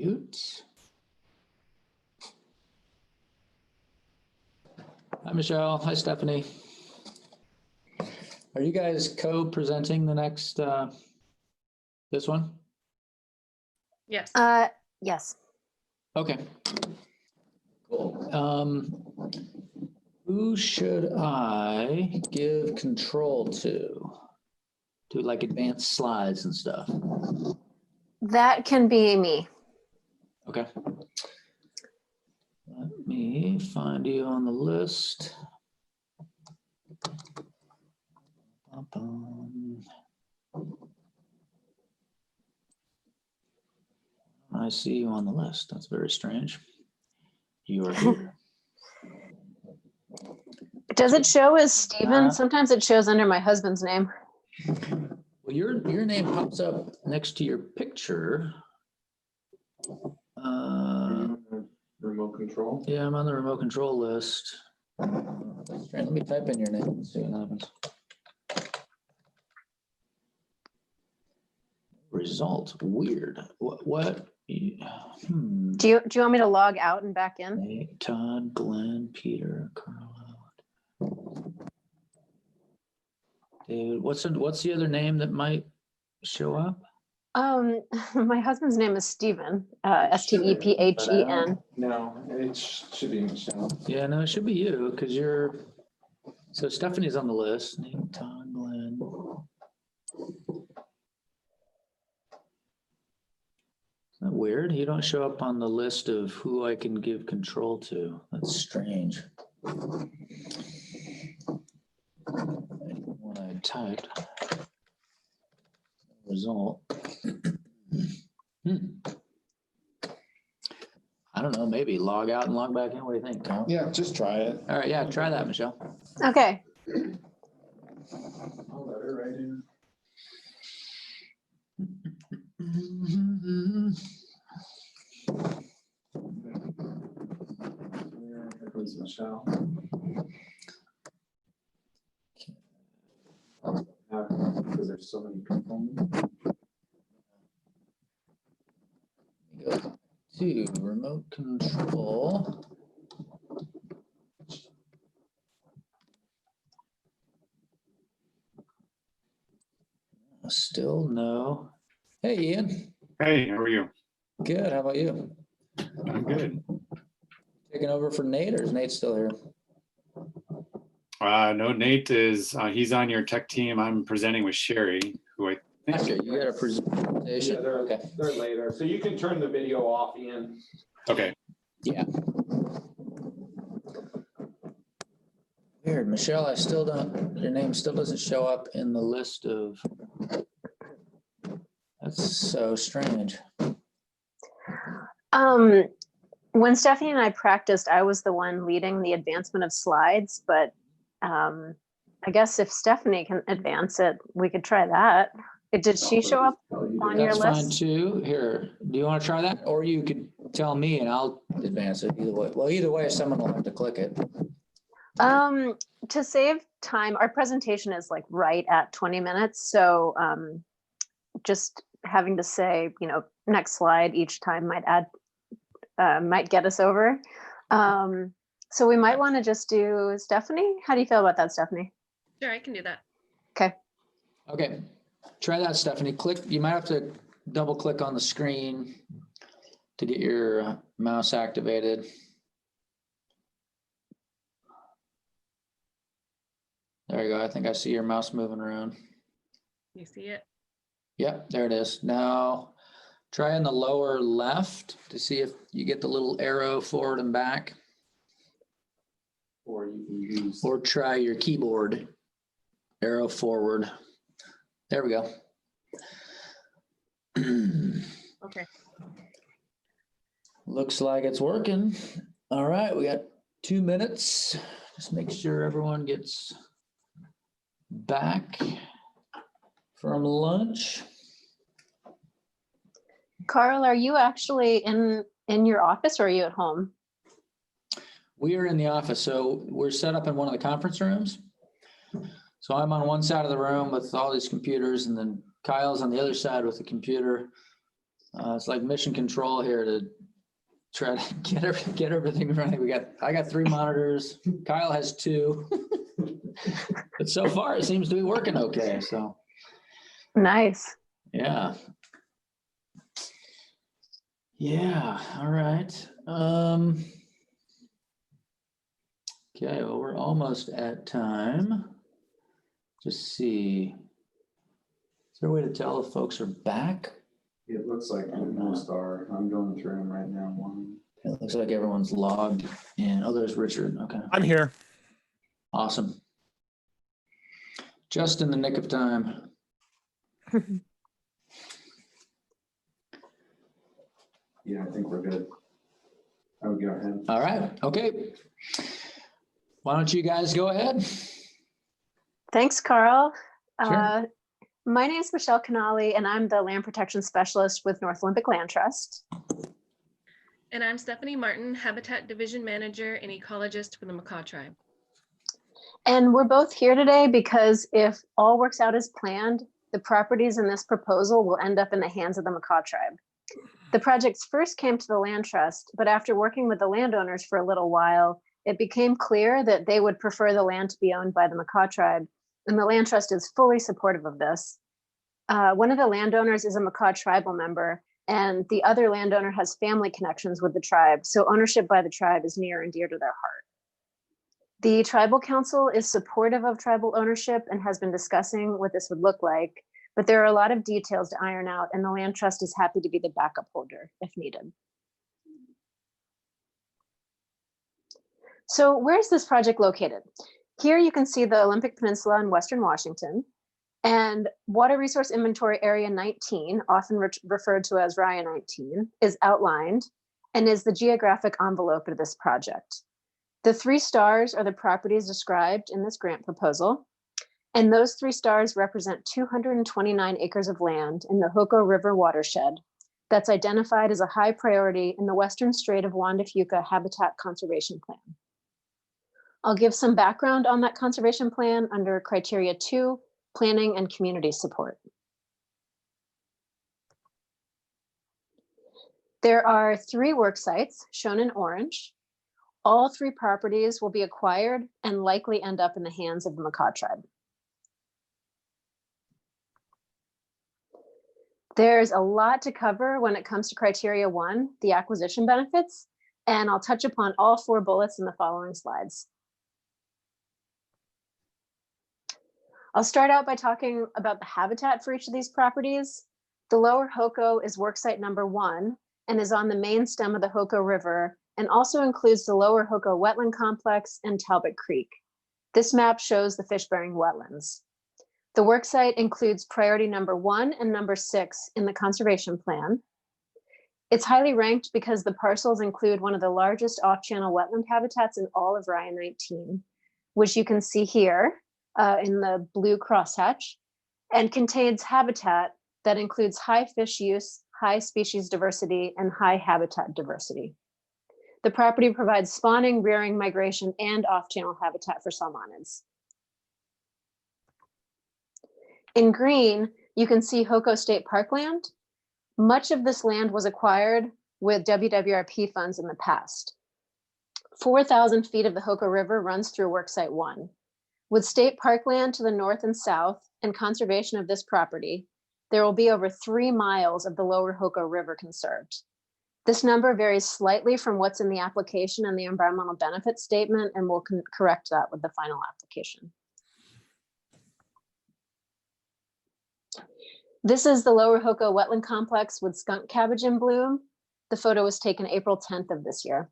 Mute. Hi, Michelle. Hi, Stephanie. Are you guys co-presenting the next, this one? Yes. Yes. Okay. Cool. Who should I give control to? Do like advanced slides and stuff? That can be me. Okay. Let me find you on the list. I see you on the list. That's very strange. You are here. Does it show as Stephen? Sometimes it shows under my husband's name. Well, your name pops up next to your picture. Remote control? Yeah, I'm on the remote control list. That's strange. Let me type in your name and see what happens. Result weird. What? Do you want me to log out and back in? Nate, Todd, Glenn, Peter, Carl, David. What's the other name that might show up? My husband's name is Stephen. Stephen. No, it should be Michelle. Yeah, no, it should be you because you're. So Stephanie's on the list. Nate, Todd, Glenn. Isn't that weird? You don't show up on the list of who I can give control to. That's strange. When I typed result. I don't know, maybe log out and log back in. What do you think, Tom? Yeah, just try it. All right, yeah, try that, Michelle. Okay. I'll let her right in. Here goes Michelle. Because there's so many components. Go to remote control. Still no. Hey, Ian. Hey, how are you? Good. How about you? I'm good. Taking over for Nate, or is Nate still here? No, Nate is, he's on your tech team. I'm presenting with Sherry, who I think. Okay, you got a presentation? Yeah, they're Okay. later. So you can turn the video off, Ian. Okay. Yeah. Weird, Michelle, I still don't, your name still doesn't show up in the list of, that's so strange. When Stephanie and I practiced, I was the one leading the advancement of slides, but I guess if Stephanie can advance it, we could try that. Did she show up on your That's list? fine too. Here, do you want to try that? Or you could tell me and I'll advance it either way. Well, either way, someone will have to click it. To save time, our presentation is like right at 20 minutes. So just having to say, next slide each time might get us over. So we might want to just do Stephanie. How do you feel about that, Stephanie? Sure, I can do that. Okay. Okay, try that, Stephanie. Click, you might have to double click on the screen to get your mouse activated. There you go. I think I see your mouse moving around. You see it? Yep, there it is. Now try in the lower left to see if you get the little arrow forward and back. Or you can use. Or try your keyboard, arrow forward. There we go. Okay. Looks like it's working. All right, we got 2 minutes. Just make sure everyone gets back from lunch. Carl, are you actually in your office or are you at home? We are in the office, so we're set up in one of the conference rooms. So I'm on one side of the room with all these computers, and then Kyle's on the other side with the computer. It's like mission control here to try to get everything running. I got 3 monitors. Kyle has 2. But so far it seems to be working okay. So Nice. yeah. Yeah. All right. Okay, well, we're almost at time. Just see. Is there a way to tell if folks are back? It looks like most are. I'm going through them right now. It looks like everyone's logged in. Oh, there's Richard. Okay. I'm here. Awesome. Just in the nick of time. Yeah, I think we're good. I would go ahead. All right. Okay. Why don't you guys go ahead? Thanks, Carl. Sure. My name is Michelle Canali, and I'm the Land Protection Specialist with North Olympic Land Trust. And I'm Stephanie Martin, Habitat Division Manager and Ecologist for the Makah Tribe. And we're both here today because if all works out as planned, the properties in this proposal will end up in the hands of the Makah Tribe. The projects first came to the Land Trust, but after working with the landowners for a little while, it became clear that they would prefer the land to be owned by the Makah Tribe, and the Land Trust is fully supportive of this. One of the landowners is a Makah tribal member, and the other landowner has family connections with the tribe, so ownership by the tribe is near and dear to their heart. The Tribal Council is supportive of tribal ownership and has been discussing what this would look like, but there are a lot of details to iron out, and the Land Trust is happy to be the backup holder if needed. So where's this project located? Here you can see the Olympic Peninsula in Western Washington, and Water Resource Inventory Area 19, often referred to as RIA 19, is outlined and is the geographic envelope of this project. The 3 stars are the properties described in this grant proposal, and those 3 stars represent 229 acres of land in the Hoko River watershed that's identified as a high priority in the Western Strait of Juan de Fuca Habitat Conservation Plan. I'll give some background on that conservation plan under criteria 2, planning and community support. There are 3 work sites shown in orange. All 3 properties will be acquired and likely end up in the hands of the Makah Tribe. There's a lot to cover when it comes to criteria 1, the acquisition benefits, and I'll touch upon all 4 bullets in the following slides. I'll start out by talking about the habitat for each of these properties. The lower Hoko is worksite number 1 and is on the main stem of the Hoko River and also includes the lower Hoko wetland complex and Talbot Creek. This map shows the fish-bearing wetlands. The worksite includes priority number 1 and number 6 in the conservation plan. It's highly ranked because the parcels include one of the largest off-channel wetland habitats in all of RIA 19, which you can see here in the blue crosshatch, and contains habitat that includes high fish use, high species diversity, and high habitat diversity. The property provides spawning, rearing, migration, and off-channel habitat for salmonids. In green, you can see Hoko State Parkland. Much of this land was acquired with WWRP funds in the past. 4,000 feet of the Hoko River runs through Worksite 1. With state parkland to the north and south and conservation of this property, there will be over 3 miles of the lower Hoko River conserved. This number varies slightly from what's in the application and the environmental benefit statement, and we'll correct that with the final application. This is the lower Hoko wetland complex with skunk cabbage in bloom. The photo was taken April 10th of this year.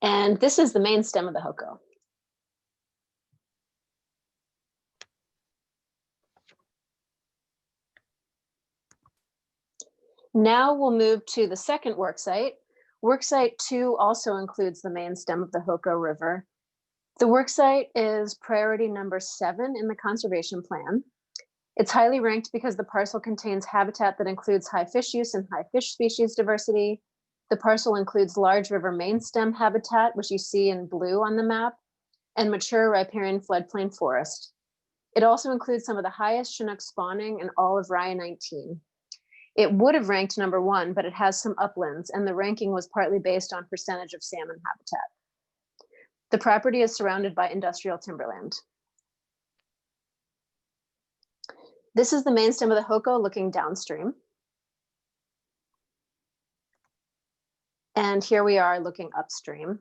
And this is the main stem of the Hoko. Now we'll move to the second worksite. Worksite 2 also includes the main stem of the Hoko River. The worksite is priority number 7 in the conservation plan. It's highly ranked because the parcel contains habitat that includes high fish use and high fish species diversity. The parcel includes large river main stem habitat, which you see in blue on the map, and mature riparian floodplain forest. It also includes some of the highest Chinook spawning in all of Rye 19. It would have ranked #1, but it has some uplands, and the ranking was partly based on percentage of salmon habitat. The property is surrounded by industrial timberland. This is the main stem of the Hoko looking downstream. And here we are looking upstream.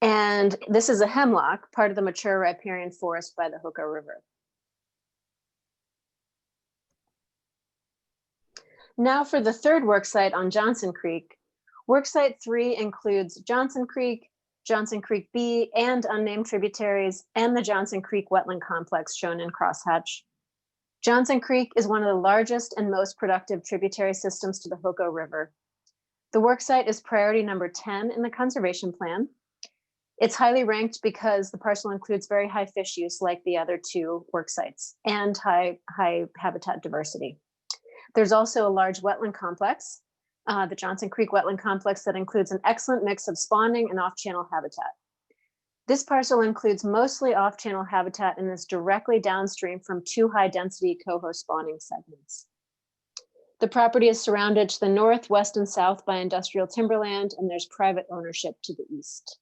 And this is a hemlock, part of the mature riparian forest by the Hoko River. Now for the third worksite on Johnson Creek. Worksite 3 includes Johnson Creek B, and unnamed tributaries, and the Johnson Creek wetland complex shown in crosshatch. Johnson Creek is one of the largest and most productive tributary systems to the Hoko River. The worksite is priority number 10 in the conservation plan. It's highly ranked because the parcel includes very high fish use like the other 2 worksites, and high habitat diversity. There's also a large wetland complex, the Johnson Creek wetland complex, that includes an excellent mix of spawning and off-channel habitat. This parcel includes mostly off-channel habitat and is directly downstream from 2 high-density coho spawning segments. The property is surrounded to the north, west, and south by industrial timberland, and there's private ownership to the east.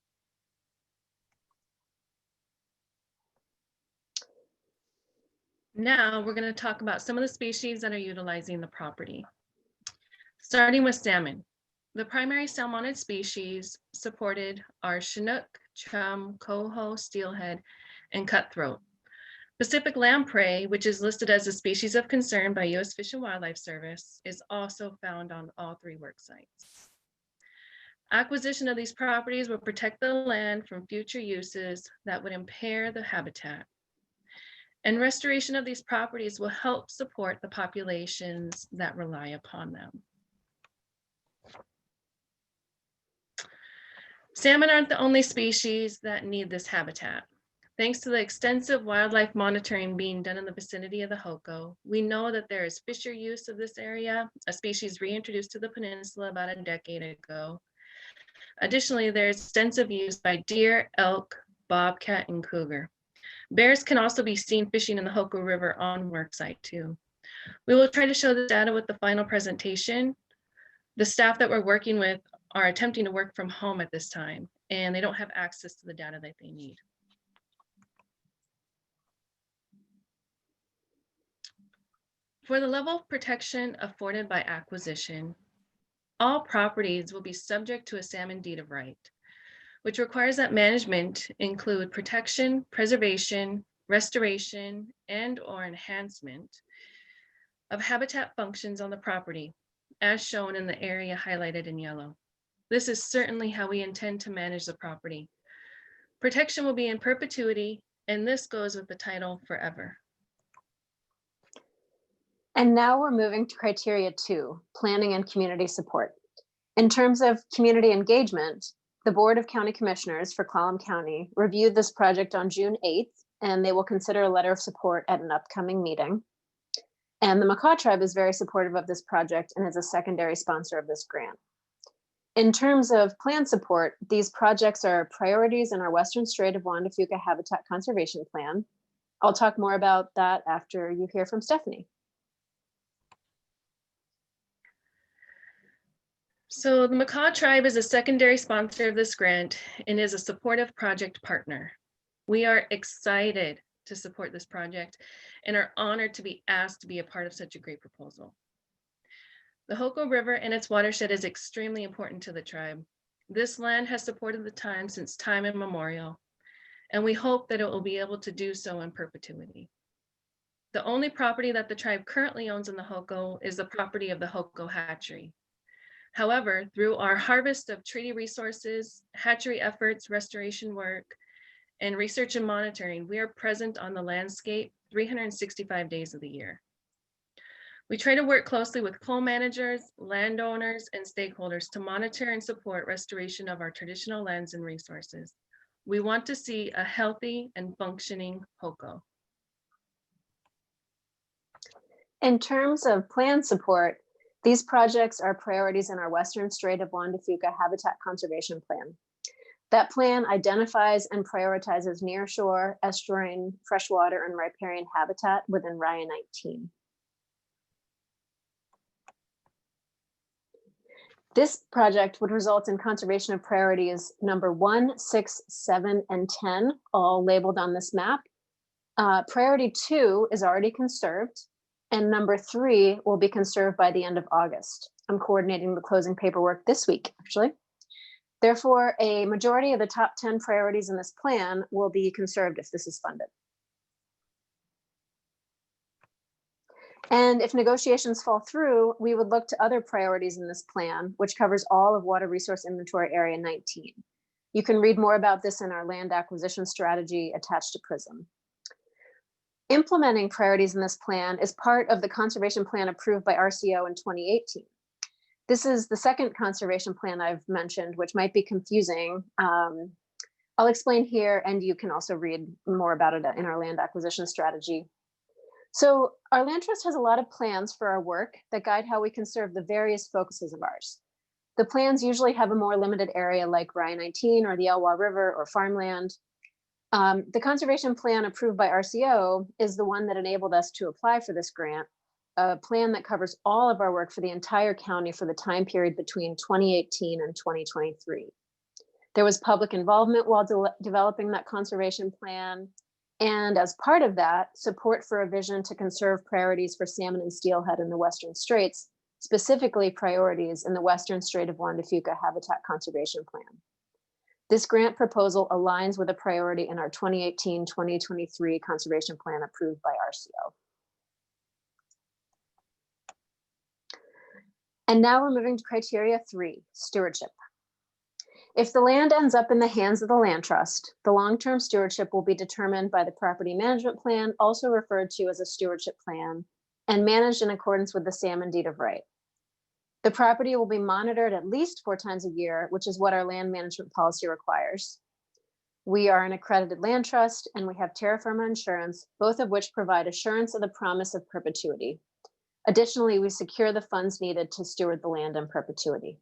Now we're going to talk about some of the species that are utilizing the property. Starting with salmon. The primary salmonid species supported are Chinook, chum, coho, steelhead, and cutthroat. Pacific lamprey, which is listed as a species of concern by U.S. Fish and Wildlife Service, is also found on all 3 work sites. Acquisition of these properties will protect the land from future uses that would impair the habitat. And restoration of these properties will help support the populations that rely upon them. Salmon aren't the only species that need this habitat. Thanks to the extensive wildlife monitoring being done in the vicinity of the Hoko, we know that there is fisher use of this area, a species reintroduced to the peninsula about a decade ago. Additionally, there's extensive use by deer, elk, bobcat, and cougar. Bears can also be seen fishing in the Hoko River on worksite too. We will try to show the data with the final presentation. The staff that we're working with are attempting to work from home at this time, and they don't have access to the data that they need. For the level of protection afforded by acquisition, all properties will be subject to a salmon deed of right, which requires that management include protection, preservation, restoration, and/or enhancement of habitat functions on the property, as shown in the area highlighted in yellow. This is certainly how we intend to manage the property. Protection will be in perpetuity, and this goes with the title forever. And now we're moving to criteria 2, planning and community support. In terms of community engagement, the Board of County Commissioners for Clallam County reviewed this project on June 8th, and they will consider a letter of support at an upcoming meeting. And the Makah tribe is very supportive of this project and is a secondary sponsor of this grant. In terms of plan support, these projects are priorities in our Western Strait of Juan de Fuca Habitat Conservation Plan. I'll talk more about that after you hear from Stephanie. So the Makah tribe is a secondary sponsor of this grant and is a supportive project partner. We are excited to support this project and are honored to be asked to be a part of such a great proposal. The Hoko River and its watershed is extremely important to the tribe. This land has supported the time since time immemorial, and we hope that it will be able to do so in perpetuity. The only property that the tribe currently owns in the Hoko is the property of the Hoko hatchery. However, through our harvest of treaty resources, hatchery efforts, restoration work, and research and monitoring, we are present on the landscape 365 days of the year. We try to work closely with co-managers, landowners, and stakeholders to monitor and support restoration of our traditional lands and resources. We want to see a healthy and functioning Hoko. In terms of plan support, these projects are priorities in our Western Strait of Juan de Fuca Habitat Conservation Plan. That plan identifies and prioritizes nearshore, estuarine, freshwater, and riparian habitat within RIA 19. This project would result in conservation of priorities number 1, 6, 7, and 10, all labeled on this map. Priority 2 is already conserved, and number 3 will be conserved by the end of August. I'm coordinating the closing paperwork this week, actually. Therefore, a majority of the top 10 priorities in this plan will be conserved if this is funded. And if negotiations fall through, we would look to other priorities in this plan, which covers all of Water Resource Inventory Area 19. You can read more about this in our land acquisition strategy attached to PRISM. Implementing priorities in this plan is part of the conservation plan approved by RCO in 2018. This is the second conservation plan I've mentioned, which might be confusing. I'll explain here, and you can also read more about it in our land acquisition strategy. So our land trust has a lot of plans for our work that guide how we conserve the various focuses of ours. The plans usually have a more limited area like RIA 19 or the Elwha River or farmland. The conservation plan approved by RCO is the one that enabled us to apply for this grant, a plan that covers all of our work for the entire county for the time period between 2018 and 2023. There was public involvement while developing that conservation plan. And as part of that, support for a vision to conserve priorities for salmon and steelhead in the Western Straits, specifically priorities in the Western Strait of Juan de Fuca Habitat Conservation Plan. This grant proposal aligns with a priority in our 2018-2023 conservation plan approved by RCO. And now we're moving to criteria 3, stewardship. If the land ends up in the hands of the land trust, the long-term stewardship will be determined by the property management plan, also referred to as a stewardship plan, and managed in accordance with the salmon deed of right. The property will be monitored at least 4 times a year, which is what our land management policy requires. We are an accredited land trust, and we have terra firma insurance, both of which provide assurance of the promise of perpetuity. Additionally, we secure the funds needed to steward the land in perpetuity.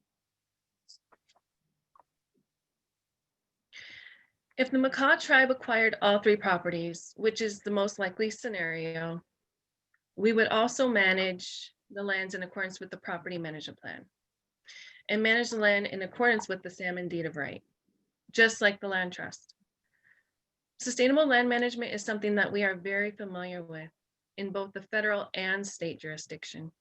If the Makah tribe acquired all 3 properties, which is the most likely scenario, we would also manage the lands in accordance with the property management plan and manage the land in accordance with the salmon deed of right, just like the land trust. Sustainable land management is something that we are very familiar with in both the federal and state jurisdiction.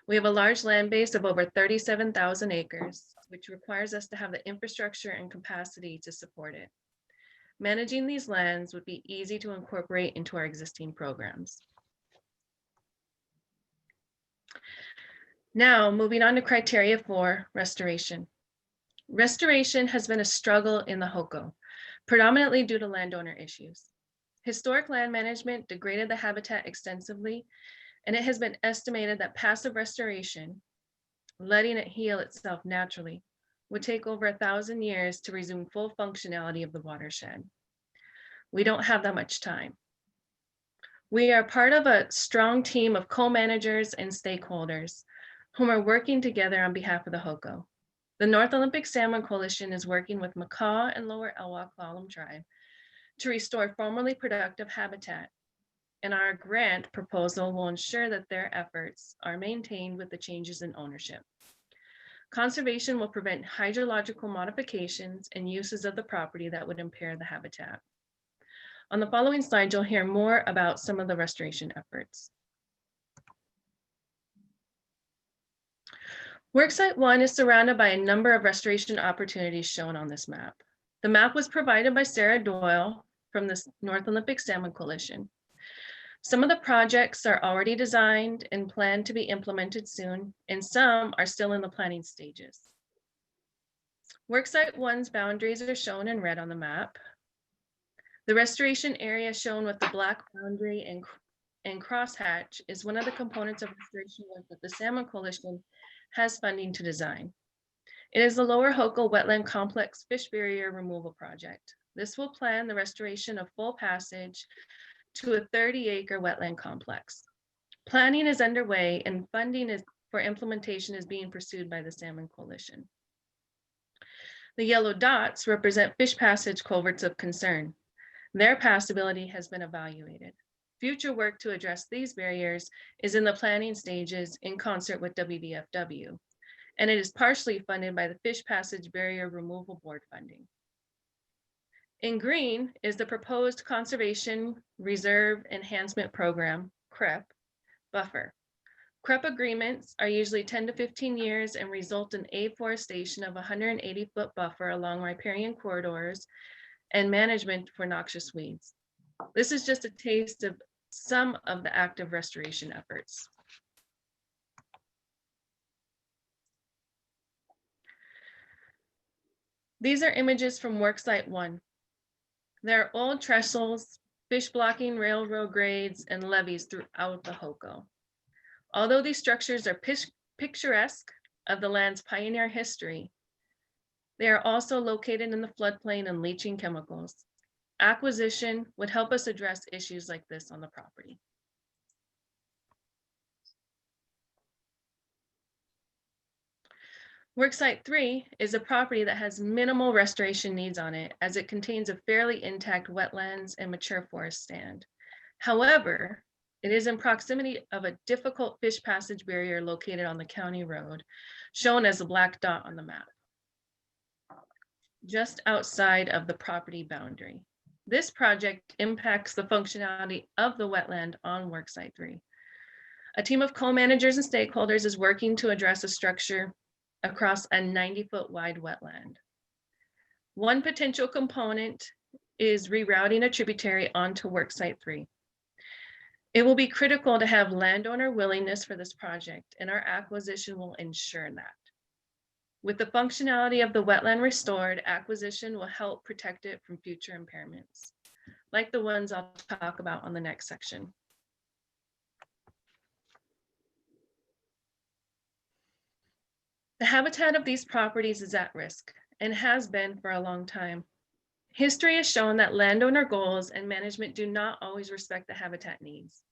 We have a large land base of over 37,000 acres, which requires us to have the infrastructure and capacity to support it. Managing these lands would be easy to incorporate into our existing programs. Now, moving on to criteria 4, restoration. Restoration has been a struggle in the HOCO, predominantly due to landowner issues. Historic land management degraded the habitat extensively, and it has been estimated that passive restoration, letting it heal itself naturally, would take over 1,000 years to resume full functionality of the watershed. We don't have that much time. We are part of a strong team of co-managers and stakeholders whom are working together on behalf of the HOCO. The North Olympic Salmon Coalition is working with Makah and Lower Elwha Clallam Tribe to restore formerly productive habitat, and our grant proposal will ensure that their efforts are maintained with the changes in ownership. Conservation will prevent hydrological modifications and uses of the property that would impair the habitat. On the following slide, you'll hear more about some of the restoration efforts. Worksite 1 is surrounded by a number of restoration opportunities shown on this map. The map was provided by Sarah Doyle from the North Olympic Salmon Coalition. Some of the projects are already designed and planned to be implemented soon, and some are still in the planning stages. Worksite 1's boundaries are shown in red on the map. The restoration area shown with the black boundary and crosshatch is one of the components of restoration work that the Salmon Coalition has funding to design. It is the Lower HOCO Wetland Complex Fish Barrier Removal Project. This will plan the restoration of full passage to a 30-acre wetland complex. Planning is underway and funding for implementation is being pursued by the Salmon Coalition. The yellow dots represent fish passage culverts of concern. Their passability has been evaluated. Future work to address these barriers is in the planning stages in concert with WWRP, and it is partially funded by the Fish Passage Barrier Removal Board funding. In green is the proposed Conservation Reserve Enhancement Program, CREP, buffer. CREP agreements are usually 10 to 15 years and result in afforestation of 180-foot buffer along riparian corridors and management for noxious weeds. This is just a taste of some of the active restoration efforts. These are images from Worksite 1. There are old trestles, fish blocking railroad grades, and levees throughout the HOCO. Although these structures are picturesque of the land's pioneer history, they are also located in the floodplain and leaching chemicals. Acquisition would help us address issues like this on the property. Worksite 3 is a property that has minimal restoration needs on it, as it contains a fairly intact wetlands and mature forest stand. However, it is in proximity of a difficult fish passage barrier located on the county road, shown as a black dot on the map, just outside of the property boundary. This project impacts the functionality of the wetland on Worksite 3. A team of co-managers and stakeholders is working to address a structure across a 90-foot wide wetland. One potential component is rerouting a tributary onto Worksite 3. It will be critical to have landowner willingness for this project, and our acquisition will ensure that. With the functionality of the wetland restored, acquisition will help protect it from future impairments, like the ones I'll talk about on the next section. The habitat of these properties is at risk and has been for a long time. History has shown that landowner goals and management do not always respect the habitat needs.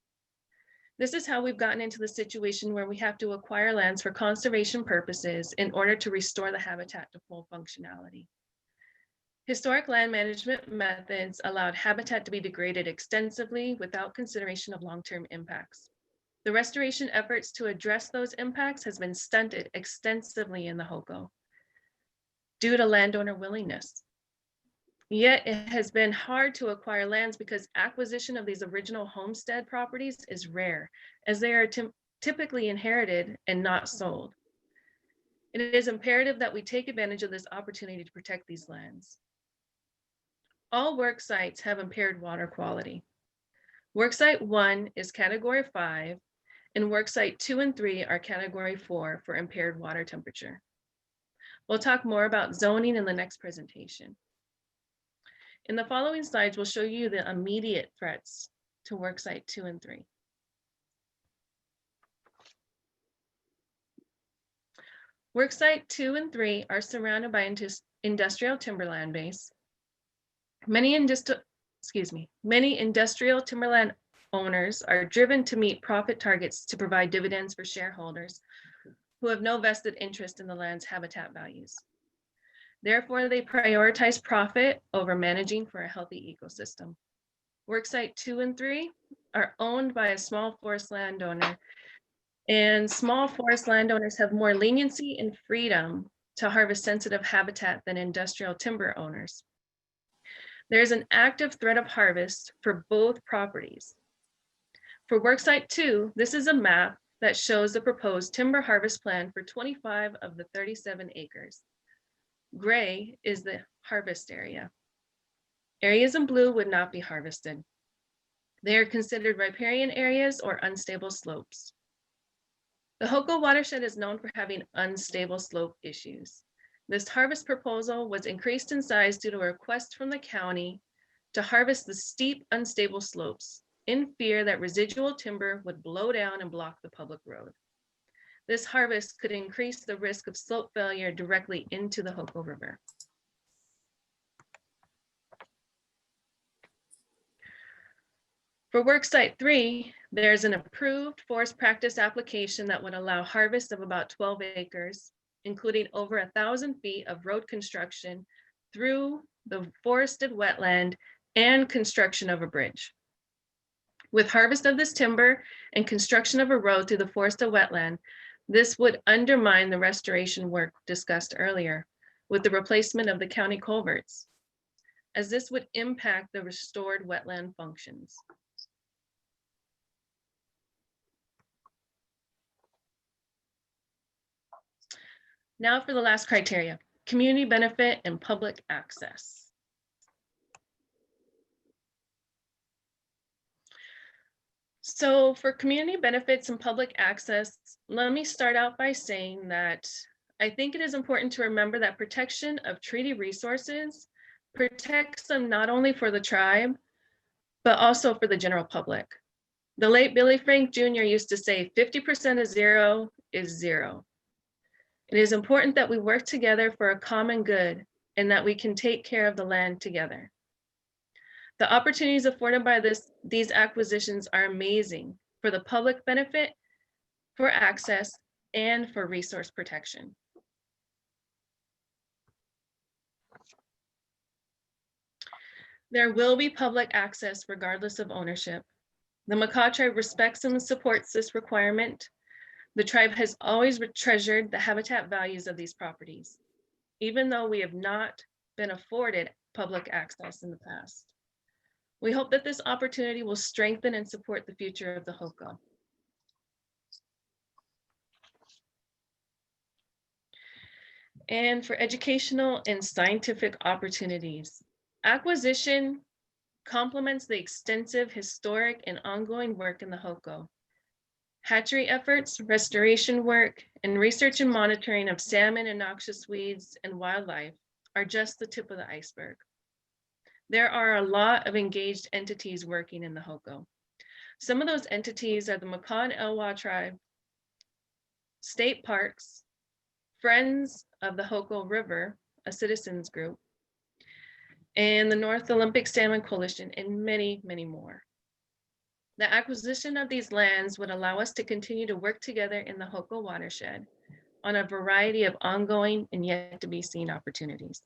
This is how we've gotten into the situation where we have to acquire lands for conservation purposes in order to restore the habitat to full functionality. Historic land management methods allowed habitat to be degraded extensively without consideration of long-term impacts. The restoration efforts to address those impacts has been stunted extensively in the HOCO due to landowner willingness. Yet it has been hard to acquire lands because acquisition of these original homestead properties is rare, as they are typically inherited and not sold. It is imperative that we take advantage of this opportunity to protect these lands. All work sites have impaired water quality. Worksite 1 is category 5, and Worksite 2 and 3 are category 4 for impaired water temperature. We'll talk more about zoning in the next presentation. In the following slides, we'll show you the immediate threats to Worksite 2 and 3. Worksite 2 and 3 are surrounded by industrial timberland base. Many industrial timberland owners are driven to meet profit targets to provide dividends for shareholders who have no vested interest in the land's habitat values. Therefore, they prioritize profit over managing for a healthy ecosystem. Worksite 2 and 3 are owned by a small forest landowner, and small forest landowners have more leniency and freedom to harvest sensitive habitat than industrial timber owners. There's an active threat of harvest for both properties. For Worksite 2, this is a map that shows the proposed timber harvest plan for 25 of the 37 acres. Gray is the harvest area. Areas in blue would not be harvested. They are considered riparian areas or unstable slopes. The HOCO watershed is known for having unstable slope issues. This harvest proposal was increased in size due to a request from the county to harvest the steep, unstable slopes in fear that residual timber would blow down and block the public road. This harvest could increase the risk of slope failure directly into the HOCO River. For Worksite 3, there's an approved forest practice application that would allow harvest of about 12 acres including over 1,000 feet of road construction through the forested wetland and construction of a bridge. With harvest of this timber and construction of a road through the forested wetland, this would undermine the restoration work discussed earlier with the replacement of the county culverts, as this would impact the restored wetland functions. Now for the last criteria, community benefit and public access. So for community benefits and public access, let me start out by saying that I think it is important to remember that protection of treaty resources protects them not only for the tribe, but also for the general public. The late Billy Frank Jr. used to say 50% of zero is zero. It is important that we work together for a common good and that we can take care of the land together. The opportunities afforded by these acquisitions are amazing for the public benefit, for access, and for resource protection. There will be public access regardless of ownership. The Makah tribe respects and supports this requirement. The tribe has always treasured the habitat values of these properties, even though we have not been afforded public access in the past. We hope that this opportunity will strengthen and support the future of the Hoko. And for educational and scientific opportunities, acquisition complements the extensive historic and ongoing work in the Hoko. Hatchery efforts, restoration work, and research and monitoring of salmon and noxious weeds and wildlife are just the tip of the iceberg. There are a lot of engaged entities working in the Hoko. Some of those entities are the Makah and Elwha tribe, state parks, Friends of the Hoko River, a citizens group, and the North Olympic Salmon Coalition, and many, many more. The acquisition of these lands would allow us to continue to work together in the Hoko watershed on a variety of ongoing and yet to be seen opportunities.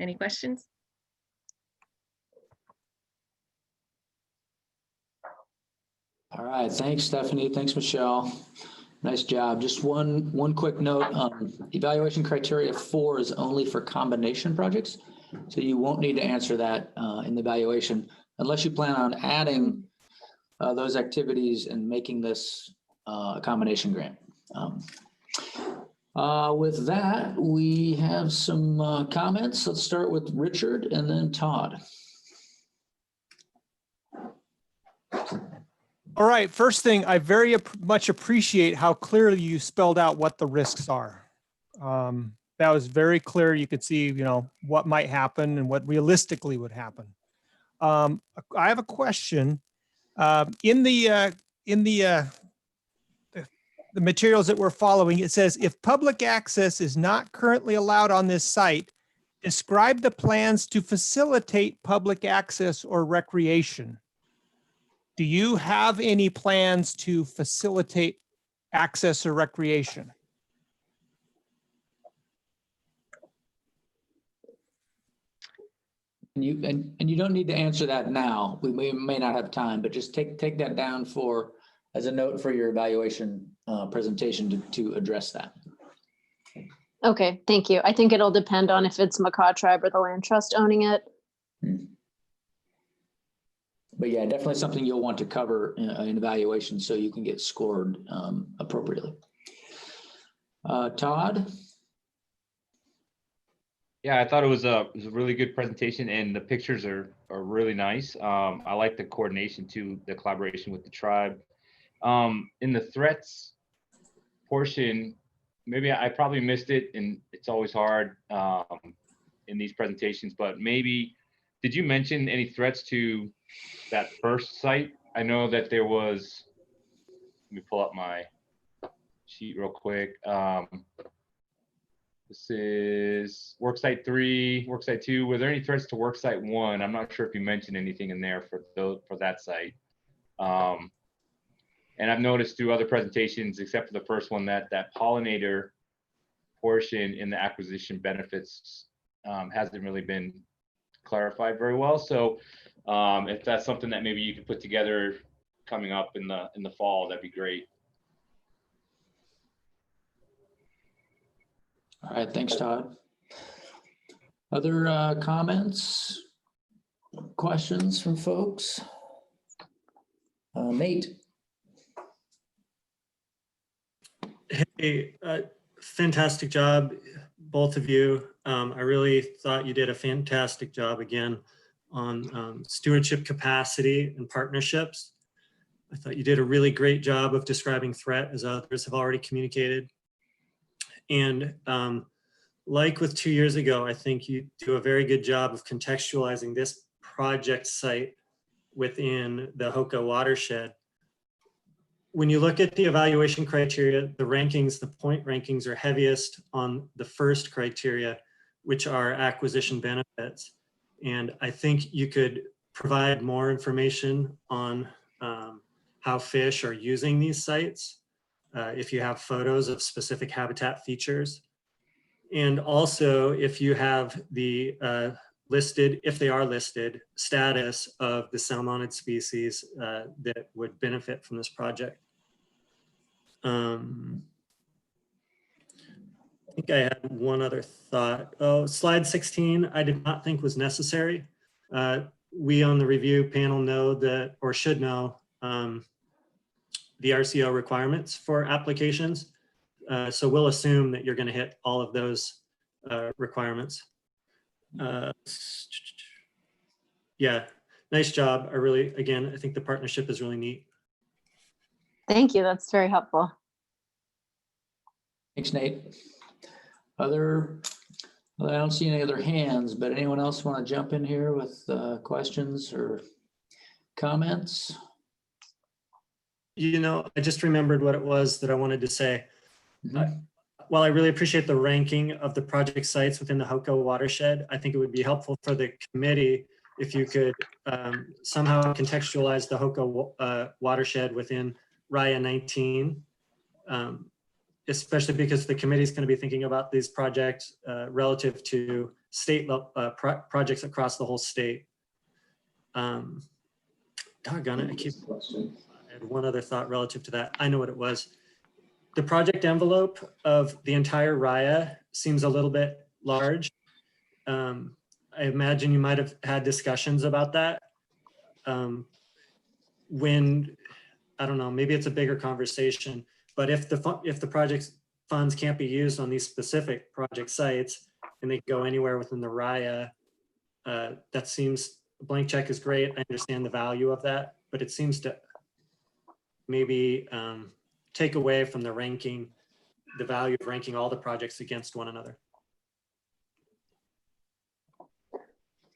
Any questions? All right, thanks, Stephanie. Thanks, Michelle. Nice job. Just one quick note. Evaluation criteria 4 is only for combination projects. So you won't need to answer that in the evaluation unless you plan on adding those activities and making this a combination grant. With that, we have some comments. Let's start with Richard and then Todd. All right, first thing, I very much appreciate how clearly you spelled out what the risks are. That was very clear. You could see, what might happen and what realistically would happen. I have a question. In the materials that we're following, it says, if public access is not currently allowed on this site, describe the plans to facilitate public access or recreation. Do you have any plans to facilitate access or recreation? And you don't need to answer that now. We may not have time, but just take that down as a note for your evaluation presentation to address that. Okay, thank you. I think it'll depend on if it's Makah tribe or the land trust owning it. But yeah, definitely something you'll want to cover in evaluation so you can get scored appropriately. Todd? Yeah, I thought it was a really good presentation, and the pictures are really nice. I like the coordination too, the collaboration with the tribe. In the threats portion, maybe I probably missed it, and it's always hard in these presentations, but maybe, did you mention any threats to that first site? I know that there was, let me pull up my sheet real quick. This is worksite 3, worksite 2. Were there any threats to worksite 1? I'm not sure if you mentioned anything in there for that site. And I've noticed through other presentations, except for the first one, that pollinator portion in the acquisition benefits hasn't really been clarified very well. So if that's something that maybe you could put together coming up in the fall, that'd be great. All right, thanks, Todd. Other comments, questions from folks? Nate? Hey, fantastic job, both of you. I really thought you did a fantastic job again on stewardship capacity and partnerships. I thought you did a really great job of describing threat, as others have already communicated. And like with 2 years ago, I think you do a very good job of contextualizing this project site within the HOCA watershed. When you look at the evaluation criteria, the rankings, the point rankings are heaviest on the first criteria, which are acquisition benefits. And I think you could provide more information on how fish are using these sites, if you have photos of specific habitat features. And also if you have the listed, if they are listed, status of the salmonid species that would benefit from this project. I think I had one other thought. Oh, slide 16, I did not think was necessary. We on the review panel know that, or should know, the RCO requirements for applications. So we'll assume that you're going to hit all of those requirements. Yeah, nice job. I really, again, I think the partnership is really neat. Thank you. That's very helpful. Thanks, Nate. I don't see any other hands, but anyone else want to jump in here with questions or comments? You know, I just remembered what it was that I wanted to say. Mhm. While I really appreciate the ranking of the project sites within the HOCA watershed, I think it would be helpful for the committee if you could somehow contextualize the HOCA watershed within RIA 19, especially because the committee is going to be thinking about these projects relative to state projects across the whole state. Doggone it, I had one other thought relative to that. I know what it was. The project envelope of the entire RIA seems a little bit large. I imagine you might have had discussions about that. When, I don't know, maybe it's a bigger conversation, but if the project's funds can't be used on these specific project sites and they go anywhere within the RIA, that seems, a blank check is great. I understand the value of that, but it seems to maybe take away from the ranking, the value of ranking all the projects against one another.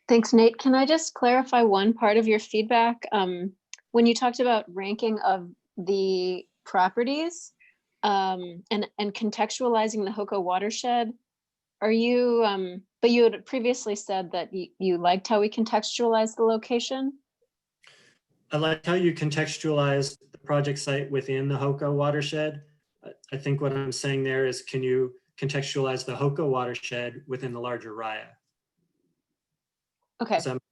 Thanks, Nate. Can I just clarify one part of your feedback? When you talked about ranking of the properties and contextualizing the HOCA watershed, are you, but you had previously said that you liked how we contextualized the location? I like how you contextualize the project site within the HOCA watershed. I think what I'm saying there is, can you contextualize the HOCA watershed within the larger RIA? Okay. Does that-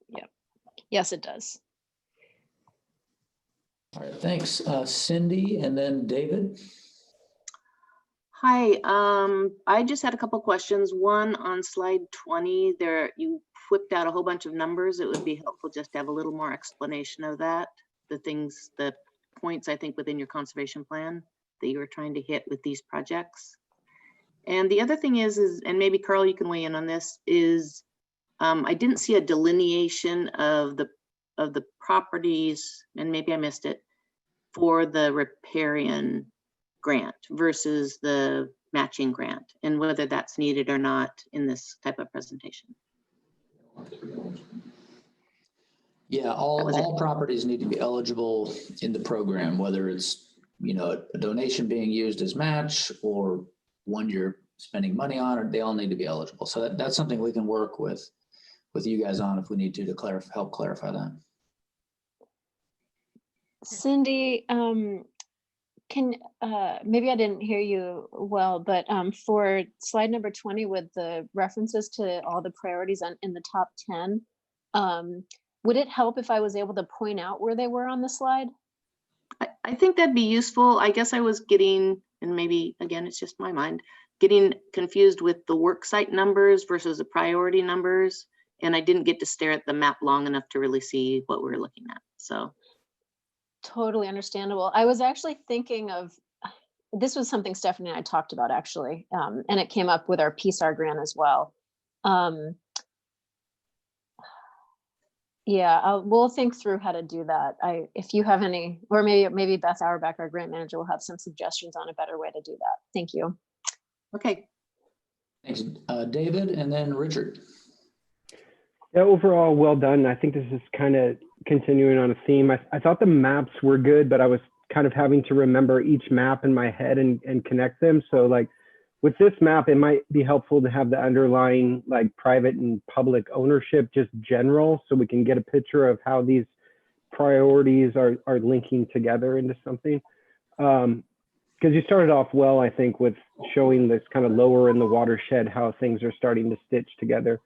Yeah. Yes, it does. All right, thanks. Cindy and then David. Hi, I just had a couple questions. One on slide 20, there you whipped out a whole bunch of numbers. It would be helpful just to have a little more explanation of that. The points I think within your conservation plan that you were trying to hit with these projects. And the other thing is, and maybe Carl, you can weigh in on this, is I didn't see a delineation of the properties, and maybe I missed it, for the Riparian grant versus the matching grant, and whether that's needed or not in this type of presentation. Yeah, all properties need to be eligible in the program, whether it's, you know, a donation being used as match or one you're spending money on, or they all need to be eligible. So that's something we can work with you guys on if we need to help clarify that. Cindy, can, maybe I didn't hear you well, but for slide number 20 with the references to all the priorities in the top 10, would it help if I was able to point out where they were on the slide? I think that'd be useful. I guess I was getting, and maybe again, it's just my mind, getting confused with the work site numbers versus the priority numbers. And I didn't get to stare at the map long enough to really see what we were looking at. So. Totally understandable. I was actually thinking of, this was something Stephanie and I talked about actually, and it came up with our PSAR grant as well. Yeah, we'll think through how to do that. If you have any, or maybe Beth Auerbach, our grant manager, will have some suggestions on a better way to do that. Thank you. Okay. Thanks, David, and then Richard. Yeah, overall, well done. I think this is kind of continuing on a theme. I thought the maps were good, but I was kind of having to remember each map in my head and connect them. So like with this map, it might be helpful to have the underlying like private and public ownership, just general, so we can get a picture of how these priorities are linking together into something. Because you started off well, I think, with showing this kind of lower in the watershed, how things are starting to stitch together.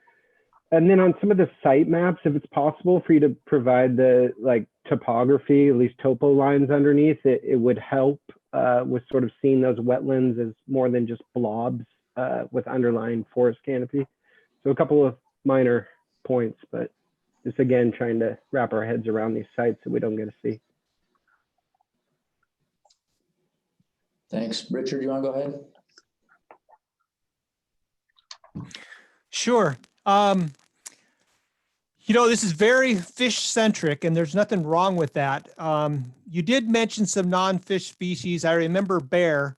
And then on some of the site maps, if it's possible for you to provide the like topography, at least topo lines underneath, it would help with sort of seeing those wetlands as more than just blobs with underlying forest canopy. So a couple of minor points, but just again, trying to wrap our heads around these sites that we don't get to see. Thanks. Richard, you want to go ahead? Sure. You know, this is very fish centric and there's nothing wrong with that. You did mention some non-fish species. I remember bear,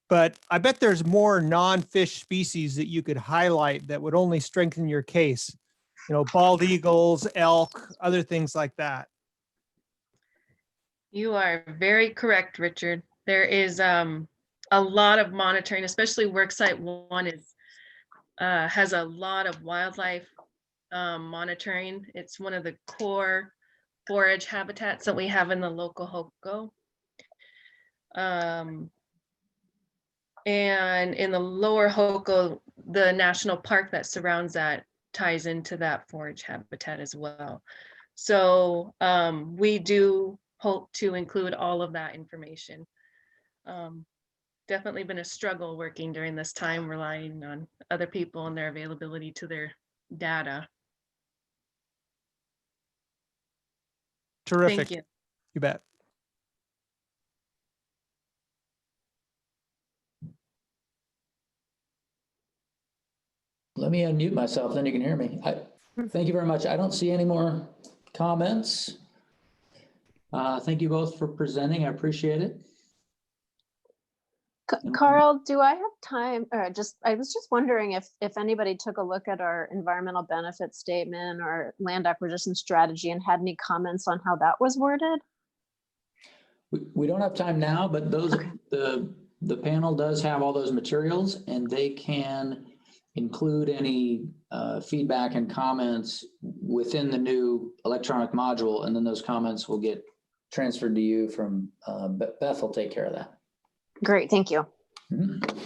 but I bet there's more non-fish species that you could highlight that would only strengthen your case. You know, bald eagles, elk, other things like that. You are very correct, Richard. There is a lot of monitoring, especially Worksite 1 has a lot of wildlife monitoring. It's one of the core forage habitats that we have in the local HOCO. And in the lower HOCO, the national park that surrounds that ties into that forage habitat as well. So we do hope to include all of that information. Definitely been a struggle working during this time, relying on other people and their availability to their data. Terrific. Thank you. You bet. Let me unmute myself, then you can hear me. Thank you very much. I don't see any more comments. Thank you both for presenting. I appreciate it. Carl, do I have time? Or I was just wondering if anybody took a look at our environmental benefit statement or land acquisition strategy and had any comments on how that was worded? We don't have time now, but those the panel does have all those materials and they can include any feedback and comments within the new electronic module, and then those comments will get transferred to you from Beth will take care of that. Great, thank you. Mm-hmm.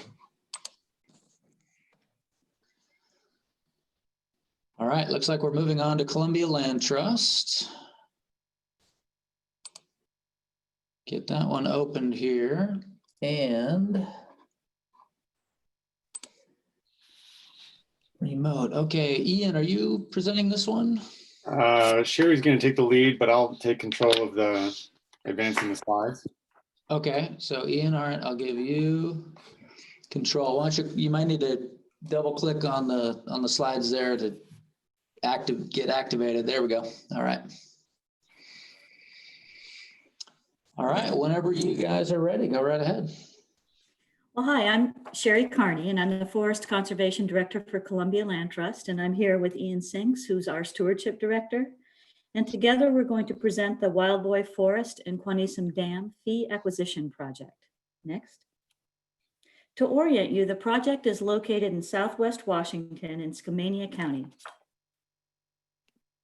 All right, looks like we're moving on to Columbia Land Trust. Get that one opened here. And remote. Okay, Ian, are you presenting this one? Sherry's going to take the lead, but I'll take control of the advancing the slides. Okay, so Ian, all right, I'll give you control. Why don't you might need to double click on the slides there to get activated. There we go. All right. All right, whenever you guys are ready, go right ahead. Well, hi, I'm Sherry Carney, and I'm the Forest Conservation Director for Columbia Land Trust, and I'm here with Ian Sinks, who's our Stewardship Director. And together we're going to present the Wild Boy Forest and Quaneesum Dam Fee Acquisition Project. Next. To orient you, the project is located in Southwest Washington in Skamania County.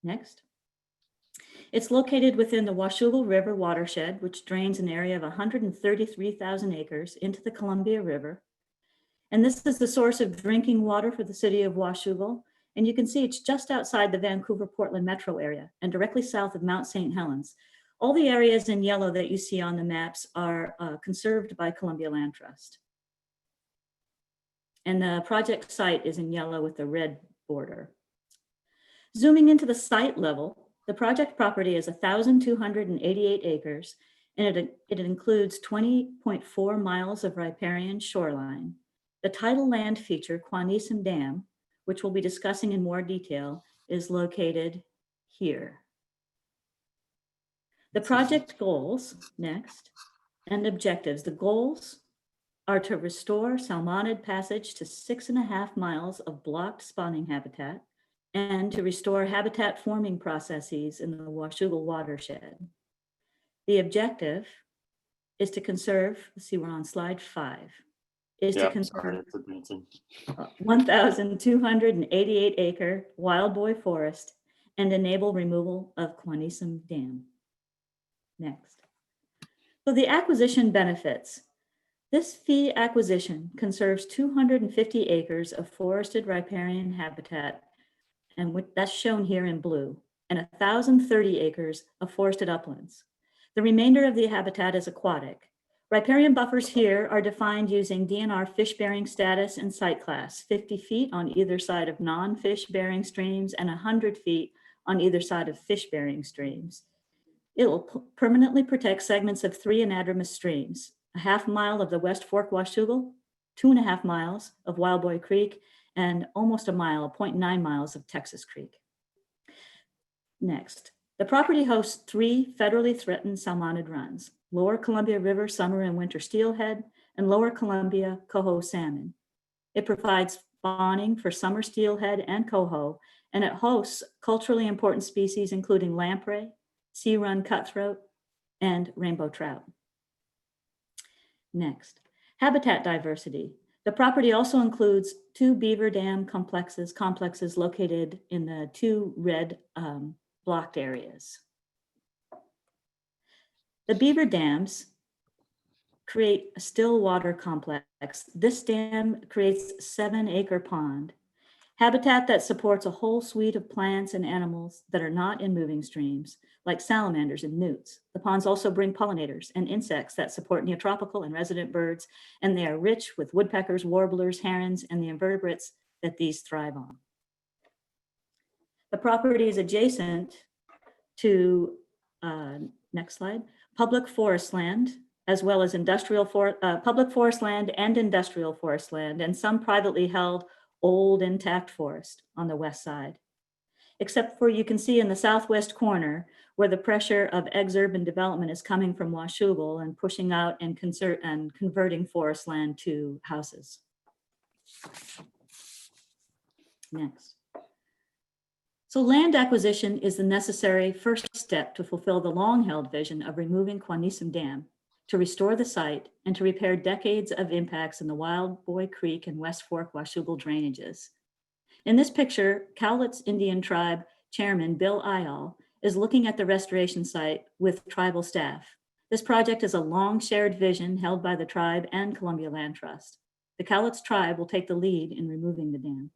Next. It's located within the Washougal River watershed, which drains an area of 133,000 acres into the Columbia River. And this is the source of drinking water for the city of Washougal. And you can see it's just outside the Vancouver-Portland metro area and directly south of Mount St. Helens. All the areas in yellow that you see on the maps are conserved by Columbia Land Trust. And the project site is in yellow with the red border. Zooming into the site level, the project property is 1,288 acres, and it includes 20.4 miles of riparian shoreline. The tidal land feature, Quaneesum Dam, which we'll be discussing in more detail, is located here. The project goals, next, and objectives. The goals are to restore salmonid passage to 6.5 miles of blocked spawning habitat and to restore habitat forming processes in the Washougal watershed. The objective is to conserve, let's see, we're on slide 5, is to conserve 1,288 acre wild boy forest and enable removal of Quaneesum Dam. Next. So the acquisition benefits. This fee acquisition conserves 250 acres of forested riparian habitat, and that's shown here in blue, and 1,030 acres of forested uplands. The remainder of the habitat is aquatic. Riparian buffers here are defined using DNR fish-bearing status and site class, 50 feet on either side of non-fish-bearing streams and 100 feet on either side of fish-bearing streams. It will permanently protect segments of 3 anadromous streams, 1/2 mile of the West Fork Washougal, 2.5 miles of Wild Boy Creek, and almost a mile, 0.9 miles of Texas Creek. Next, the property hosts 3 federally threatened salmonid runs: Lower Columbia River summer and winter steelhead, and Lower Columbia coho salmon. It provides spawning for summer steelhead and coho, and it hosts culturally important species including lamprey, sea-run cutthroat, and rainbow trout. Next, habitat diversity. The property also includes 2 beaver dam complexes located in the 2 red blocked areas. The beaver dams create a still water complex. This dam creates a 7-acre pond, habitat that supports a whole suite of plants and animals that are not in moving streams, like salamanders and newts. The ponds also bring pollinators and insects that support neotropical and resident birds, and they are rich with woodpeckers, warblers, herons, and the invertebrates that these thrive on. The property is adjacent to, next slide, public forest land, as well as public forest land and industrial forest land, and some privately held old intact forest on the west side. Except for, you can see in the southwest corner where the pressure of exurban development is coming from Washougal and pushing out and converting forest land to houses. Next. So land acquisition is the necessary first step to fulfill the long-held vision of removing Quaneesum Dam, to restore the site, and to repair decades of impacts in the Wild Boy Creek and West Fork Washougal drainages. In this picture, Cowlitz Indian Tribe Chairman Bill Ayal is looking at the restoration site with tribal staff. This project is a long shared vision held by the tribe and Columbia Land Trust. The Cowlitz tribe will take the lead in removing the dam.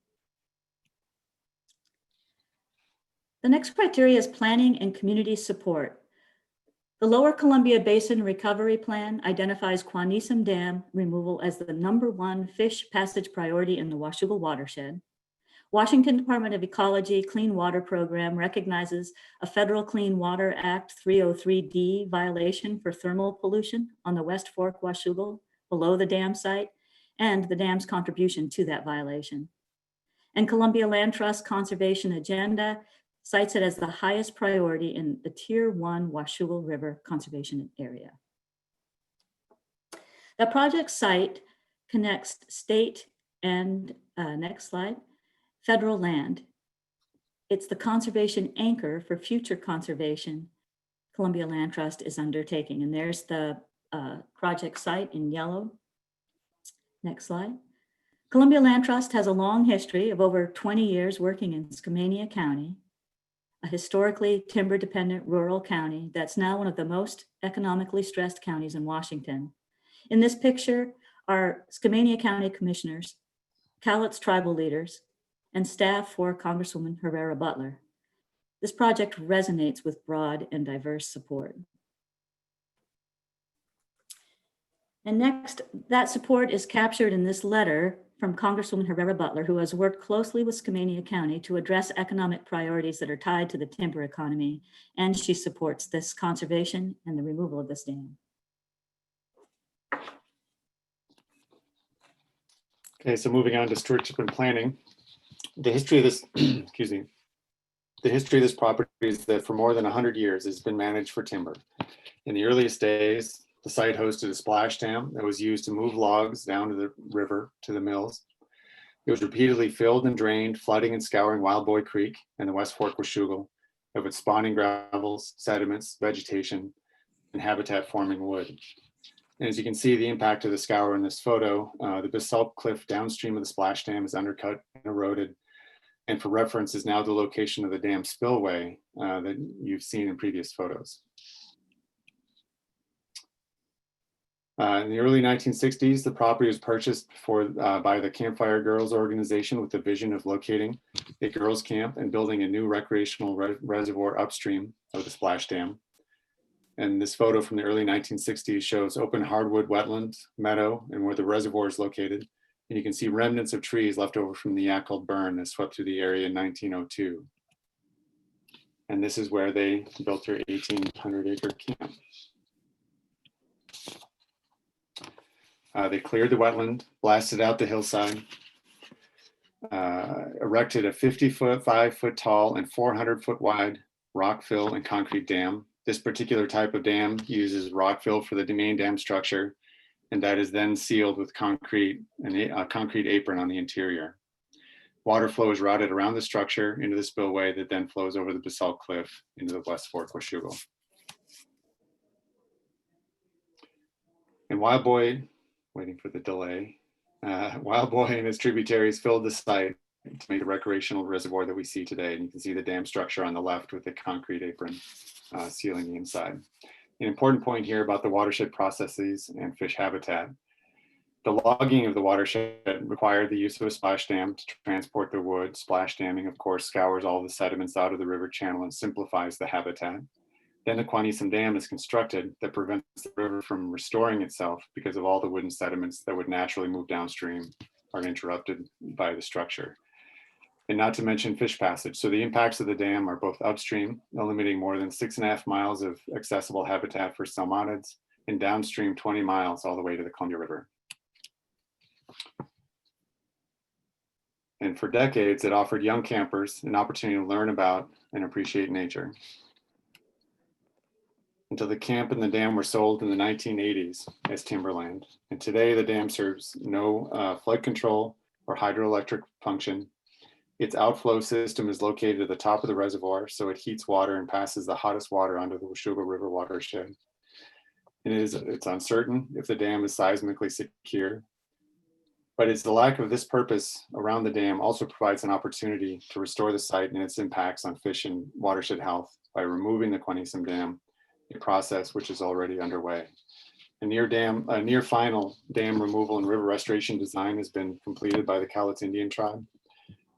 The next criteria is planning and community support. The Lower Columbia Basin Recovery Plan identifies Quaneesum Dam removal as the #1 fish passage priority in the Washougal watershed. Washington Department of Ecology Clean Water Program recognizes a Federal Clean Water Act 303D violation for thermal pollution on the West Fork Washougal below the dam site and the dam's contribution to that violation. And Columbia Land Trust Conservation Agenda cites it as the highest priority in the Tier 1 Washougal River Conservation Area. The project site connects state and, next slide, federal land. It's the conservation anchor for future conservation Columbia Land Trust is undertaking. And there's the project site in yellow. Next slide. Columbia Land Trust has a long history of over 20 years working in Skamania County. a historically timber-dependent rural county that's now one of the most economically stressed counties in Washington. In this picture are Skamania County commissioners, Cowlitz tribal leaders, and staff for Congresswoman Herrera Butler. This project resonates with broad and diverse support. And next, that support is captured in this letter from Congresswoman Herrera Butler, who has worked closely with Skamania County to address economic priorities that are tied to the timber economy, and she supports this conservation and the removal of this dam. Okay, so moving on to stewardship and planning. The history of this, excuse me, the history of this property is that for more than 100 years, it's been managed for timber. In the earliest days, the site hosted a splash dam that was used to move logs down to the river to the mills. It was repeatedly filled and drained, flooding and scouring Wild Boy Creek and the West Fork Washougal of its spawning gravels, sediments, vegetation, and habitat forming wood. And as you can see, the impact of the scour in this photo, the basalt cliff downstream of the splash dam is undercut and eroded. And for reference is now the location of the dam spillway that you've seen in previous photos. In the early 1960s, the property was purchased by the Campfire Girls organization with the vision of locating a girls' camp and building a new recreational reservoir upstream of the splash dam. And this photo from the early 1960s shows open hardwood wetland, meadow, and where the reservoir is located. And you can see remnants of trees left over from the Yakult burn that swept through the area in 1902. And this is where they built their 1,800-acre camp. They cleared the wetland, blasted out the hillside, erected a 50-foot, 5-foot tall, and 400-foot wide rock fill and concrete dam. This particular type of dam uses rock fill for the main dam structure, and that is then sealed with concrete and a concrete apron on the interior. Water flow is routed around the structure into the spillway that then flows over the basalt cliff into the West Fork Washougal. And Wild Boy, waiting for the delay, Wild Boy and his tributaries filled the site to make the recreational reservoir that we see today. And you can see the dam structure on the left with the concrete apron sealing the inside. An important point here about the watershed processes and fish habitat. The logging of the watershed required the use of a splash dam to transport the wood. Splash damming, of course, scours all the sediments out of the river channel and simplifies the habitat. Then the Quanisom Dam is constructed that prevents the river from restoring itself because of all the wooden sediments that would naturally move downstream are interrupted by the structure. And not to mention fish passage. So the impacts of the dam are both upstream, eliminating more than 6.5 miles of accessible habitat for salmonids, and downstream 20 miles all the way to the Columbia River. And for decades, it offered young campers an opportunity to learn about and appreciate nature. Until the camp and the dam were sold in the 1980s as timberland. And today the dam serves no flood control or hydroelectric function. Its outflow system is located at the top of the reservoir, so it heats water and passes the hottest water onto the Washougal River watershed. And it's uncertain if the dam is seismically secure, but it's the lack of this purpose around the dam also provides an opportunity to restore the site and its impacts on fish and watershed health by removing the Quanisom Dam, a process which is already underway. A near final dam removal and river restoration design has been completed by the Cowlitz Indian tribe.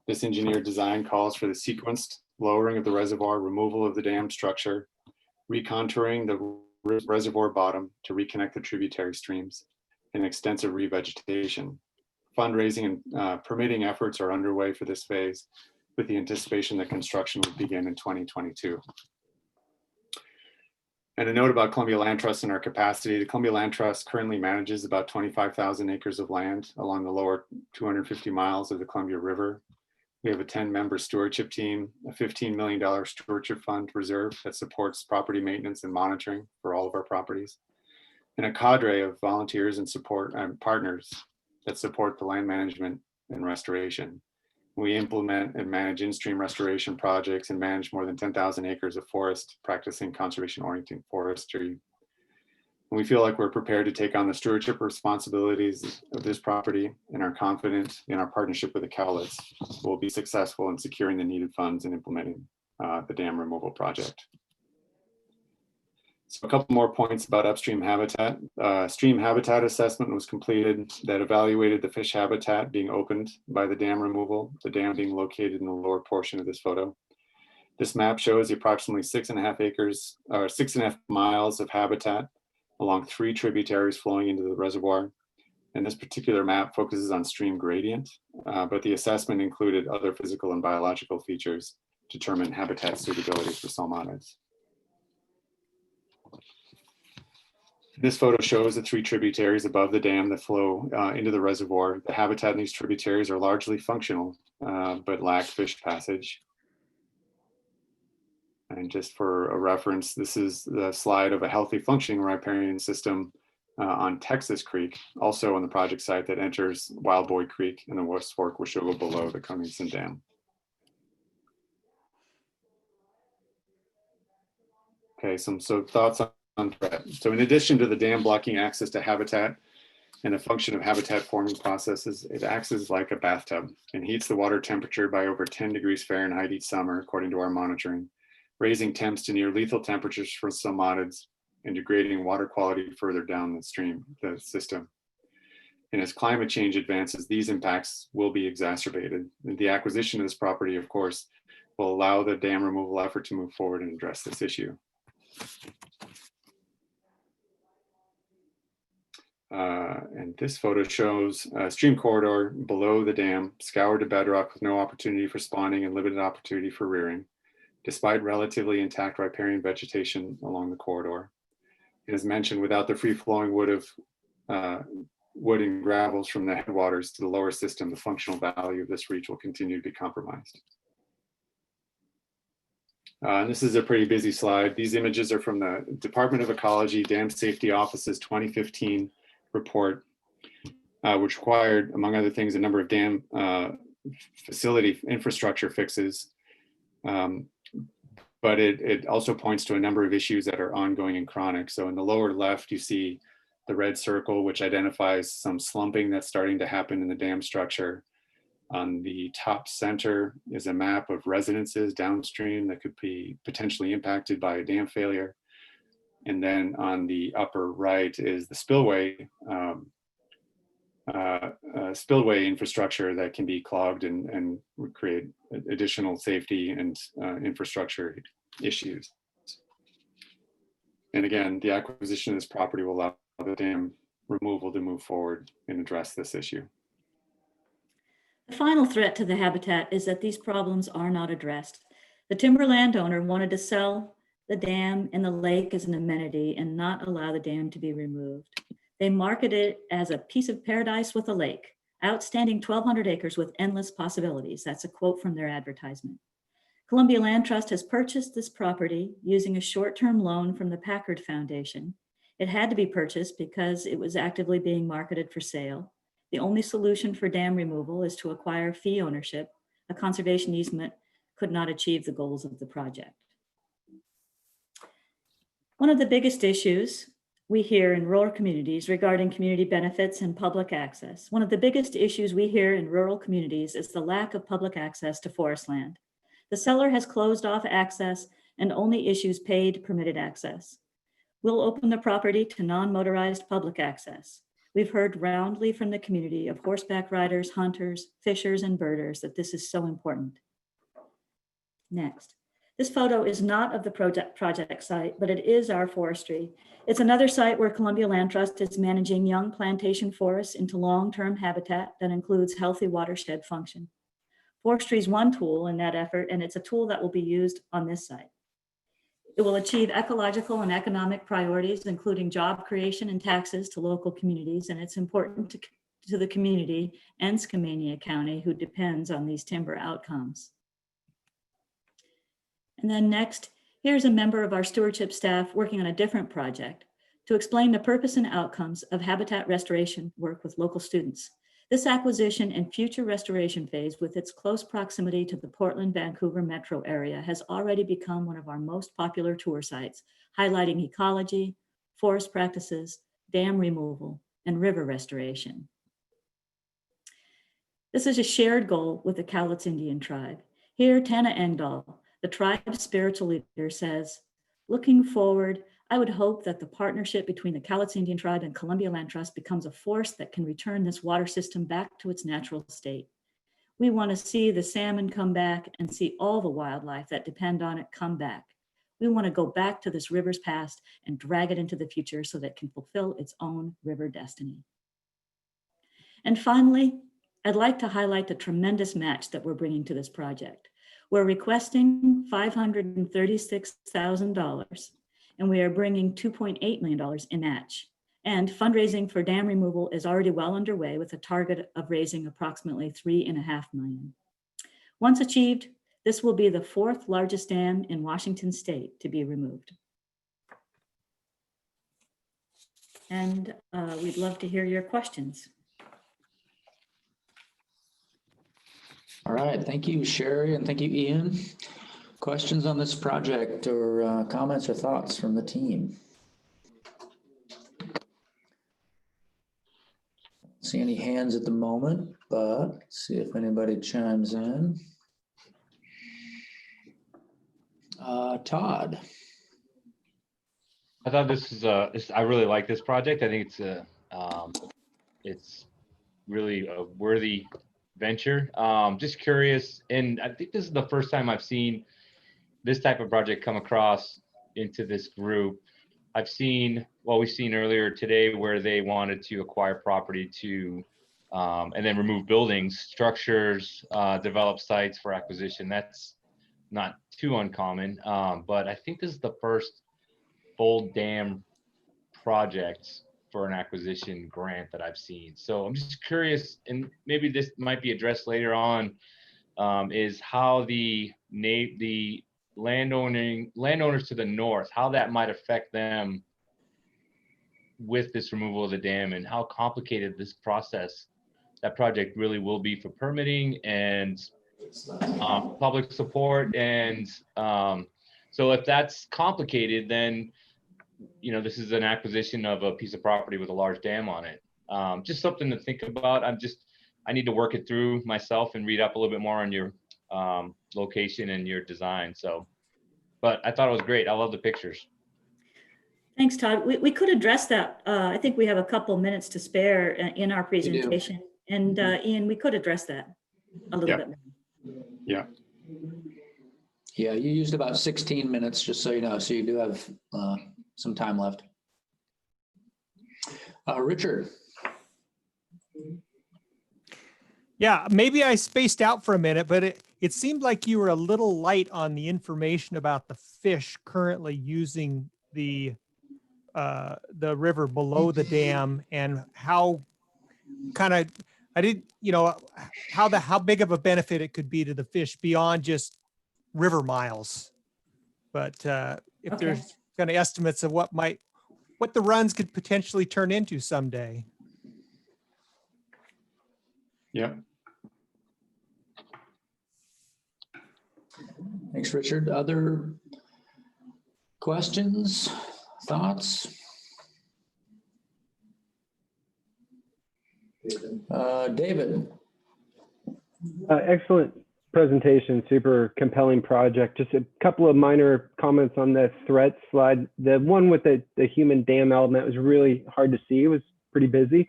This engineered design calls for the sequenced lowering of the reservoir, removal of the dam structure, recontouring the reservoir bottom to reconnect the tributary streams, and extensive revegetation. Fundraising and permitting efforts are underway for this phase, with the anticipation that construction would begin in 2022. And a note about Columbia Land Trust and our capacity. The Columbia Land Trust currently manages about 25,000 acres of land along the lower 250 miles of the Columbia River. We have a 10-member stewardship team, a $15 million stewardship fund reserve that supports property maintenance and monitoring for all of our properties, and a cadre of volunteers and support and partners that support the land management and restoration. We implement and manage in-stream restoration projects and manage more than 10,000 acres of forest, practicing conservation-oriented forestry. And we feel like we're prepared to take on the stewardship responsibilities of this property and are confident in our partnership with the Cowlitz will be successful in securing the needed funds and implementing the dam removal project. So a couple more points about upstream habitat. Stream habitat assessment was completed that evaluated the fish habitat being opened by the dam removal, the dam being located in the lower portion of this photo. This map shows the approximately 6.5 acres or 6.5 miles of habitat along 3 tributaries flowing into the reservoir. And this particular map focuses on stream gradient, but the assessment included other physical and biological features to determine habitat suitability for salmonids. This photo shows the 3 tributaries above the dam that flow into the reservoir. The habitat in these tributaries are largely functional, but lack fish passage. And just for a reference, this is the slide of a healthy functioning riparian system on Texas Creek, also on the project site that enters Wild Boy Creek in the West Fork Washougal below the Cummingson Dam. Okay, so thoughts on threat. So in addition to the dam blocking access to habitat and the function of habitat forming processes, it acts as like a bathtub and heats the water temperature by over 10 degrees Fahrenheit each summer, according to our monitoring, raising temps to near lethal temperatures for salmonids and degrading water quality further down the system. And as climate change advances, these impacts will be exacerbated. And the acquisition of this property, of course, will allow the dam removal effort to move forward and address this issue. And this photo shows a stream corridor below the dam, scoured to bedrock with no opportunity for spawning and limited opportunity for rearing, despite relatively intact riparian vegetation along the corridor. And as mentioned, without the free-flowing wood and gravels from the headwaters to the lower system, the functional value of this reach will continue to be compromised. And this is a pretty busy slide. These images are from the Department of Ecology Dam Safety Office's 2015 report, which required, among other things, a number of dam facility infrastructure fixes. But it also points to a number of issues that are ongoing and chronic. So in the lower left, you see the red circle, which identifies some slumping that's starting to happen in the dam structure. On the top center is a map of residences downstream that could be potentially impacted by a dam failure. And then on the upper right is the spillway infrastructure that can be clogged and create additional safety and infrastructure issues. And again, the acquisition of this property will allow the dam removal to move forward and address this issue. The final threat to the habitat is that these problems are not addressed. The timber landowner wanted to sell the dam and the lake as an amenity and not allow the dam to be removed. They market it as a piece of paradise with a lake, outstanding 1,200 acres with endless possibilities. That's a quote from their advertisement. Columbia Land Trust has purchased this property using a short-term loan from the Packard Foundation. It had to be purchased because it was actively being marketed for sale. The only solution for dam removal is to acquire fee ownership. A conservation easement could not achieve the goals of the project. One of the biggest issues we hear in rural communities regarding community benefits and public access. One of the biggest issues we hear in rural communities is the lack of public access to forest land. The seller has closed off access and only issues paid permitted access. We'll open the property to non-motorized public access. We've heard roundly from the community of horseback riders, hunters, fishers, and birders that this is so important. Next. This photo is not of the project site, but it is our forestry. It's another site where Columbia Land Trust is managing young plantation forests into long-term habitat that includes healthy watershed function. Forestry is one tool in that effort, and it's a tool that will be used on this site. It will achieve ecological and economic priorities, including job creation and taxes to local communities, and it's important to the community and Skamania County, who depends on these timber outcomes. And then next, here's a member of our stewardship staff working on a different project to explain the purpose and outcomes of habitat restoration work with local students. This acquisition and future restoration phase, with its close proximity to the Portland-Vancouver metro area, has already become one of our most popular tour sites, highlighting ecology, forest practices, dam removal, and river restoration. This is a shared goal with the Cowlitz Indian tribe. Here, Tana Engdahl, the tribe's spiritual leader says, looking forward, I would hope that the partnership between the Cowlitz Indian Tribe and Columbia Land Trust becomes a force that can return this water system back to its natural state. We want to see the salmon come back and see all the wildlife that depend on it come back. We want to go back to this river's past and drag it into the future so that it can fulfill its own river destiny. And finally, I'd like to highlight the tremendous match that we're bringing to this project. We're requesting $536,000, and we are bringing $2.8 million in match. And fundraising for dam removal is already well underway with a target of raising approximately $3.5 million. Once achieved, this will be the 4th largest dam in Washington state to be removed. And we'd love to hear your questions. All right, thank you, Sherry, and thank you, Ian. Questions on this project or comments or thoughts from the team? See any hands at the moment, but let's see if anybody chimes in. Todd. I thought this is I really like this project. I think it's really a worthy venture. Just curious, and I think this is the first time I've seen this type of project come across into this group. I've seen, well, we've seen earlier today where they wanted to acquire property to and then remove buildings, structures, develop sites for acquisition. That's not too uncommon, but I think this is the first full dam project for an acquisition grant that I've seen. So I'm just curious, and maybe this might be addressed later on, is how the landowners to the north, how that might affect them with this removal of the dam, and how complicated this process, that project really will be for permitting and public support. And so if that's complicated, then this is an acquisition of a piece of property with a large dam on it. Just something to think about. I need to work it through myself and read up a little bit more on your location and your design. So, but I thought it was great. I love the pictures. Thanks, Todd. We could address that. I think we have a couple minutes to spare in our presentation. And Ian, we could address that a little bit more. Yeah. Yeah, you used about 16 minutes, just so you know, so you do have some time left. Richard. Yeah, maybe I spaced out for a minute, but it seemed like you were a little light on the information about the fish currently using the river below the dam, and how how big of a benefit it could be to the fish beyond just river miles. But if there's kind of estimates of what the runs could potentially turn into someday. Yeah. Thanks, Richard. Other questions, thoughts? David. Excellent presentation, super compelling project. Just a couple of minor comments on the threat slide. The one with the human dam element was really hard to see. It was pretty busy.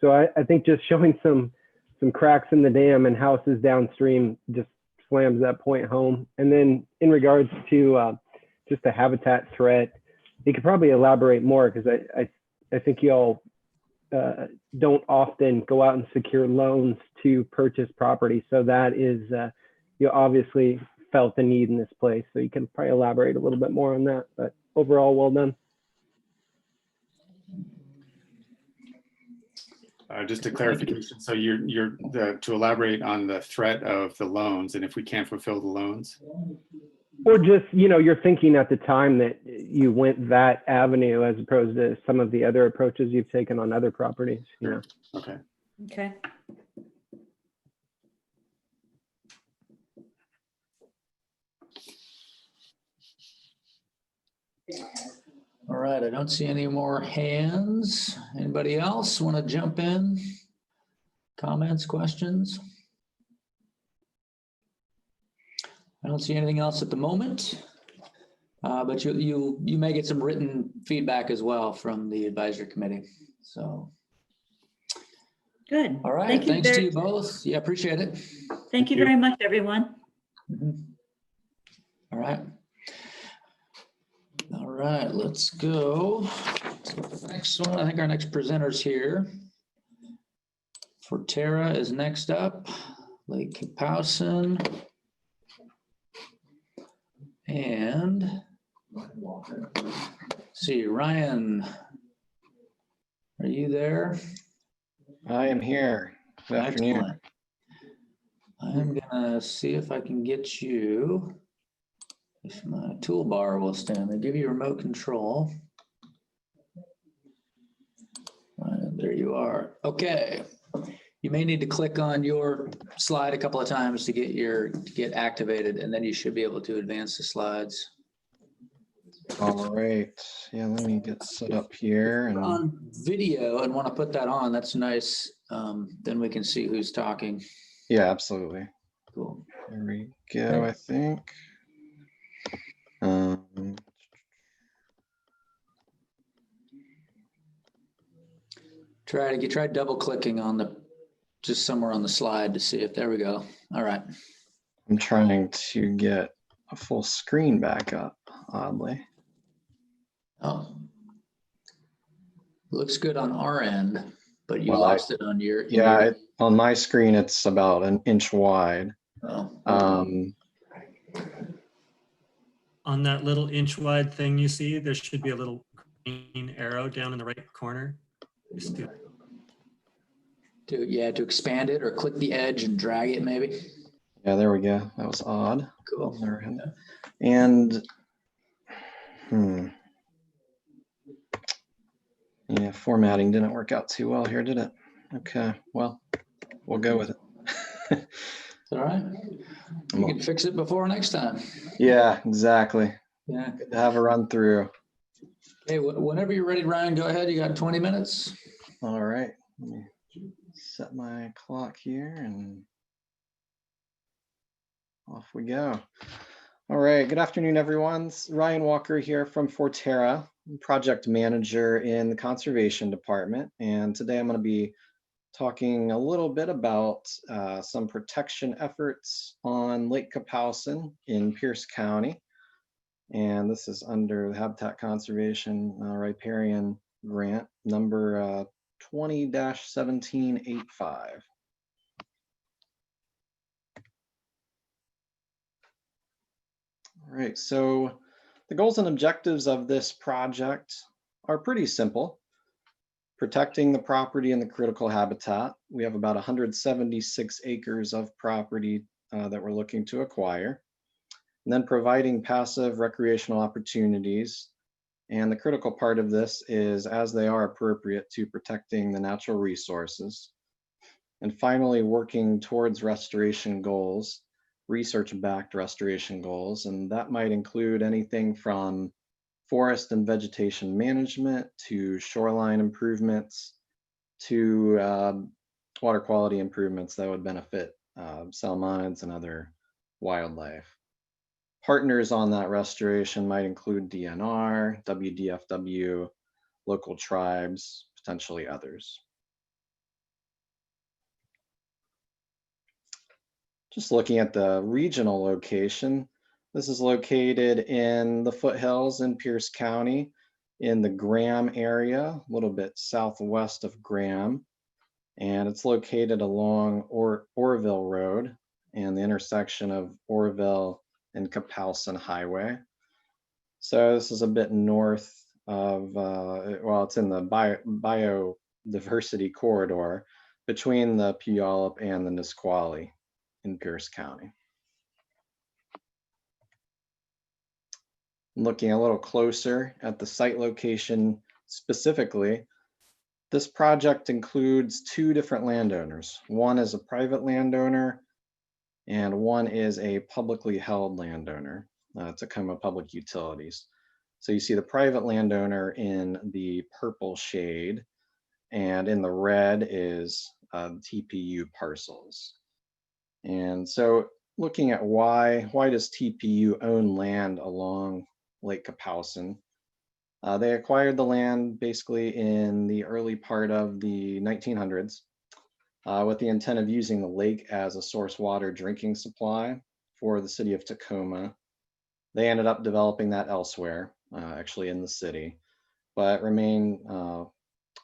So I think just showing some cracks in the dam and houses downstream just slams that point home. And then in regards to just the habitat threat, you could probably elaborate more, because I think you all don't often go out and secure loans to purchase property. So that is, you obviously felt the need in this place. So you can probably elaborate a little bit more on that, but overall, well done. Just a clarification. So you're to elaborate on the threat of the loans, and if we can't fulfill the loans. Or just, you're thinking at the time that you went that avenue as opposed to some of the other approaches you've taken on other properties. Sure. Okay. Okay. All right, I don't see any more hands. Anybody else want to jump in? Comments, questions? I don't see anything else at the moment. But you may get some written feedback as well from the advisory committee. So, Good. all right, Thank you thanks to very, you both. Yeah, appreciate it. thank you very much, everyone. All right. All right, let's go to the next one. I think our next presenter's here. Forterra is next up. Lake Kapowson. And see, Ryan, are you there? I am here. Good afternoon. Excellent. I'm gonna see if I can get you, if my toolbar will stand. They give you remote control. There you are. Okay. You may need to click on your slide a couple of times to get activated, and then you should be able to advance the slides. All right. Yeah, let me get set up here. And on video and want to put that on, that's nice. Then we can see who's talking. yeah, absolutely. Cool. There we go, I think. Try double clicking on just somewhere on the slide to see if, there we go. All right. I'm trying to get a full screen back up, oddly. Oh. Looks good on our end, but you Well, lost it on your. Yeah, on my screen, it's about an inch wide. Oh. On that little inch wide thing you see, there should be a little green arrow down in the right corner. To expand it or click the edge and drag it maybe. Yeah, there we go. That was odd. Cool. And yeah, formatting didn't work out too well here, did it? Okay, well, we'll go with it. All right. You can fix it before next time. Yeah, exactly. Yeah. Good to have a run through. Hey, whenever you're ready, Ryan, go ahead. You got 20 minutes. All right. Let me set my clock here and off we go. All right. Good afternoon, everyone. It's Ryan Walker here from Forterra, project manager in the conservation department. And today I'm going to be talking a little bit about some protection efforts on Lake Kapowson in Pierce County. And this is under the Habitat Conservation Riparian grant number 20-1785. All right, so the goals and objectives of this project are pretty simple. Protecting the property and the critical habitat. We have about 176 acres of property that we're looking to acquire. And then providing passive recreational opportunities. And the critical part of this is as they are appropriate to protecting the natural resources. And finally, working towards restoration goals, research-backed restoration goals. And that might include anything from forest and vegetation management to shoreline improvements to water quality improvements that would benefit salmonids and other wildlife. Partners on that restoration might include DNR, WDFW, local tribes, potentially others. Just looking at the regional location, this is located in the foothills in Pierce County in the Graham area, a little bit southwest of Graham. And it's located along Orville Road and the intersection of Orville and Kapowson Highway. So this is a bit north of, well, it's in the biodiversity corridor between the Puyallup and the Nisqually in Pierce County. Looking a little closer at the site location specifically, this project includes two different landowners. One is a private landowner and one is a publicly held landowner, Tacoma Public Utilities. So you see the private landowner in the purple shade, and in the red is TPU parcels. And so looking at why does TPU own land along Lake Kapowsin? They acquired the land basically in the early part of the 1900s with the intent of using the lake as a source water drinking supply for the city of Tacoma. They ended up developing that elsewhere, actually in the city, but remain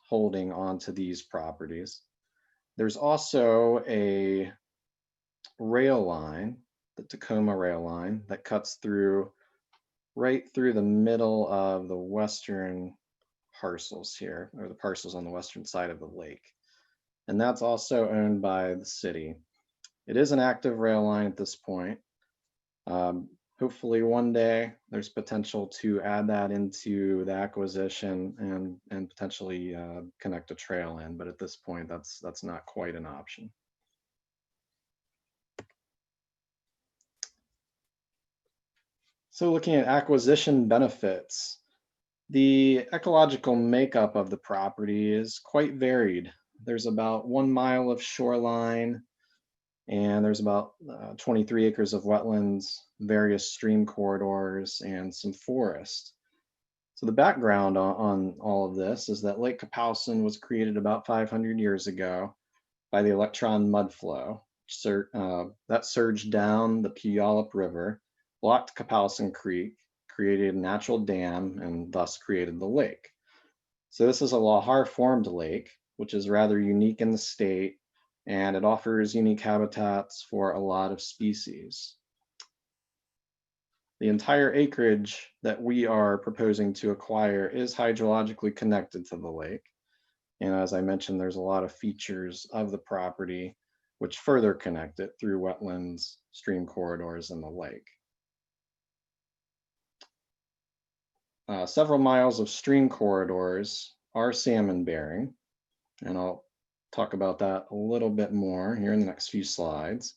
holding on to these properties. There's also a rail line, the Tacoma rail line, that cuts through right through the middle of the western parcels here, or the parcels on the western side of the lake. And that's also owned by the city. It is an active rail line at this point. Hopefully one day there's potential to add that into the acquisition and potentially connect a trail in, but at this point that's not quite an option. So looking at acquisition benefits, the ecological makeup of the property is quite varied. There's about 1 mile of shoreline, and there's about 23 acres of wetlands, various stream corridors, and some forest. So the background on all of this is that Lake Kapowsin was created about 500 years ago by the electron mud flow. That surged down the Puyallup River, blocked Kapowsin Creek, created a natural dam, and thus created the lake. So this is a lahar formed lake, which is rather unique in the state, and it offers unique habitats for a lot of species. The entire acreage that we are proposing to acquire is hydrologically connected to the lake. And as I mentioned, there's a lot of features of the property which further connect it through wetlands, stream corridors, and the lake. Several miles of stream corridors are salmon bearing, and I'll talk about that a little bit more here in the next few slides.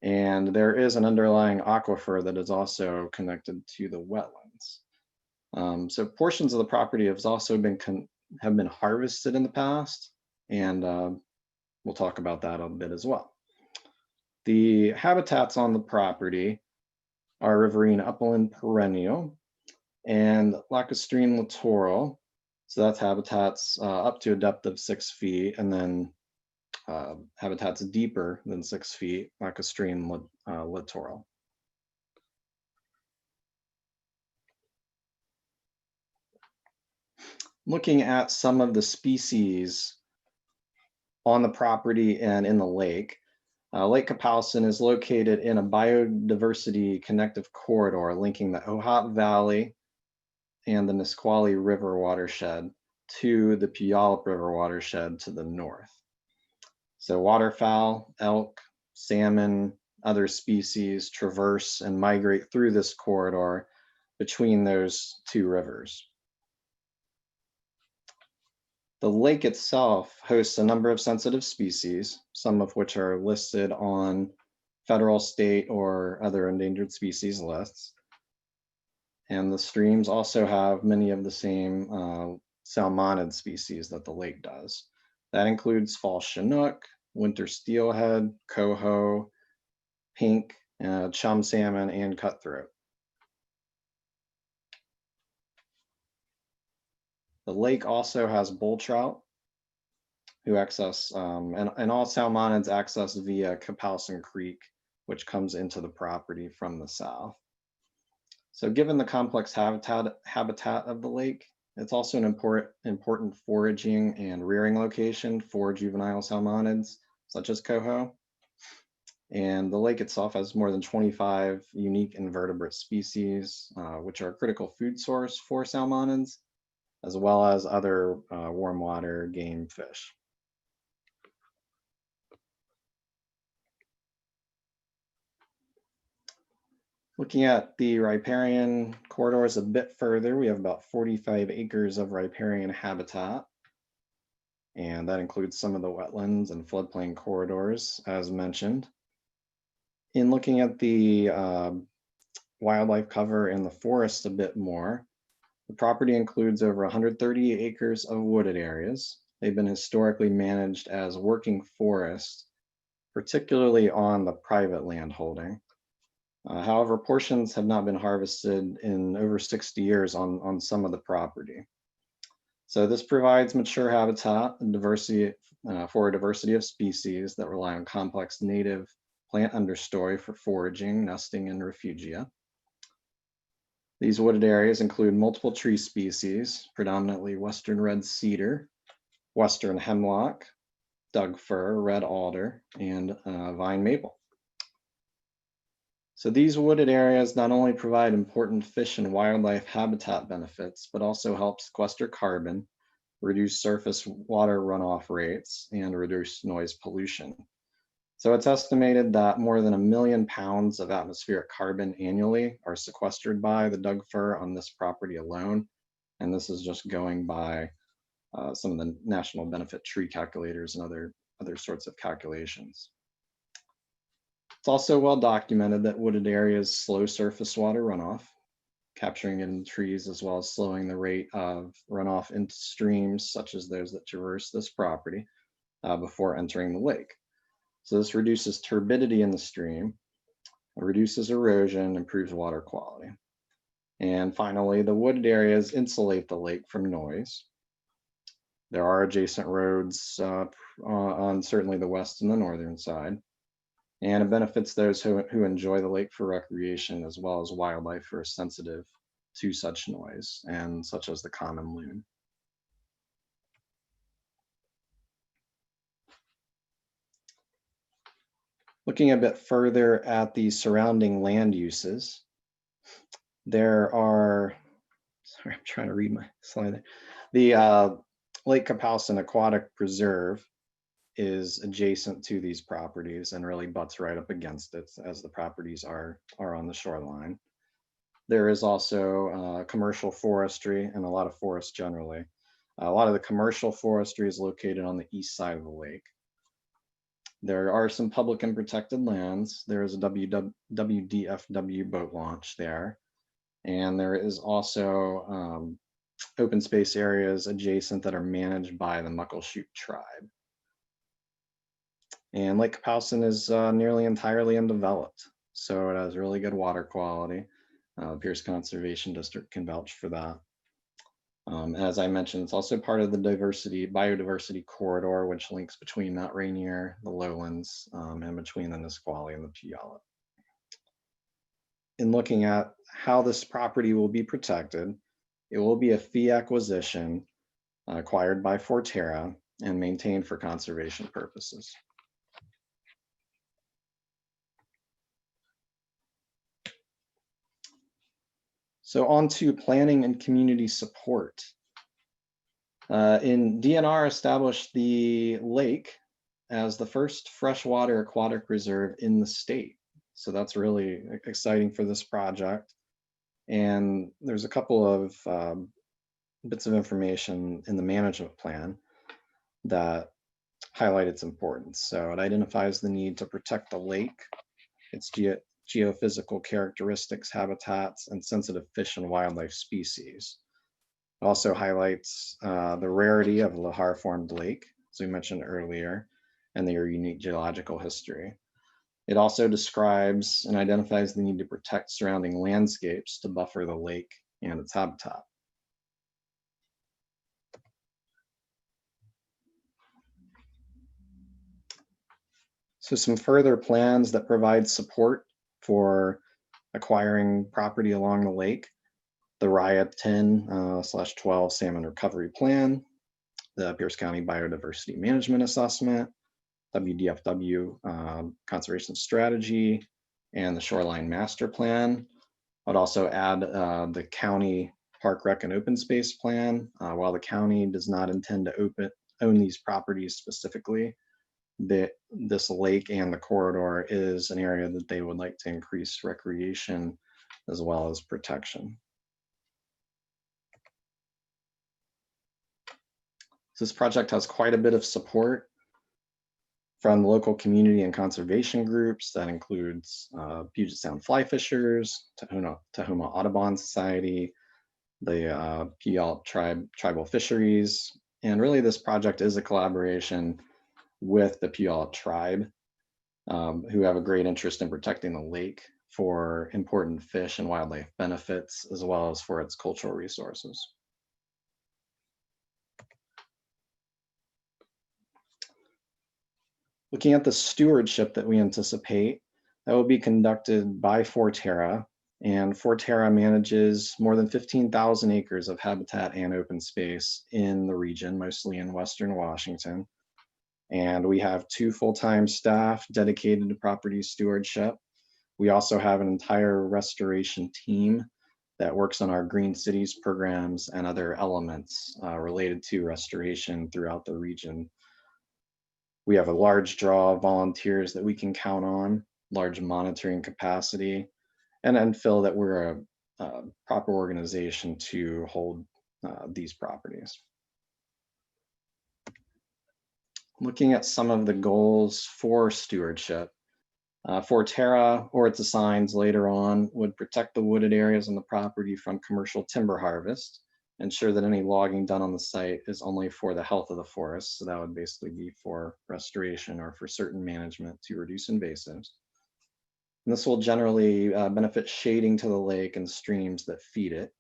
And there is an underlying aquifer that is also connected to the wetlands. So portions of the property have also been harvested in the past, and we'll talk about that a bit as well. The habitats on the property are riverine upland perennial and lacustrine littoral. So that's habitats up to a depth of 6 feet, and then habitats deeper than 6 feet, lacustrine littoral. Looking at some of the species on the property and in the lake, Lake Kapowsin is located in a biodiversity connective corridor linking the Ojat Valley and the Nisqually River watershed to the Puyallup River watershed to the north. So waterfowl, elk, salmon, other species traverse and migrate through this corridor between those two rivers. The lake itself hosts a number of sensitive species, some of which are listed on federal, state, or other endangered species lists. And the streams also have many of the same salmonid species that the lake does. That includes false chinook, winter steelhead, coho, pink, chum salmon, and cutthroat. The lake also has bull trout who access, and all salmonids access via Kapowsin Creek, which comes into the property from the south. So given the complex habitat of the lake, it's also an important foraging and rearing location for juvenile salmonids, such as coho. And the lake itself has more than 25 unique invertebrate species, which are a critical food source for salmonids, as well as other warm water game fish. Looking at the riparian corridors a bit further, we have about 45 acres of riparian habitat. And that includes some of the wetlands and floodplain corridors, as mentioned. In looking at the wildlife cover in the forest a bit more, the property includes over 130 acres of wooded areas. They've been historically managed as working forest particularly on the private land holding. However, portions have not been harvested in over 60 years on some of the property. So this provides mature habitat and diversity for a diversity of species that rely on complex native plant understory for foraging, nesting, and refugia. These wooded areas include multiple tree species, predominantly western red cedar, western hemlock, Doug fir, red alder, and vine maple. So these wooded areas not only provide important fish and wildlife habitat benefits, but also help sequester carbon, reduce surface water runoff rates, and reduce noise pollution. So it's estimated that more than 1 million pounds of atmospheric carbon annually are sequestered by the Doug fir on this property alone. And this is just going by some of the national benefit tree calculators and other sorts of calculations. It's also well documented that wooded areas slow surface water runoff, capturing it in trees, as well as slowing the rate of runoff into streams such as those that traverse this property before entering the lake. So this reduces turbidity in the stream, reduces erosion, improves water quality. And finally, the wooded areas insulate the lake from noise. There are adjacent roads on certainly the west and the northern side. And it benefits those who enjoy the lake for recreation, as well as wildlife who are sensitive to such noise, and such as the common loon. Looking a bit further at the surrounding land uses, there are, sorry, I'm trying to read my slide there. The Lake Kapowsin Aquatic Preserve is adjacent to these properties and really butts right up against it, as the properties are on the shoreline. There is also commercial forestry and a lot of forest generally. A lot of the commercial forestry is located on the east side of the lake. There are some public and protected lands. There is a WDFW boat launch there. And there is also open space areas adjacent that are managed by the Muckleshoot tribe. And Lake Kapowsin is nearly entirely undeveloped, so it has really good water quality. Pierce Conservation District can vouch for that. As I mentioned, it's also part of the biodiversity corridor, which links between Mount Rainier, the lowlands, and between the Nisqually and the Puyallup. In looking at how this property will be protected, it will be a fee acquisition acquired by Forterra and maintained for conservation purposes. So on to planning and community support. DNR established the lake as the first freshwater aquatic reserve in the state. So that's really exciting for this project. And there's a couple of bits of information in the management plan that highlight its importance. So it identifies the need to protect the lake, its geophysical characteristics, habitats, and sensitive fish and wildlife species. It also highlights the rarity of a lahar-formed lake, as we mentioned earlier, and their unique geological history. It also describes and identifies the need to protect surrounding landscapes to buffer the lake and its habitat. So some further plans that provide support for acquiring property along the lake: the RIA 10/12 Salmon Recovery Plan, the Pierce County Biodiversity Management Assessment, WDFW Conservation Strategy, and the Shoreline Master Plan. I'd also add the County Park Rec and Open Space Plan. While the county does not intend to own these properties specifically, this lake and the corridor is an area that they would like to increase recreation as well as protection. So this project has quite a bit of support from the local community and conservation groups. That includes Puget Sound Fly Fishers, Tahoma Audubon Society, the Puyallup Tribal Fisheries, and really this project is a collaboration with the Puyallup tribe. who have a great interest in protecting the lake for important fish and wildlife benefits, as well as for its cultural resources. Looking at the stewardship that we anticipate, that will be conducted by Forterra, and Forterra manages more than 15,000 acres of habitat and open space in the region, mostly in Western Washington. And we have 2 full-time staff dedicated to property stewardship. We also have an entire restoration team that works on our Green Cities programs and other elements related to restoration throughout the region. We have a large draw of volunteers that we can count on, large monitoring capacity, and then feel that we're a proper organization to hold these properties. Looking at some of the goals for stewardship, Forterra or its assigns later on would protect the wooded areas on the property from commercial timber harvest, ensure that any logging done on the site is only for the health of the forest. So that would basically be for restoration or for certain management to reduce invasives. And this will generally benefit shading to the lake and streams that feed it,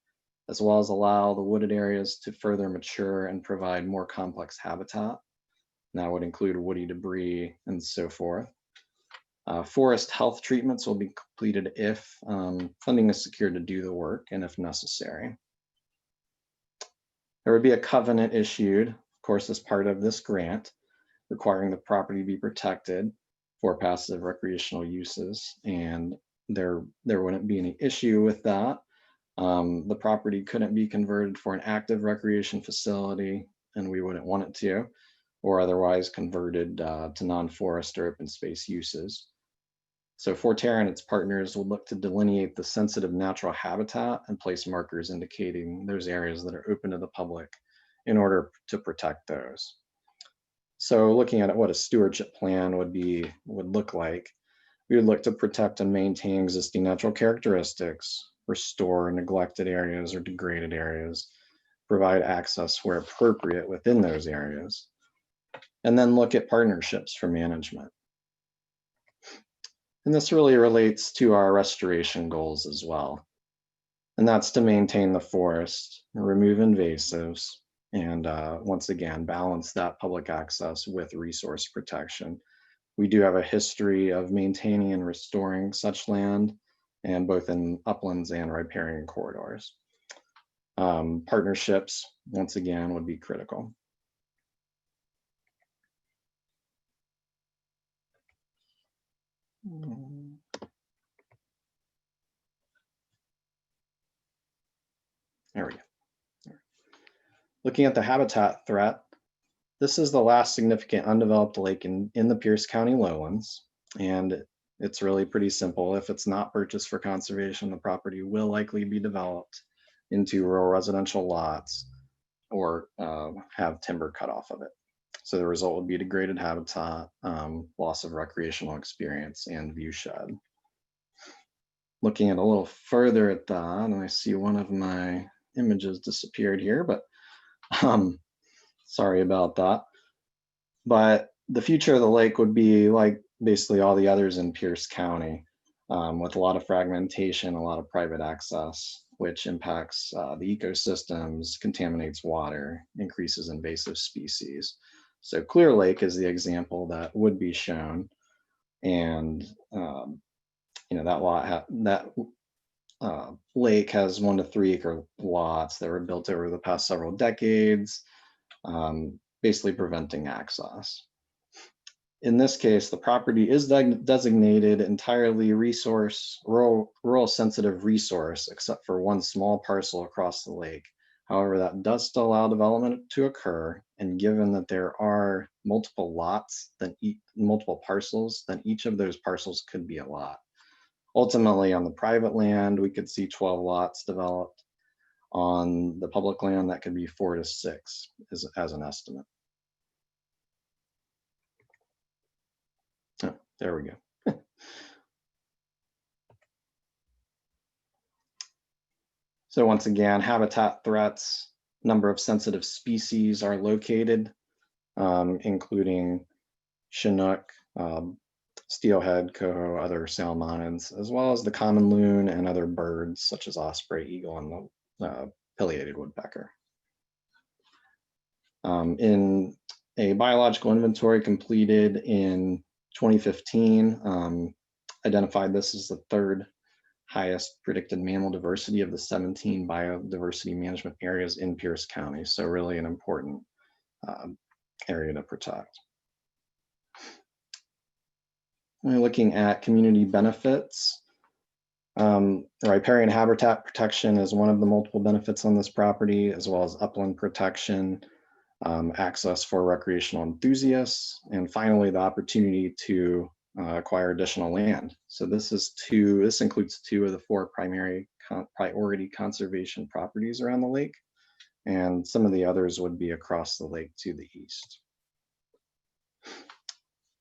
as well as allow the wooded areas to further mature and provide more complex habitat. And that would include woody debris and so forth. Forest health treatments will be completed if funding is secured to do the work and if necessary. There would be a covenant issued, of course, as part of this grant, requiring the property be protected for passive recreational uses, and there wouldn't be any issue with that. The property couldn't be converted for an active recreation facility, and we wouldn't want it to, or otherwise converted to non-forest or open space uses. So Forterra and its partners will look to delineate the sensitive natural habitat and place markers indicating those areas that are open to the public in order to protect those. So looking at what a stewardship plan would look like, we would look to protect and maintain existing natural characteristics, restore neglected areas or degraded areas, provide access where appropriate within those areas, and then look at partnerships for management. And this really relates to our restoration goals as well. And that's to maintain the forest, remove invasives, and once again, balance that public access with resource protection. We do have a history of maintaining and restoring such land, and both in uplands and riparian corridors. Partnerships, once again, would be critical. There we go. Looking at the habitat threat, this is the last significant undeveloped lake in the Pierce County lowlands, and it's really pretty simple. If it's not purchased for conservation, the property will likely be developed into rural residential lots or have timber cut off of it. So the result would be degraded habitat, loss of recreational experience, and view shed. Looking at a little further at that, and I see one of my images disappeared here, but sorry about that. But the future of the lake would be like basically all the others in Pierce County, with a lot of fragmentation, a lot of private access, which impacts the ecosystems, contaminates water, increases invasive species. So Clear Lake is the example that would be shown, and that lake has 1 to 3 acre lots that were built over the past several decades, basically preventing access. In this case, the property is designated entirely rural sensitive resource, except for one small parcel across the lake. However, that does still allow development to occur, and given that there are multiple lots, multiple parcels, then each of those parcels could be a lot. Ultimately, on the private land, we could see 12 lots developed. On the public land, that could be 4 to 6 as an estimate. Oh, there we go. So once again, habitat threats, number of sensitive species are located, including Chinook, steelhead, coho, other salmonids, as well as the common loon and other birds such as osprey, eagle, and the pileated woodpecker. In a biological inventory completed in 2015, identified this as the third highest predicted mammal diversity of the 17 biodiversity management areas in Pierce County. So really an important area to protect. We're looking at community benefits. Riparian habitat protection is one of the multiple benefits on this property, as well as upland protection, access for recreational enthusiasts, and finally the opportunity to acquire additional land. So this includes 2 of the 4 primary priority conservation properties around the lake, and some of the others would be across the lake to the east.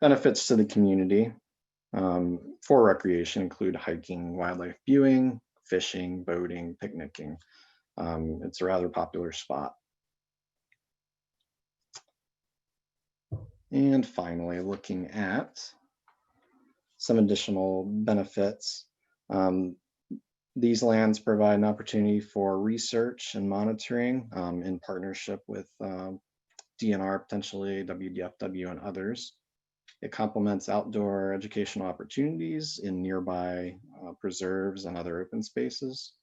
Benefits to the community for recreation include hiking, wildlife viewing, fishing, boating, picnicking. It's a rather popular spot. And finally, looking at some additional benefits. These lands provide an opportunity for research and monitoring in partnership with DNR, potentially WDFW and others. It complements outdoor educational opportunities in nearby preserves and other open spaces.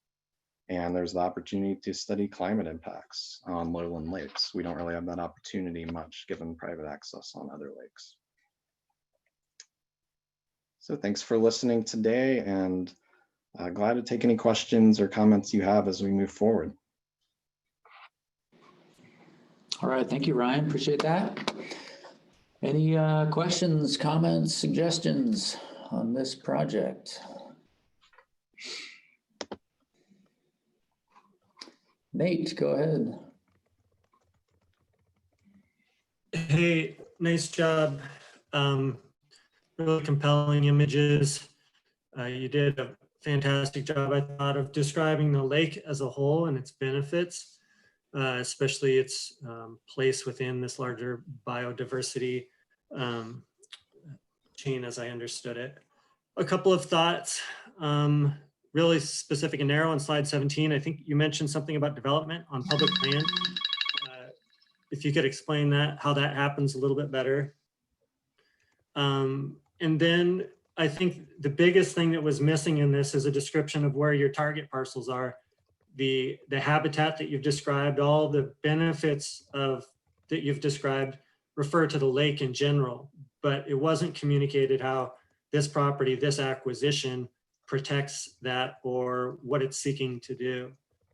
And there's the opportunity to study climate impacts on lowland lakes. We don't really have that opportunity much given private access on other lakes. So thanks for listening today, and glad to take any questions or comments you have as we move forward. All right, thank you, Ryan. Appreciate that. Any questions, comments, suggestions on this project? Nate, go ahead. Hey, nice job. Really compelling images. You did a fantastic job, I thought, of describing the lake as a whole and its benefits, especially its place within this larger biodiversity chain, as I understood it. A couple of thoughts, really specific and narrow on slide 17. I think you mentioned something about development on public land. If you could explain that, how that happens a little bit better. And then I think the biggest thing that was missing in this is a description of where your target parcels are. The habitat that you've described, all the benefits that you've described refer to the lake in general, but it wasn't communicated how this property, this acquisition protects that or what it's seeking to do.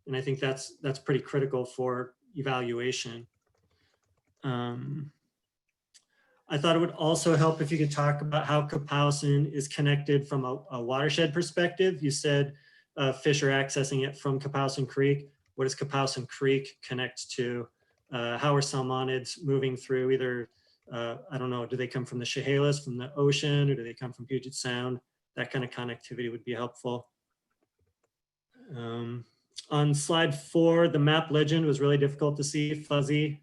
And I think that's pretty critical for evaluation. I thought it would also help if you could talk about how Kapowsin is connected from a watershed perspective. You said fish are accessing it from Kapowsin Creek. What does Kapowsin Creek connect to? How are salmonids moving through either, I don't know, do they come from the Chehalis, from the ocean, or do they come from Puget Sound? That kind of connectivity would be helpful. On slide 4, the map legend was really difficult to see, fuzzy.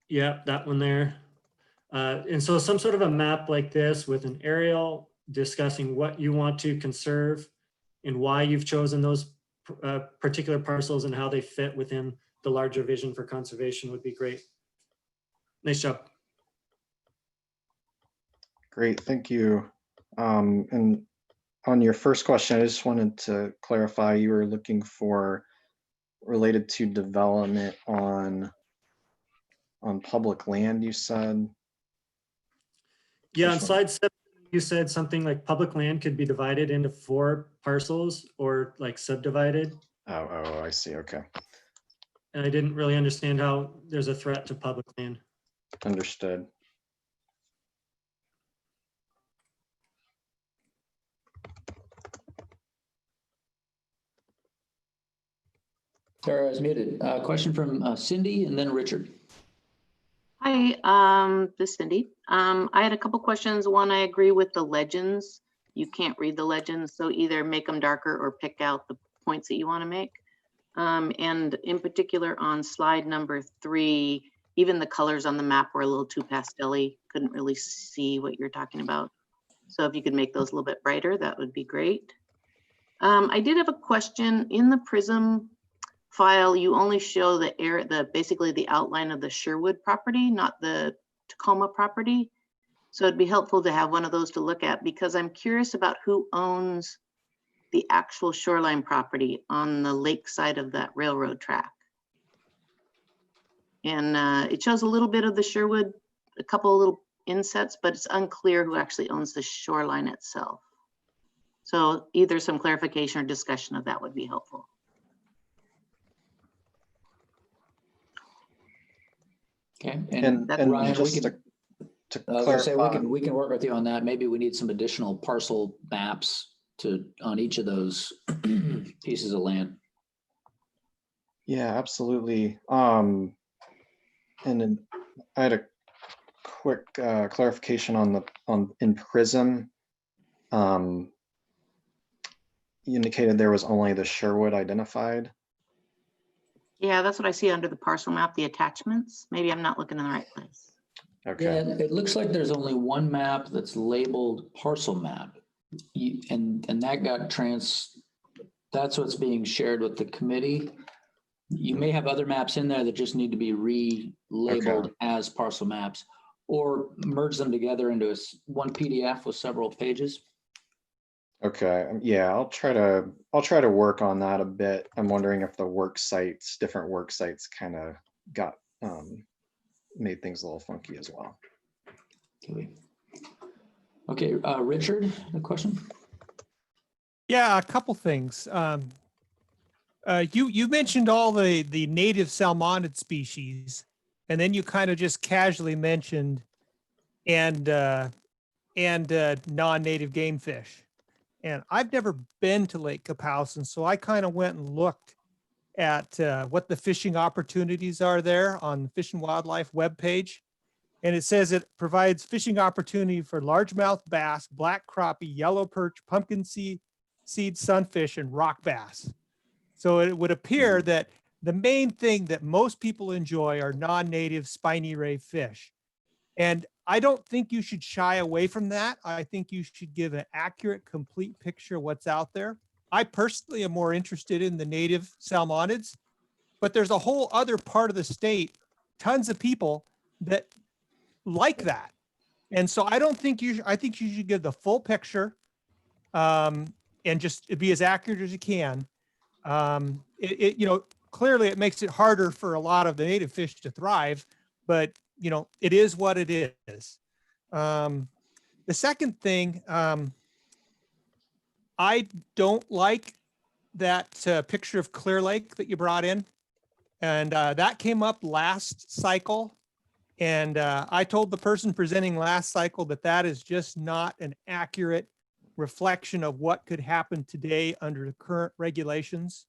Yep, that one there. And so some sort of a map like this with an aerial discussing what you want to conserve and why you've chosen those particular parcels and how they fit within the larger vision for conservation would be great. Nice job. Great, thank you. And on your first question, I just wanted to clarify, you were looking for related to development on public land, you said? Yeah, on slide 7, you said something like public land could be divided into 4 parcels or like subdivided. Oh, I see, okay. And I didn't really understand how there's a threat to public land. Understood. Sarah is muted. Question from Cindy and then Richard. Hi, this is Cindy. I had a couple questions. One, I agree with the legends. You can't read the legends, so either make them darker or pick out the points that you want to make. And in particular on slide number 3, even the colors on the map were a little too pastel-y. Couldn't really see what you're talking about. So if you could make those a little bit brighter, that would be great. I did have a question. In the Prism file, you only show basically the outline of the Sherwood property, not the Tacoma property. So it'd be helpful to have one of those to look at, because I'm curious about who owns the actual shoreline property on the lake side of that railroad track. And it shows a little bit of the Sherwood, a couple of little insets, but it's unclear who actually owns the shoreline itself. So either some clarification or discussion of that would be helpful. Okay, And Ryan, just we can, to I was gonna say, clarify, we can work with you on that. Maybe we need some additional parcel maps on each of those pieces of land. yeah, absolutely. And then I had a quick clarification in Prism. You indicated there was only the Sherwood identified. Yeah, that's what I see under the parcel map, the attachments. Maybe I'm not looking in the right place. Okay. Yeah, it looks like there's only one map that's labeled parcel map. And that got that's what's being shared with the committee. You may have other maps in there that just need to be relabeled as parcel maps, or merge them together into one PDF with several pages. Okay. Yeah, I'll try to work on that a bit. I'm wondering if the different work sites kind of got made things a little funky as well. Okay, Richard, a question? Yeah, a couple things. You mentioned all the native salmonid species, and then you kind of just casually mentioned and non-native game fish. And I've never been to Lake Kapowsin, so I kind of went and looked at what the fishing opportunities are there on the Fish and Wildlife webpage. And it says it provides fishing opportunity for largemouth bass, black crappie, yellow perch, pumpkin seed, sunfish, and rock bass. So it would appear that the main thing that most people enjoy are non-native spiny ray fish. And I don't think you should shy away from that. I think you should give an accurate, complete picture of what's out there. I personally am more interested in the native salmonids, but there's a whole other part of the state, tons of people that like that. And so I think you should give the full picture and just be as accurate as you can. Clearly it makes it harder for a lot of the native fish to thrive, but it is what it is. The second thing, I don't like that picture of Clear Lake that you brought in. And that came up last cycle. And I told the person presenting last cycle that is just not an accurate reflection of what could happen today under the current regulations.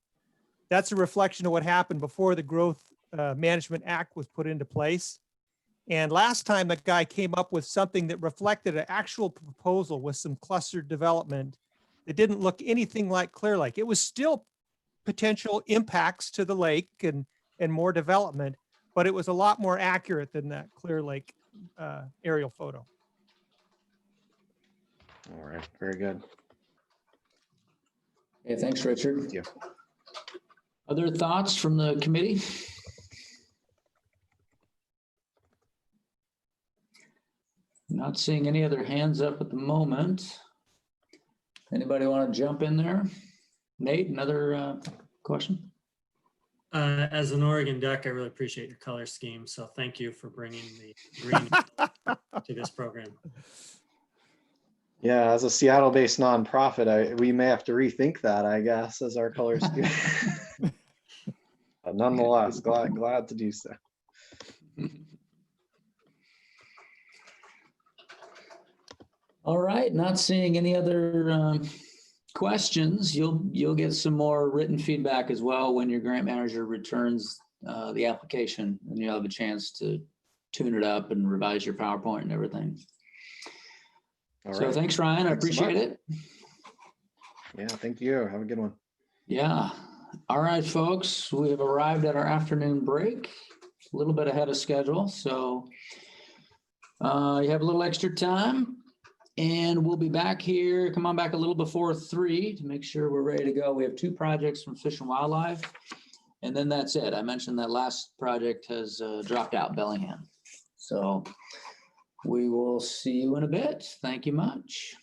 That's a reflection of what happened before the Growth Management Act was put into place. And last time that guy came up with something that reflected an actual proposal with some clustered development that didn't look anything like Clear Lake. It was still potential impacts to the lake and more development, but it was a lot more accurate than that Clear Lake aerial photo. All right, very good. Okay, thanks, Richard. Thank you. Other thoughts from the committee? Not seeing any other hands up at the moment. Anybody want to jump in there? Nate, another question? As an Oregon Duck, I really appreciate your color scheme. So thank you for bringing the green to this program. Yeah, as a Seattle-based nonprofit, we may have to rethink that, I guess, as our color scheme. But nonetheless, glad to do so. All right, not seeing any other questions. You'll get some more written feedback as well when your grant manager returns the application, and you'll have a chance to tune it up and revise your PowerPoint and everything. All So right. thanks, Ryan. I Thanks so appreciate much. it. Yeah, thank you. Have a good one. Yeah. All right, folks, we have arrived at our afternoon break. a little bit ahead of schedule, so you have a little extra time. And we'll be back here, come on back a little before 3 to make sure we're ready to go. We have 2 projects from Fish and Wildlife, and then that's it. I mentioned that last project has dropped out, Bellingham. So we will see you in a bit. Thank you much.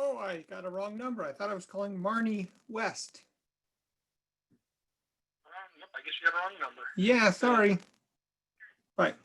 Oh, I got a wrong number. I thought I was calling Marnie West. Yep, I guess you got a wrong number. Yeah, sorry. Bye.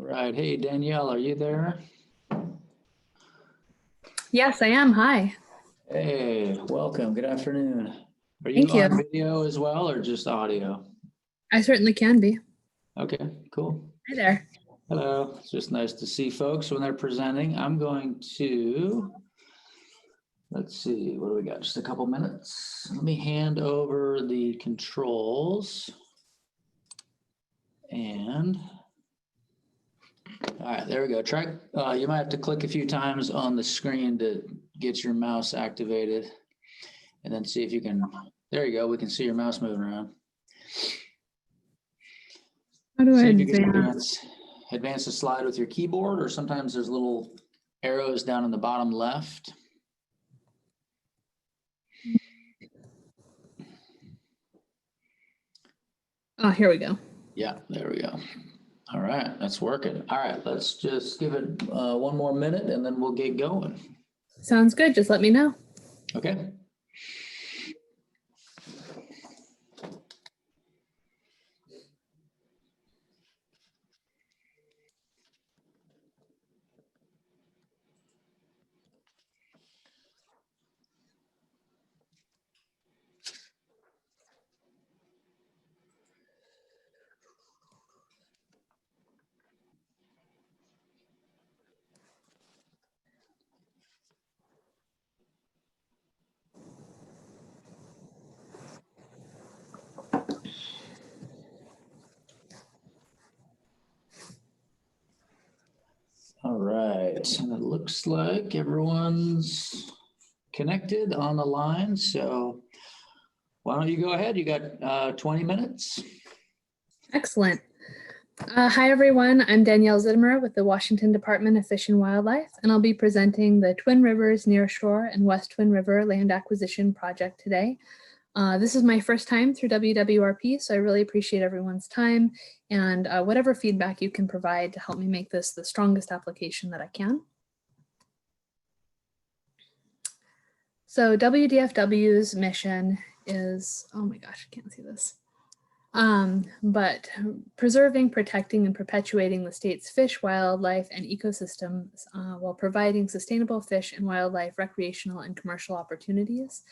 right. Hey, Danielle, are you there? Yes, I am. Hi. Hey, welcome. Good afternoon. Are you Thank you. on video as well or just audio? I certainly can be. Okay, cool. Hi there. Hello. It's just nice to see folks when they're presenting. I'm going to, let's see, what do we got? Just a couple minutes. Let me hand over the controls. And, all right, there we go. Try, you might have to click a few times on the screen to get your mouse activated. And then see if you can, there you go. We can see your mouse moving around. How do I See if you can advance? advance the slide with your keyboard, or sometimes there's little arrows down in the bottom left. Oh, here we go. Yeah, there we go. All right, that's working. All right, let's just give it one more minute and then we'll get going. Sounds good. Just let me know. Okay. All right, and it looks like everyone's connected on the line. So why don't you go ahead? You got 20 minutes. Excellent. Hi, everyone. I'm Danielle Zittemer with the Washington Department of Fish and Wildlife, and I'll be presenting the Twin Rivers Nearshore and West Twin River Land Acquisition Project today. This is my first time through WWRP, so I really appreciate everyone's time and whatever feedback you can provide to help me make this the strongest application that I can. So WDFW's mission is, oh my gosh, I can't see this. But preserving, protecting, and perpetuating the state's fish, wildlife, and ecosystems while providing sustainable fish and wildlife recreational and commercial opportunities.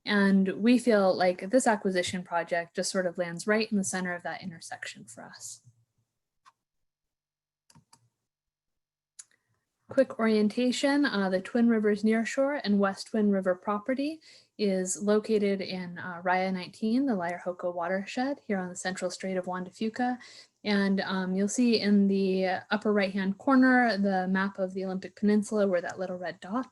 And we feel like this acquisition project just sort of lands right in the center of that intersection for us. Quick orientation, the Twin Rivers Nearshore and West Twin River property is located in Raya 19, the Laierhoco watershed here on the Central Strait of Juan de Fuca. And you'll see in the upper right-hand corner, the map of the Olympic Peninsula where that little red dot.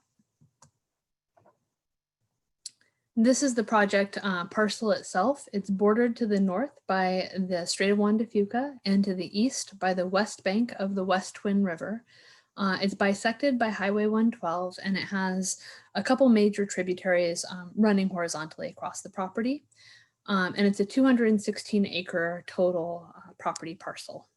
This is the project parcel itself. It's bordered to the north by the Strait of Juan de Fuca and to the east by the west bank of the West Twin River. It's bisected by Highway 112 and it has a couple major tributaries running horizontally across the property. And it's a 216 acre total property parcel.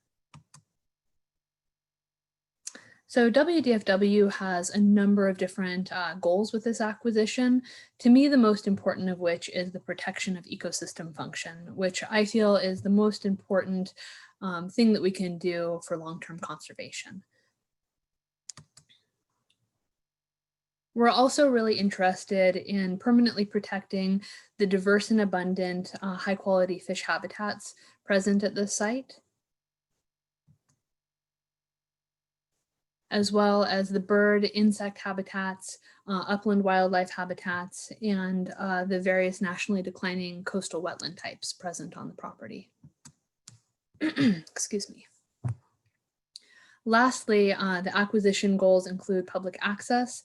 So WDFW has a number of different goals with this acquisition. To me, the most important of which is the protection of ecosystem function, which I feel is the most important thing that we can do for long-term conservation. We're also really interested in permanently protecting the diverse and abundant high-quality fish habitats present at this site, as well as the bird, insect habitats, upland wildlife habitats, and the various nationally declining coastal wetland types present on the property. Excuse me. Lastly, the acquisition goals include public access.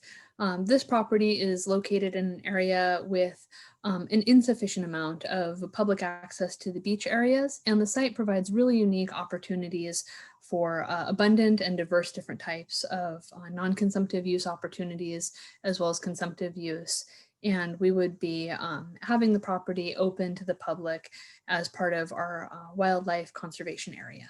This property is located in an area with an insufficient amount of public access to the beach areas, and the site provides really unique opportunities for abundant and diverse different types of non-consumptive use opportunities, as well as consumptive use. And we would be having the property open to the public as part of our wildlife conservation area.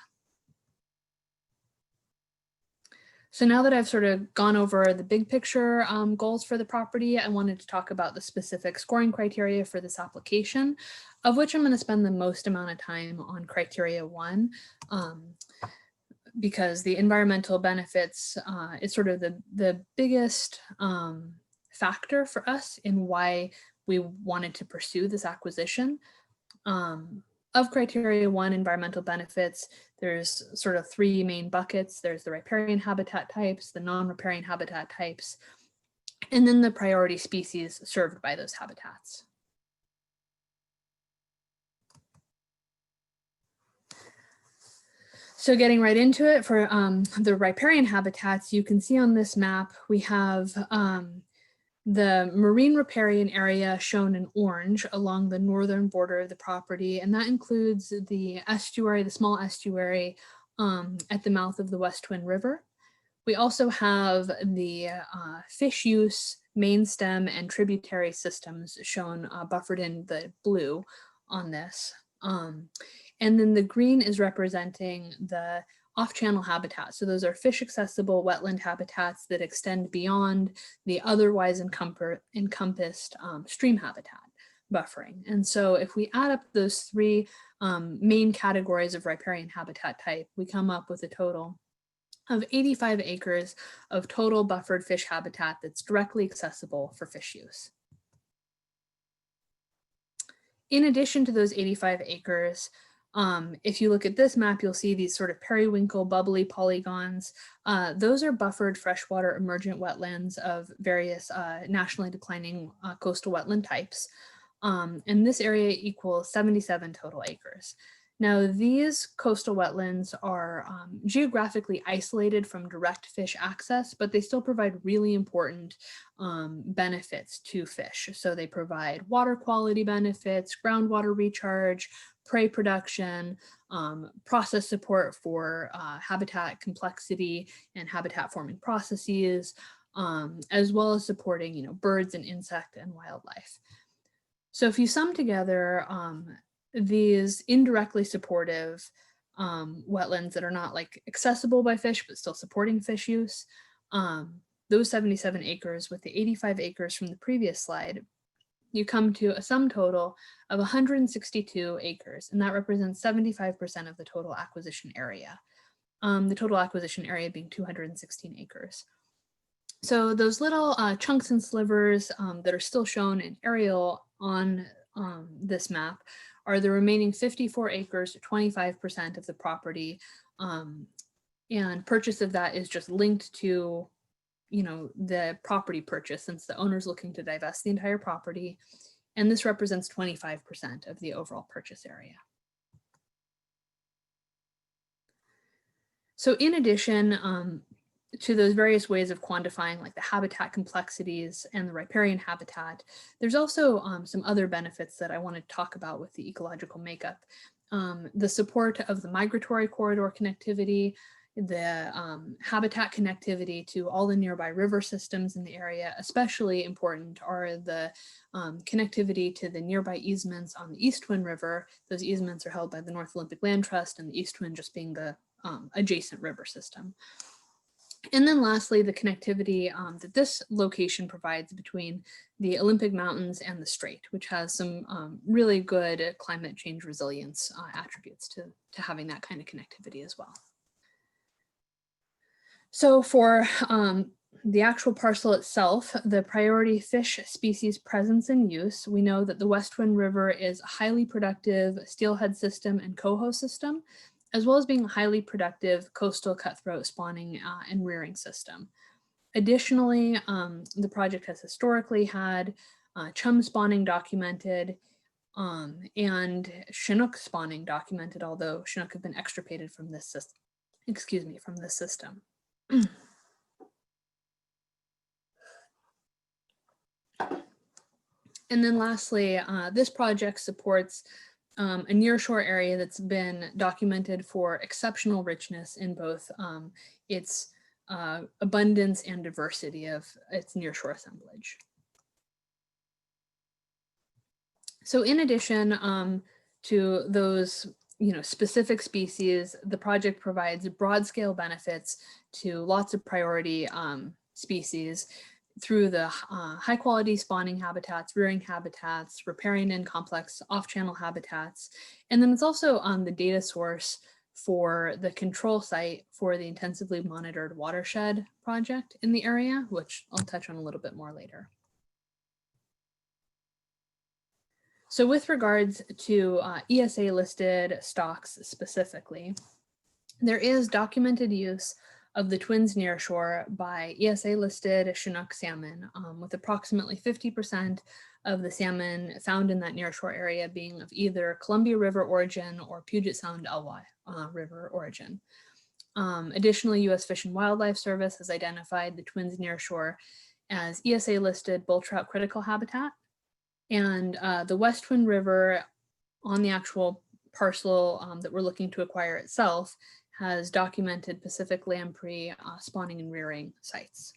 So now that I've sort of gone over the big picture goals for the property, I wanted to talk about the specific scoring criteria for this application, of which I'm going to spend the most amount of time on criteria 1. because the environmental benefits is sort of the biggest factor for us in why we wanted to pursue this acquisition. Of criteria 1, environmental benefits, there's sort of 3 main buckets. There's the riparian habitat types, the non-riparian habitat types, and then the priority species served by those habitats. So getting right into it, for the riparian habitats, you can see on this map, we have the marine riparian area shown in orange along the northern border of the property, and that includes the estuary, the small estuary at the mouth of the West Twin River. We also have the fish use, main stem, and tributary systems shown buffered in the blue on this. And then the green is representing the off-channel habitats. So those are fish accessible wetland habitats that extend beyond the otherwise encompassed stream habitat buffering. And so if we add up those 3 main categories of riparian habitat type, we come up with a total of 85 acres of total buffered fish habitat that's directly accessible for fish use. In addition to those 85 acres, if you look at this map, you'll see these sort of periwinkle bubbly polygons. Those are buffered freshwater emergent wetlands of various nationally declining coastal wetland types. And this area equals 77 total acres. Now, these coastal wetlands are geographically isolated from direct fish access, but they still provide really important benefits to fish. So they provide water quality benefits, groundwater recharge, prey production, process support for habitat complexity and habitat forming processes, as well as supporting, birds and insect and wildlife. So if you sum together these indirectly supportive wetlands that are not like accessible by fish, but still supporting fish use, those 77 acres with the 85 acres from the previous slide, you come to a sum total of 162 acres, and that represents 75% of the total acquisition area. The total acquisition area being 216 acres. So those little chunks and slivers that are still shown in aerial on this map are the remaining 54 acres, 25% of the property, and purchase of that is just linked to, the property purchase, since the owner's looking to divest the entire property, and this represents 25% of the overall purchase area. So in addition to those various ways of quantifying like the habitat complexities and the riparian habitat, there's also some other benefits that I want to talk about with the ecological makeup. The support of the migratory corridor connectivity, the habitat connectivity to all the nearby river systems in the area. Especially important are the connectivity to the nearby easements on the East Twin River. Those easements are held by the North Olympic Land Trust, and the East Twin just being the adjacent river system. And then lastly, the connectivity that this location provides between the Olympic Mountains and the Strait, which has some really good climate change resilience attributes to having that kind of connectivity as well. So for the actual parcel itself, the priority fish species presence and use, we know that the West Twin River is a highly productive steelhead system and coho system, as well as being a highly productive coastal cutthroat spawning and rearing system. Additionally, the project has historically had chum spawning documented and Chinook spawning documented, although Chinook have been extirpated from this system. From this system. And then lastly, this project supports a nearshore area that's been documented for exceptional richness in both its abundance and diversity of its nearshore assemblage. So in addition to those specific species, the project provides broad scale benefits to lots of priority species through the high quality spawning habitats, rearing habitats, riparian and complex off-channel habitats. And then it's also the data source for the control site for the intensively monitored watershed project in the area, which I'll touch on a little bit more later. So with regards to ESA listed stocks specifically, there is documented use of the Twins nearshore by ESA listed Chinook salmon, with approximately 50% of the salmon found in that nearshore area being of either Columbia River origin or Puget Sound Elwha River origin. Additionally, U.S. Fish and Wildlife Service has identified the Twins nearshore as ESA listed bull trout critical habitat. And the West Twin River on the actual parcel that we're looking to acquire itself has documented Pacific lamprey spawning and rearing sites.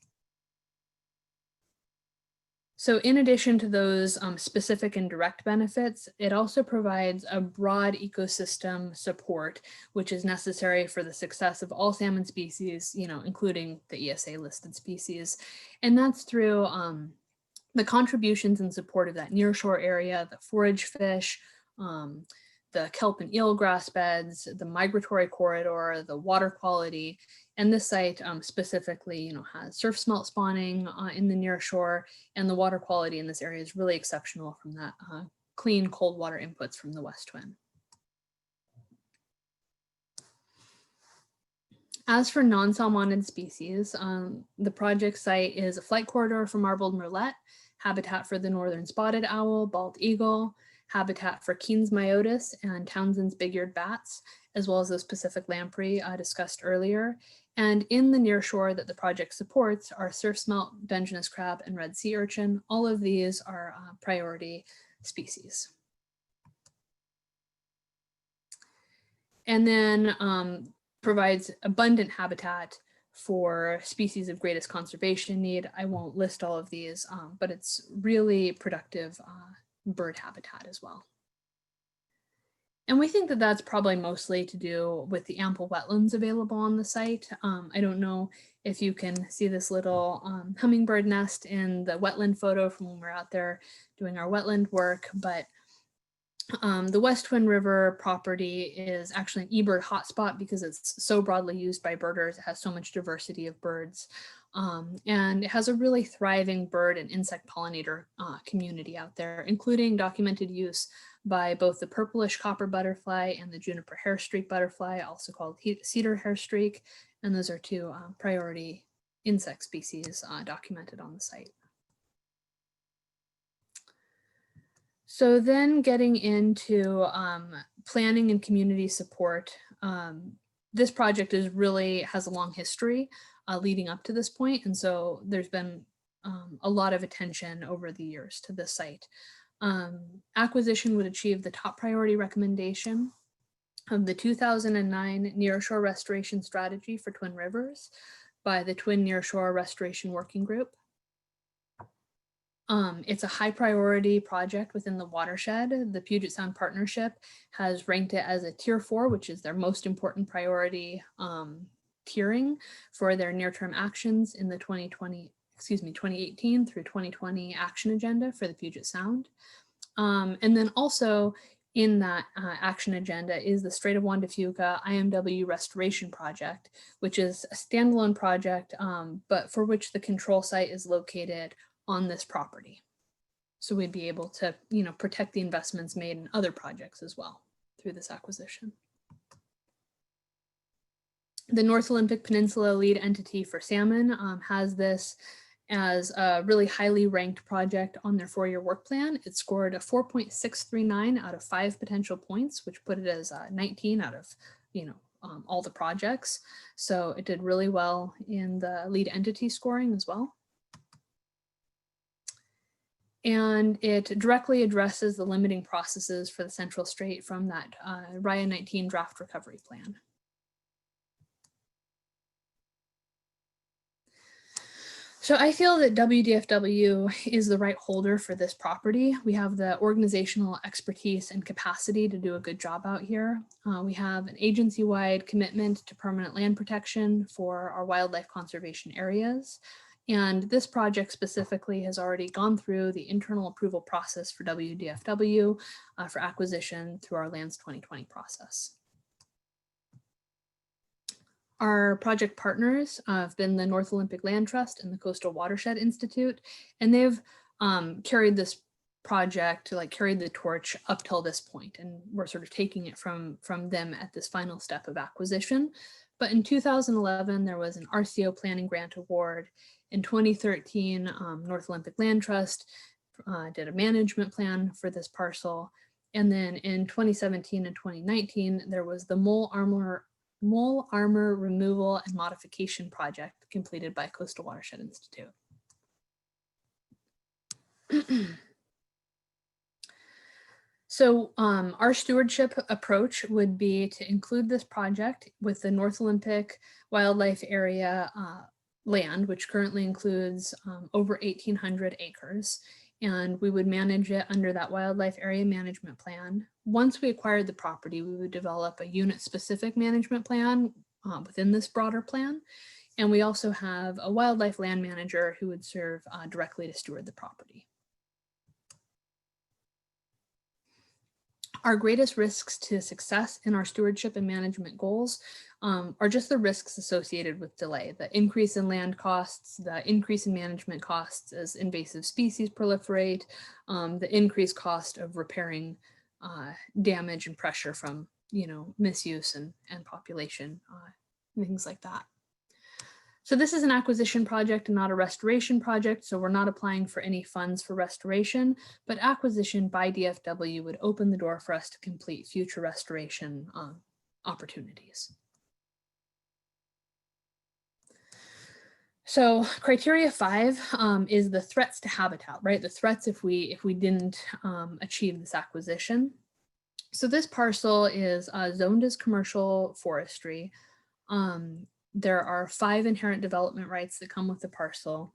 So in addition to those specific and direct benefits, it also provides a broad ecosystem support, which is necessary for the success of all salmon species, including the ESA listed species. And that's through the contributions and support of that nearshore area, the forage fish, the kelp and eelgrass beds, the migratory corridor, the water quality. And this site specifically, has surf smelt spawning in the nearshore, and the water quality in this area is really exceptional from that clean cold water inputs from the West Twin. As for non-salmonid species, the project site is a flight corridor for marbled murrelet, habitat for the northern spotted owl, bald eagle, habitat for Keen's myotis and Townsend's big-eared bats, as well as those Pacific lamprey discussed earlier. And in the nearshore that the project supports are surf smelt, Dungeness crab, and red sea urchin. All of these are priority species. And then provides abundant habitat for species of greatest conservation need. I won't list all of these, but it's really productive bird habitat as well. And we think that that's probably mostly to do with the ample wetlands available on the site. I don't know if you can see this little hummingbird nest in the wetland photo from when we're out there doing our wetland work, but the West Twin River property is actually an eBird hotspot because it's so broadly used by birders. It has so much diversity of birds. And it has a really thriving bird and insect pollinator community out there, including documented use by both the purplish copper butterfly and the juniper hairstreak butterfly, also called cedar hairstreak. And those are two priority insect species documented on the site. So then getting into planning and community support, this project has a long history leading up to this point. And so there's been a lot of attention over the years to this site. Acquisition would achieve the top priority recommendation of the 2009 Nearshore Restoration Strategy for Twin Rivers by the Twin Nearshore Restoration Working Group. It's a high priority project within the watershed. The Puget Sound Partnership has ranked it as a tier 4, which is their most important priority tiering for their near-term actions in the 2018 through 2020 action agenda for the Puget Sound. And then also in that action agenda is the Strait of Juan de Fuca IMW Restoration Project, which is a standalone project, but for which the control site is located on this property. So we'd be able to, protect the investments made in other projects as well through this acquisition. The North Olympic Peninsula lead entity for salmon has this as a really highly ranked project on their 4-year work plan. It scored a 4.639 out of 5 potential points, which put it as 19 out of, all the projects. So it did really well in the lead entity scoring as well. And it directly addresses the limiting processes for the Central Strait from that RIA 19 draft recovery plan. So I feel that WDFW is the right holder for this property. We have the organizational expertise and capacity to do a good job out here. We have an agency-wide commitment to permanent land protection for our wildlife conservation areas. And this project specifically has already gone through the internal approval process for WDFW for acquisition through our Lands 2020 process. Our project partners have been the North Olympic Land Trust and the Coastal Watershed Institute, and they've carried this project, like carried the torch up till this point, and we're sort of taking it from them at this final step of acquisition. But in 2011, there was an RCO planning grant award. In 2013, North Olympic Land Trust did a management plan for this parcel. And then in 2017 and 2019, there was the mole armor removal and modification project completed by Coastal Watershed Institute. So our stewardship approach would be to include this project with the North Olympic Wildlife Area land, which currently includes over 1,800 acres. And we would manage it under that wildlife area management plan. Once we acquired the property, we would develop a unit-specific management plan within this broader plan. And we also have a wildlife land manager who would serve directly to steward the property. Our greatest risks to success in our stewardship and management goals are just the risks associated with delay, the increase in land costs, the increase in management costs as invasive species proliferate, the increased cost of repairing damage and pressure from, misuse and population, things like that. So this is an acquisition project and not a restoration project, so we're not applying for any funds for restoration, but acquisition by DFW would open the door for us to complete future restoration opportunities. So criteria 5 is the threats to habitat, right? The threats if we didn't achieve this acquisition. So this parcel is zoned as commercial forestry. There are 5 inherent development rights that come with the parcel.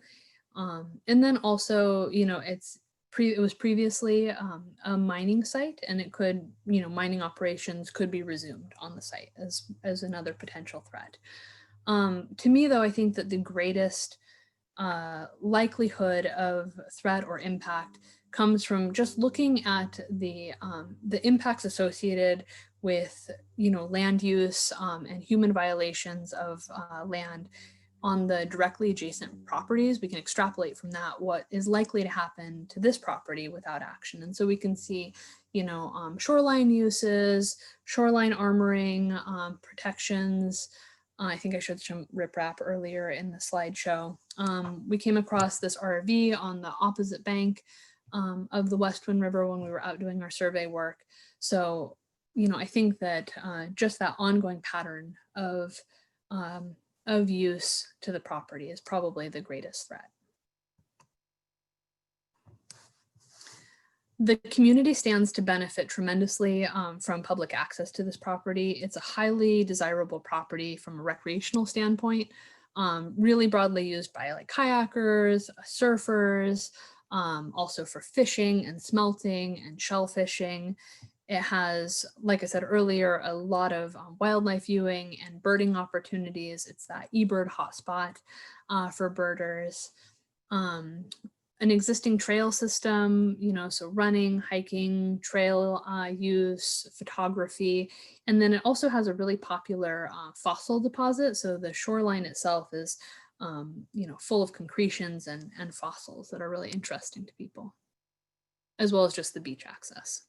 And then also, it was previously a mining site, and it could, mining operations could be resumed on the site as another potential threat. To me, though, I think that the greatest likelihood of threat or impact comes from just looking at the impacts associated with land use and human violations of land on the directly adjacent properties. We can extrapolate from that what is likely to happen to this property without action. And so we can see, shoreline uses, shoreline armoring, protections. I think I showed some riprap earlier in the slideshow. We came across this RV on the opposite bank of the West Wind River when we were out doing our survey work. So, I think that just that ongoing pattern of use to the property is probably the greatest threat. The community stands to benefit tremendously from public access to this property. It's a highly desirable property from a recreational standpoint, really broadly used by like kayakers, surfers, also for fishing and smelting and shellfishing. It has, like I said earlier, a lot of wildlife viewing and birding opportunities. It's that eBird hotspot for birders. An existing trail system, so running, hiking, trail use, photography. And then it also has a really popular fossil deposit. So the shoreline itself is, full of concretions and fossils that are really interesting to people, as well as just the beach access.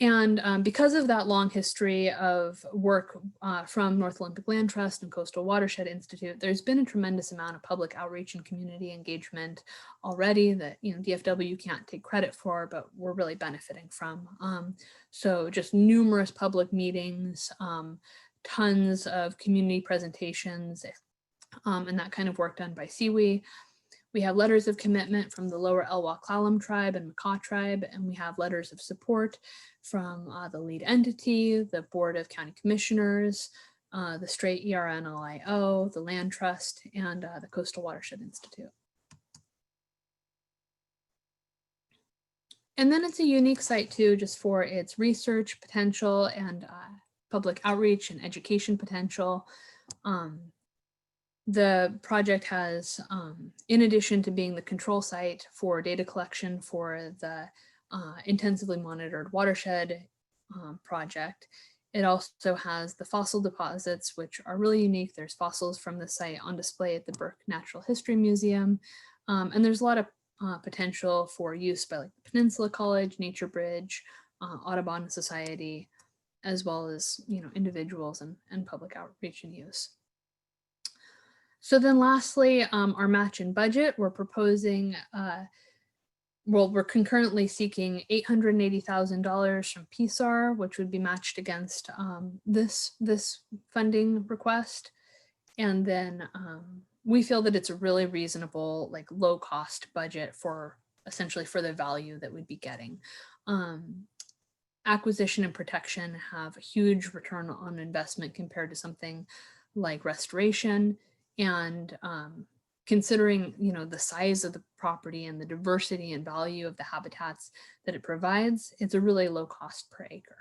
And because of that long history of work from North Olympic Land Trust and Coastal Watershed Institute, there's been a tremendous amount of public outreach and community engagement already that DFW can't take credit for, but we're really benefiting from. So just numerous public meetings, tons of community presentations, and that kind of work done by CWE. We have letters of commitment from the Lower Elwha-Clallam tribe and Makah tribe, and we have letters of support from the lead entity, the Board of County Commissioners, the Strait ERNLIO, the Land Trust, and the Coastal Watershed Institute. And then it's a unique site too, just for its research potential and public outreach and education potential. The project has, in addition to being the control site for data collection for the intensively monitored watershed project, It also has the fossil deposits, which are really unique. There's fossils from the site on display at the Burke Natural History Museum. And there's a lot of potential for use by like the Peninsula College, Nature Bridge, Audubon Society, as well as, you know, individuals and public outreach and use. So then lastly, our match and budget, we're proposing, well, we're concurrently seeking $880,000 from PSAR, which would be matched against this funding request. And then we feel that it's a really reasonable, like low cost budget for essentially for the value that we'd be getting. Acquisition and protection have a huge return on investment compared to something like restoration. And considering, you know, the size of the property and the diversity and value of the habitats that it provides, it's a really low cost per acre.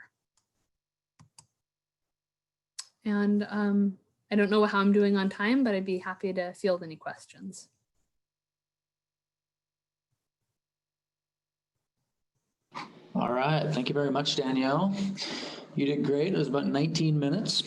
And I don't know how I'm doing on time, but I'd be happy to field any questions. All right, thank you very much, Danielle. You did great. It was about 19 minutes.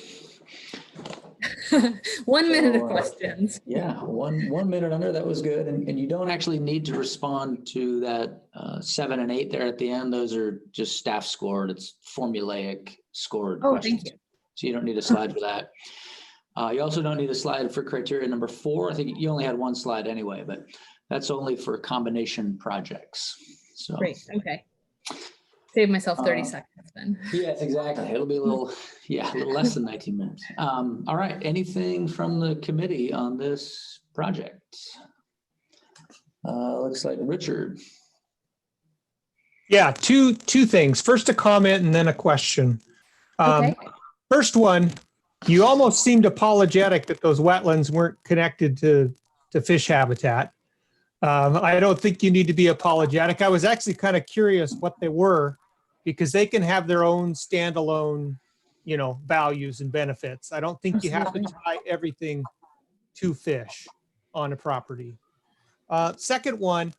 1 minute of So, questions. Yeah, one minute under, that was good. And you don't actually need to respond to that 7 and 8 there at the end. Those are just staff scored. It's formulaic scored Oh, questions. thank you. So you don't need a slide for that. You also don't need a slide for criteria number 4. I think you only had one slide anyway, but that's only for combination projects. So Great, okay. Save myself 30 seconds then. yes, exactly. It'll be a little, yeah, a little less than 19 minutes. All right, anything from the committee on this project? Looks like Richard. Yeah, two things. First, a comment and then a question. Okay. First one, you almost seemed apologetic that those wetlands weren't connected to fish habitat. I don't think you need to be apologetic. I was actually kind of curious what they were, because they can have their own standalone, you know, values and benefits. I don't think you have to tie everything to fish on a property. Second one,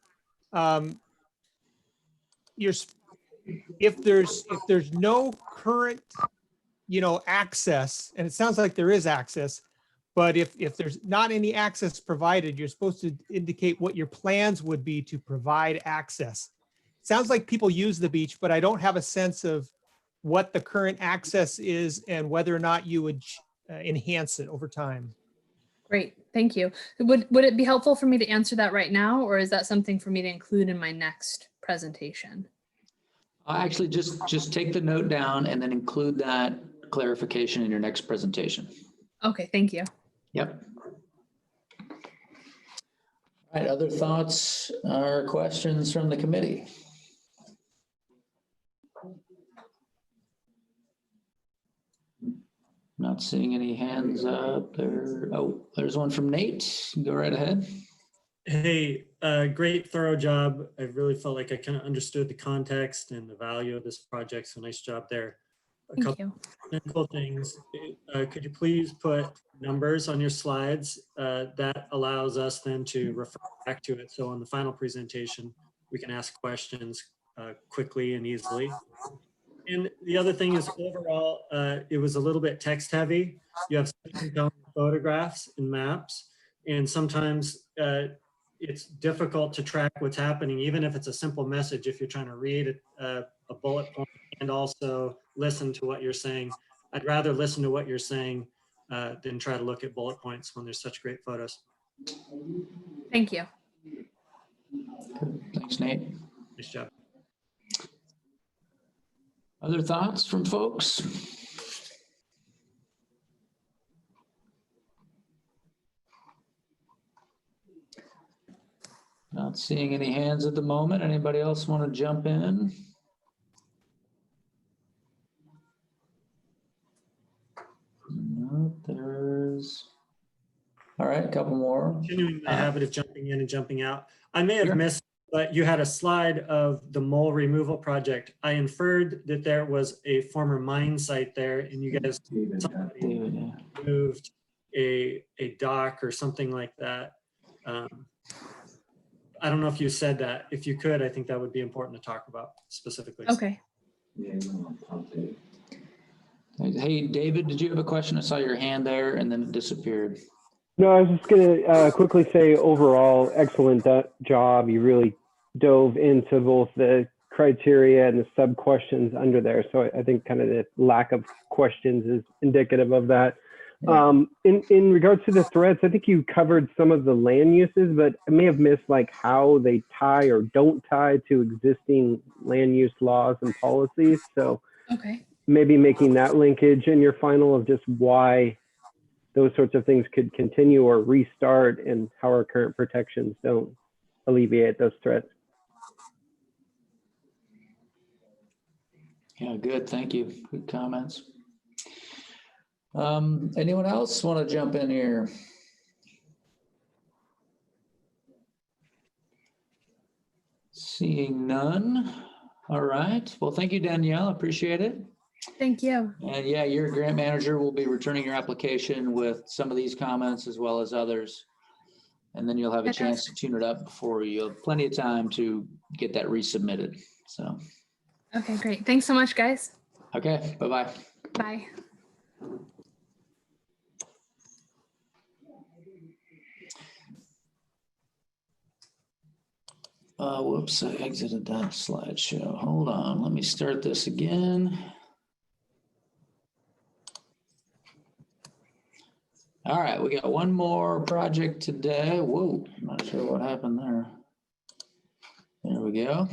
if there's no current, you know, access, and it sounds like there is access, but if there's not any access provided, you're supposed to indicate what your plans would be to provide access. Sounds like people use the beach, but I don't have a sense of what the current access is and whether or not you would enhance it over time. Great, thank you. Would it be helpful for me to answer that right now, or is that something for me to include in my next presentation? Actually, just take the note down and then include that clarification in your next presentation. Okay, thank you. Yep. All right, other thoughts or questions from the committee? Not seeing any hands up there. Oh, there's one from Nate. Go right ahead. Hey, great, thorough job. I really felt like I kind of understood the context and the value of this project. So nice job there. A couple technical things. Could you please put numbers on your slides? That allows us then to refer back to it. So on the final presentation, we can ask questions quickly and easily. And the other thing is overall, it was a little bit text heavy. You have photographs and maps, and sometimes it's difficult to track what's happening, even if it's a simple message, if you're trying to read a bullet point and also listen to what you're saying. I'd rather listen to what you're saying than try to look at bullet points when there's such great photos. Thank you. Thanks, Nate. Nice job. Other thoughts from folks? Not seeing any hands at the moment. Anybody else want to jump in? No, there's. All right, a couple more. Continuing the habit of jumping in and jumping out. I may have missed, but you had a slide of the mole removal project. I inferred that there was a former mine site there, and you guys moved a dock or something like that. I don't know if you said that. If you could, I think that would be important to talk about specifically. Okay. Hey, David, did you have a question? I saw your hand there and then it disappeared. No, I was just going to quickly say overall, excellent job. You really dove into both the criteria and the sub questions under there. So I think kind of the lack of questions is indicative of that. Yeah. In regards to the threats, I think you covered some of the land uses, but I may have missed like how they tie or don't tie to existing land use laws and policies. So Okay. maybe making that linkage in your final of just why those sorts of things could continue or restart and how our current protections don't alleviate those threats. Yeah, good. Thank you. Good comments. Anyone else want to jump in here? Seeing none. All right. Well, thank you, Danielle. Appreciate it. Thank you. And yeah, your grant manager will be returning your application with some of these comments as well as others. And then you'll have a chance to tune it up before you have plenty of time to get that resubmitted. So. Okay, great. Thanks so much, guys. Okay, bye-bye. Bye. Whoops, I exited that slideshow. Hold on, let me start this again. All right, we got one more project today. Whoa, I'm not sure what happened there. There we go.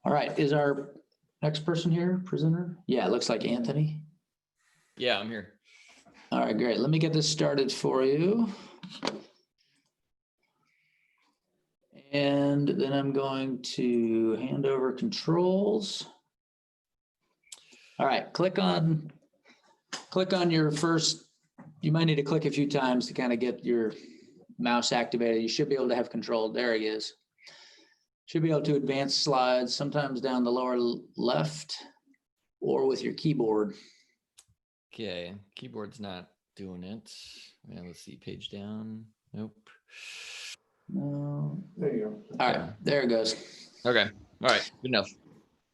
All right, is our next person here, presenter? Yeah, it looks like Anthony. Yeah, I'm here. All right, great. Let me get this started for you. And then I'm going to hand over controls. All right, click on your first, you might need to click a few times to kind of get your mouse activated. You should be able to have control. There he is. Should be able to advance slides, sometimes down the lower left or with your keyboard. Okay, keyboard's not doing it. Yeah, let's see, page down. Nope. No. There you go. All right, there it goes. Okay, all right, good enough.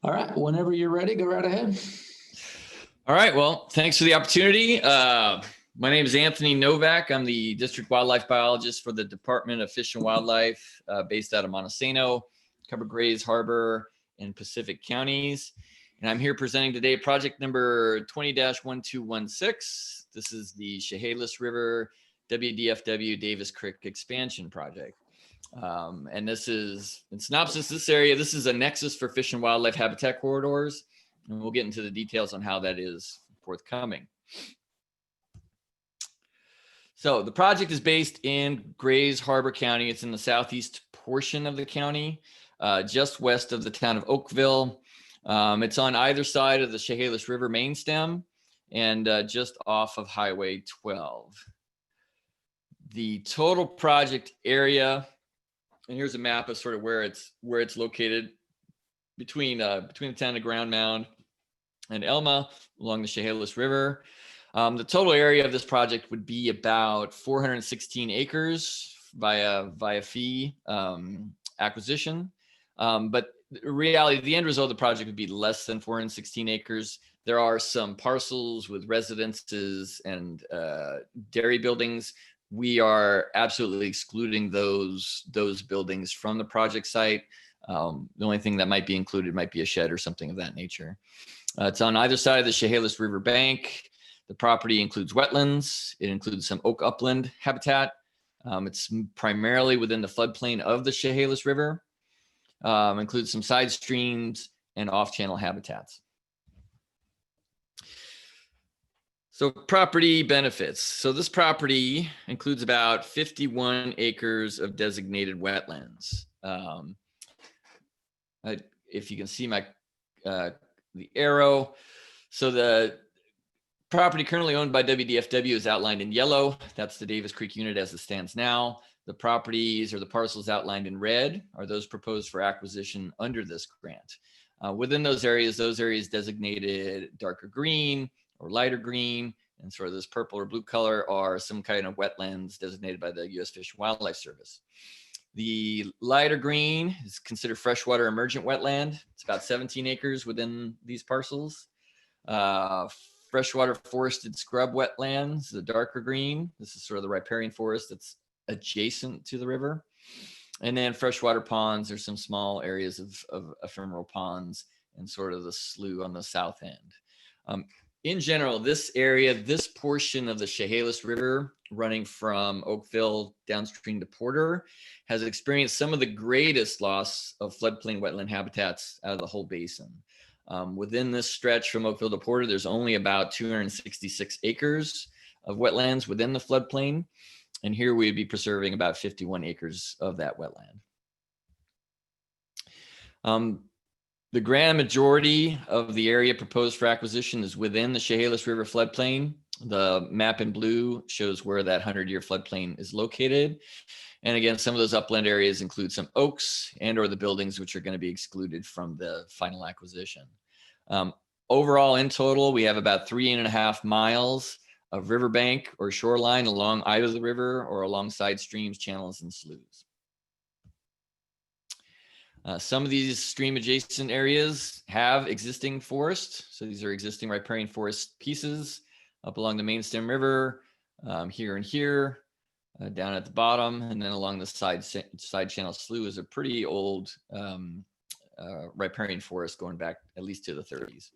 All right, whenever you're ready, go right ahead. All right, well, thanks for the opportunity. My name is Anthony Novak. I'm the district wildlife biologist for the Department of Fish and Wildlife based out of Montesano, cover Grays Harbor and Pacific counties. And I'm here presenting today project number 20-1216. This is the Chehalis River WDFW Davis Creek expansion project. And this is, in synopsis, this area, this is a nexus for fish and wildlife habitat corridors. And we'll get into the details on how that is forthcoming. So the project is based in Grays Harbor County. It's in the southeast portion of the county, just west of the town of Oakville. It's on either side of the Chehalis River main stem and just off of Highway 12. The total project area, and here's a map of sort of where it's located between the town of Ground Mound and Elma along the Chehalis River. The total area of this project would be about 416 acres via fee acquisition. But in reality, the end result of the project would be less than 416 acres. There are some parcels with residences and dairy buildings. We are absolutely excluding those buildings from the project site. The only thing that might be included might be a shed or something of that nature. It's on either side of the Chehalis River bank. The property includes wetlands. It includes some oak upland habitat. It's primarily within the floodplain of the Chehalis River. Includes some side streams and off-channel habitats. So property benefits. So this property includes about 51 acres of designated wetlands. If you can see my the arrow. So the property currently owned by WDFW is outlined in yellow. That's the Davis Creek unit as it stands now. The properties or the parcels outlined in red are those proposed for acquisition under this grant. Within those areas designated darker green or lighter green, and sort of this purple or blue color are some kind of wetlands designated by the U.S. Fish and Wildlife Service. The lighter green is considered freshwater emergent wetland. It's about 17 acres within these parcels. freshwater forested scrub wetlands, the darker green. This is sort of the riparian forest that's adjacent to the river. And then freshwater ponds, there's some small areas of ephemeral ponds and sort of the slough on the south end. In general, this area, this portion of the Chehalis River running from Oakville downstream to Porter has experienced some of the greatest loss of floodplain wetland habitats out of the whole basin. Within this stretch from Oakville to Porter, there's only about 266 acres of wetlands within the floodplain. And here we'd be preserving about 51 acres of that wetland. The grand majority of the area proposed for acquisition is within the Chehalis River floodplain. The map in blue shows where that 100-year floodplain is located. And again, some of those upland areas include some oaks and or the buildings which are going to be excluded from the final acquisition. Overall, in total, we have about 3.5 miles of riverbank or shoreline along either the river or alongside streams, channels, and sloughs. Some of these stream adjacent areas have existing forest. So these are existing riparian forest pieces up along the main stem river, here and here, down at the bottom, and then along the side channel slough is a pretty old riparian forest going back at least to the 30s.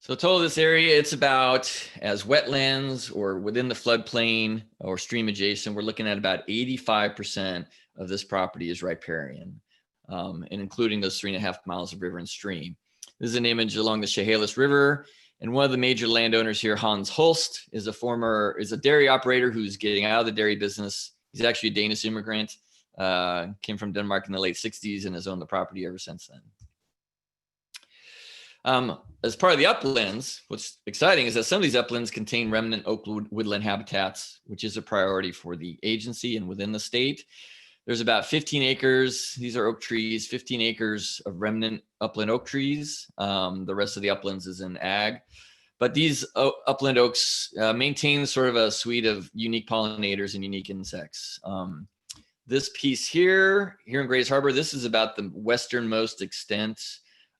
So total this area, it's about, as wetlands or within the floodplain or stream adjacent, we're looking at about 85% of this property is riparian, and including those 3.5 miles of river and stream. This is an image along the Chehalis River. And one of the major landowners here, Hans Holst, is a dairy operator who's getting out of the dairy business. He's actually a Danish immigrant, came from Denmark in the late 60s and has owned the property ever since then. As part of the uplands, what's exciting is that some of these uplands contain remnant oak woodland habitats, which is a priority for the agency and within the state. There's about 15 acres. These are oak trees, 15 acres of remnant upland oak trees. The rest of the uplands is in ag. But these upland oaks maintain sort of a suite of unique pollinators and unique insects. This piece here in Grays Harbor, this is about the westernmost extent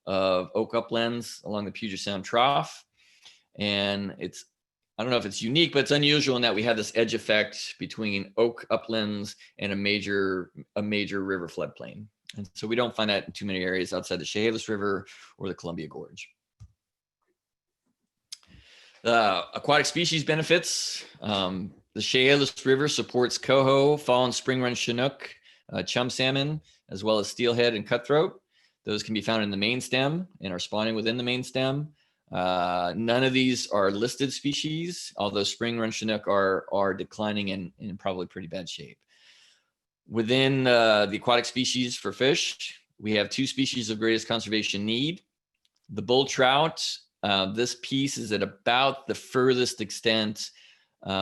of oak uplands along the Puget Sound Trough. And I don't know if it's unique, but it's unusual in that we have this edge effect between oak uplands and a major river floodplain. And so we don't find that in too many areas outside the Chehalis River or the Columbia Gorge. Aquatic species benefits. The Chehalis River supports coho, fall and spring run Chinook, chum salmon, as well as steelhead and cutthroat. Those can be found in the main stem and are spawning within the main stem. None of these are listed species, although spring run Chinook are declining and in probably pretty bad shape. Within the aquatic species for fish, we have 2 species of greatest conservation need. The bull trout, this piece is at about the furthest extent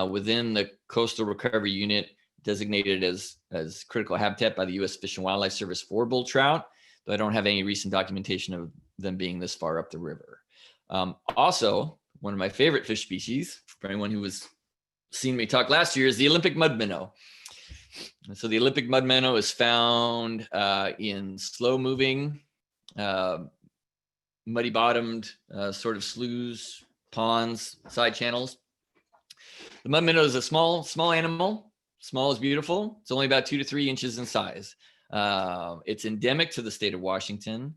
within the Coastal Recovery Unit designated as critical habitat by the U.S. Fish and Wildlife Service for bull trout, though I don't have any recent documentation of them being this far up the river. Also, one of my favorite fish species, for anyone who was seen me talk last year, is the Olympic mud minnow. And so the Olympic mud minnow is found in slow-moving, muddy-bottomed sort of sloughs, ponds, side channels. The mud minnow is a small animal. Small is beautiful. It's only about 2 to 3 inches in size. It's endemic to the state of Washington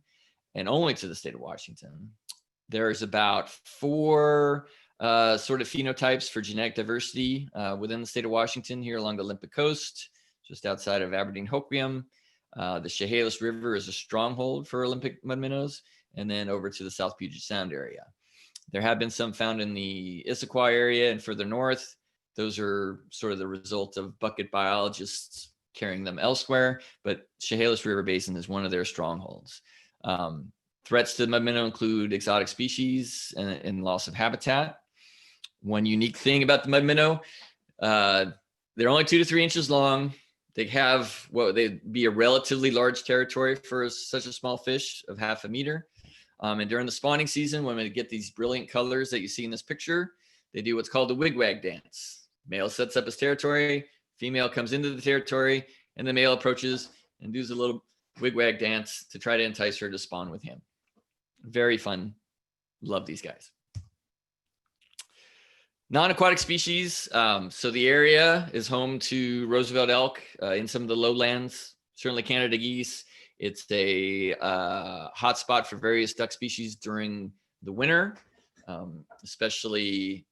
and only to the state of Washington. There's about 4 sort of phenotypes for genetic diversity within the state of Washington here along the Olympic coast, just outside of Aberdeen Hoquiam. The Chehalis River is a stronghold for Olympic mud minnows, and then over to the South Puget Sound area. There have been some found in the Issaquah area and further north. Those are sort of the result of bucket biologists carrying them elsewhere, but Chehalis River Basin is one of their strongholds. Threats to the mud minnow include exotic species and loss of habitat. One unique thing about the mud minnow, they're only 2 to 3 inches long. They have they'd be a relatively large territory for such a small fish of 1/2 meter. And during the spawning season, when they get these brilliant colors that you see in this picture, they do what's called the wigwag dance. Male sets up his territory, female comes into the territory, and the male approaches and does a little wigwag dance to try to entice her to spawn with him. Very fun love these guys. Non-aquatic species. So the area is home to Roosevelt elk in some of the lowlands, certainly Canada geese. It's a hotspot for various duck species during the winter, especially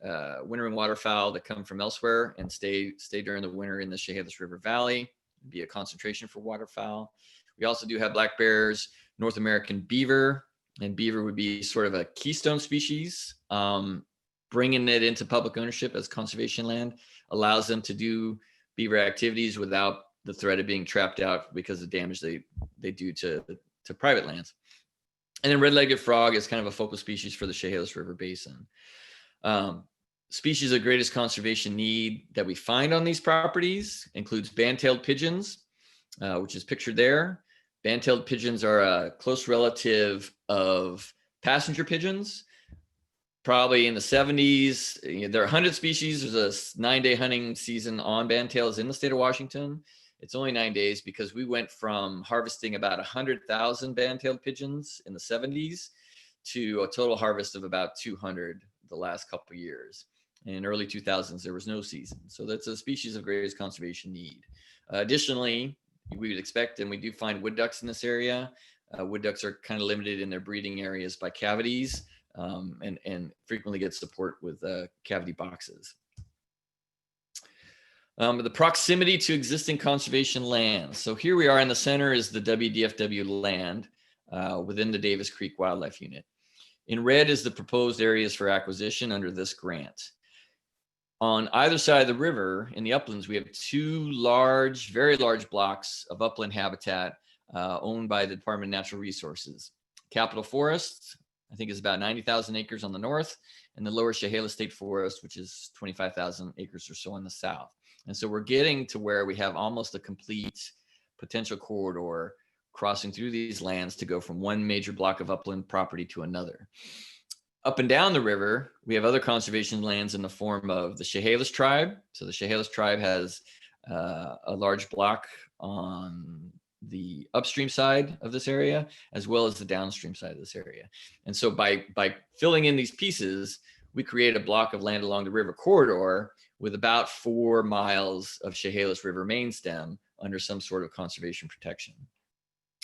wintering waterfowl that come from elsewhere and stay during the winter in the Chehalis River Valley. It'd be a concentration for waterfowl. We also do have black bears, North American beaver, and beaver would be sort of a keystone species. Bringing it into public ownership as conservation land allows them to do beaver activities without the threat of being trapped out because of damage they do to private lands. And then red-legged frog is kind of a focal species for the Chehalis River Basin. Species of greatest conservation need that we find on these properties includes band-tailed pigeons, which is pictured there. Band-tailed pigeons are a close relative of passenger pigeons. Probably in the 70s, there are 100 species. There's a 9-day hunting season on band-tails in the state of Washington. It's only 9 days because we went from harvesting about 100,000 band-tailed pigeons in the 70s to a total harvest of about 200 the last couple of years. In early 2000s, there was no season. So that's a species of greatest conservation need. Additionally, we would expect, and we do find wood ducks in this area. Wood ducks are kind of limited in their breeding areas by cavities. And frequently get support with cavity boxes. The proximity to existing conservation lands. So here we are in the center is the WDFW land within the Davis Creek Wildlife Unit. In red is the proposed areas for acquisition under this grant. On either side of the river in the uplands, we have two large, very large blocks of upland habitat owned by the Department of Natural Resources. Capitol Forest, I think is about 90,000 acres on the north, and the lower Chehalis State Forest, which is 25,000 acres or so on the south. And so we're getting to where we have almost a complete potential corridor crossing through these lands to go from one major block of upland property to another. Up and down the river, we have other conservation lands in the form of the Chehalis tribe. So the Chehalis tribe has a large block on the upstream side of this area, as well as the downstream side of this area. And so by filling in these pieces, we create a block of land along the river corridor with about 4 miles of Chehalis River main stem under some sort of conservation protection.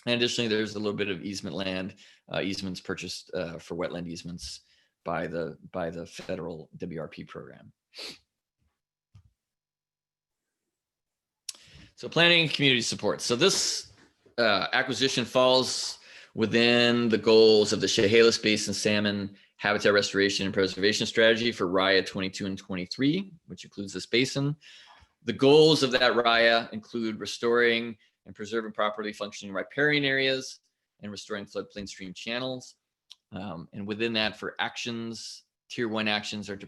And additionally, there's a little bit of easement land, easements purchased for wetland easements by the federal WRP program. So planning and community support. So this acquisition falls within the goals of the Chehalis Basin Salmon Habitat Restoration and Preservation Strategy for RIA 22 and 23, which includes this basin. The goals of that RIA include restoring and preserving properly functioning riparian areas and restoring floodplain stream channels. And within that, for actions, tier 1 actions are to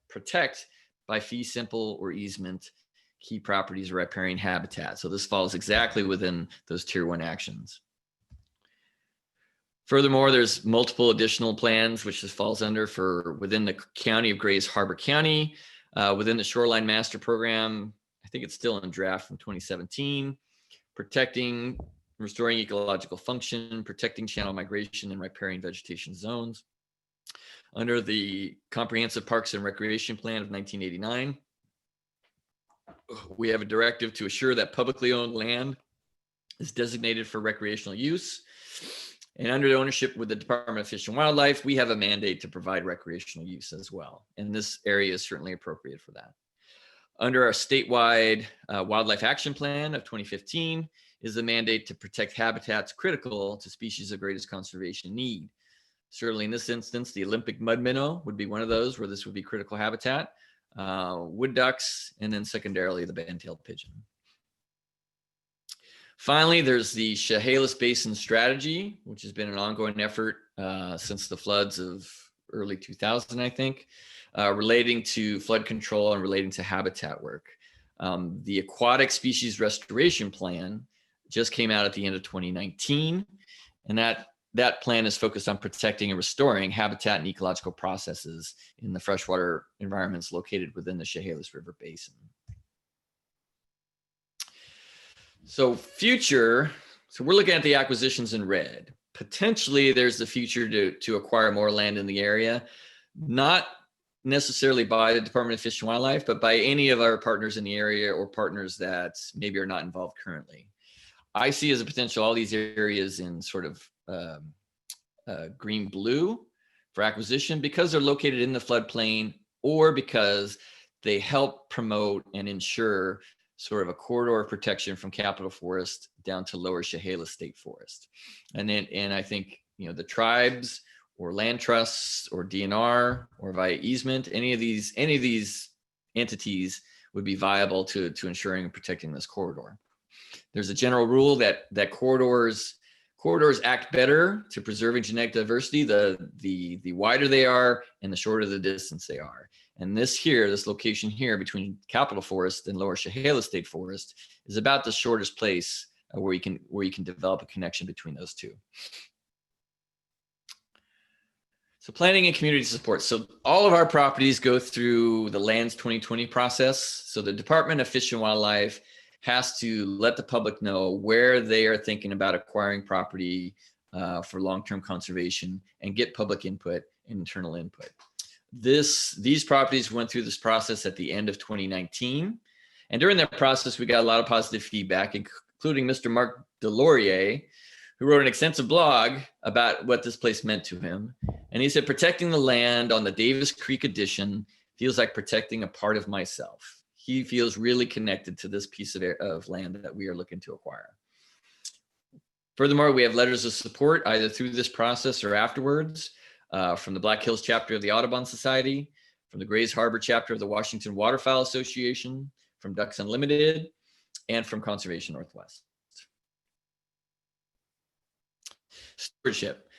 protect by fee simple or easement key properties or riparian habitat. So this falls exactly within those tier 1 actions. Furthermore, there's multiple additional plans, which this falls under for within the county of Grays Harbor County, within the Shoreline Master Program. I think it's still in draft from 2017, protecting, restoring ecological function, protecting channel migration and riparian vegetation zones. Under the Comprehensive Parks and Recreation Plan of 1989, we have a directive to assure that publicly owned land is designated for recreational use. And under the ownership with the Department of Fish and Wildlife, we have a mandate to provide recreational use as well. And this area is certainly appropriate for that. Under our statewide Wildlife Action Plan of 2015 is the mandate to protect habitats critical to species of greatest conservation need. Certainly in this instance, the Olympic mud minnow would be one of those where this would be critical habitat. Wood ducks, and then secondarily the band-tailed pigeon. Finally, there's the Chehalis Basin Strategy, which has been an ongoing effort since the floods of early 2000, I think, relating to flood control and relating to habitat work. The Aquatic Species Restoration Plan just came out at the end of 2019, and that plan is focused on protecting and restoring habitat and ecological processes in the freshwater environments located within the Chehalis River Basin. So we're looking at the acquisitions in red. potentially there's the future to acquire more land in the area, not necessarily by the Department of Fish and Wildlife, but by any of our partners in the area or partners that maybe are not involved currently. I see as a potential all these areas in sort of green blue for acquisition because they're located in the floodplain or because they help promote and ensure sort of a corridor of protection from Capitol Forest down to Lower Chehalis State Forest. And I think, you know, the tribes or land trusts or DNR or via easement, any of these entities would be viable to ensuring and protecting this corridor. There's a general rule that corridors act better to preserving genetic diversity the wider they are and the shorter the distance they are. And this location here between Capitol Forest and Lower Chehalis State Forest is about the shortest place where you can develop a connection between those two. So planning and community support. So all of our properties go through the Lands 2020 process. So the Department of Fish and Wildlife has to let the public know where they are thinking about acquiring property for long-term conservation and get public input and internal input. These properties went through this process at the end of 2019. And during that process, we got a lot of positive feedback, including Mr. Mark Delorier, who wrote an extensive blog about what this place meant to him. And he said, protecting the land on the Davis Creek addition feels like protecting a part of myself. He feels really connected to this piece of land that we are looking to acquire. Furthermore, we have letters of support either through this process or afterwards from the Black Hills chapter of the Audubon Society, from the Grays Harbor chapter of the Washington Waterfowl Association, from Ducks Unlimited, and from Conservation Northwest. Stewardship.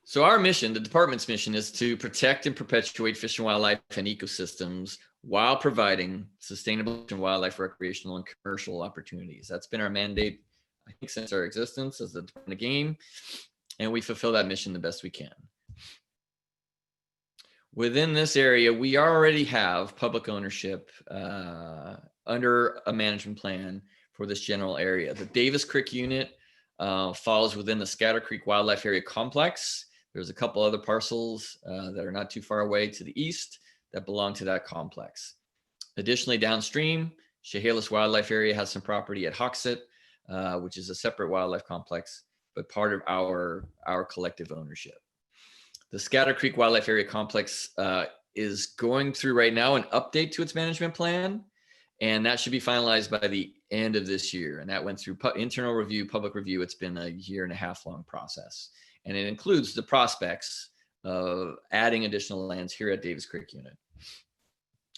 So our mission, the department's mission, is to protect and perpetuate fish and wildlife and ecosystems while providing sustainable and wildlife recreational and commercial opportunities. That's been our mandate, I think, since our existence as the Department of Game, and we fulfill that mission the best we can. Within this area, we already have public ownership under a management plan for this general area. The Davis Creek unit falls within the Scatter Creek Wildlife Area Complex. There's a couple other parcels that are not too far away to the east that belong to that complex. Additionally, downstream, Chehalis Wildlife Area has some property at Hoxett, which is a separate wildlife complex, but part of our collective ownership. The Scatter Creek Wildlife Area Complex is going through right now an update to its management plan, and that should be finalized by the end of this year. And that went through internal review, public review. It's been a 1.5 year long process. And it includes the prospects of adding additional lands here at Davis Creek unit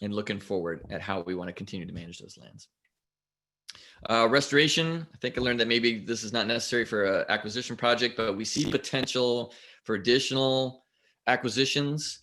and looking forward at how we want to continue to manage those lands. Restoration, I think I learned that maybe this is not necessary for an acquisition project, but we see potential for additional acquisitions,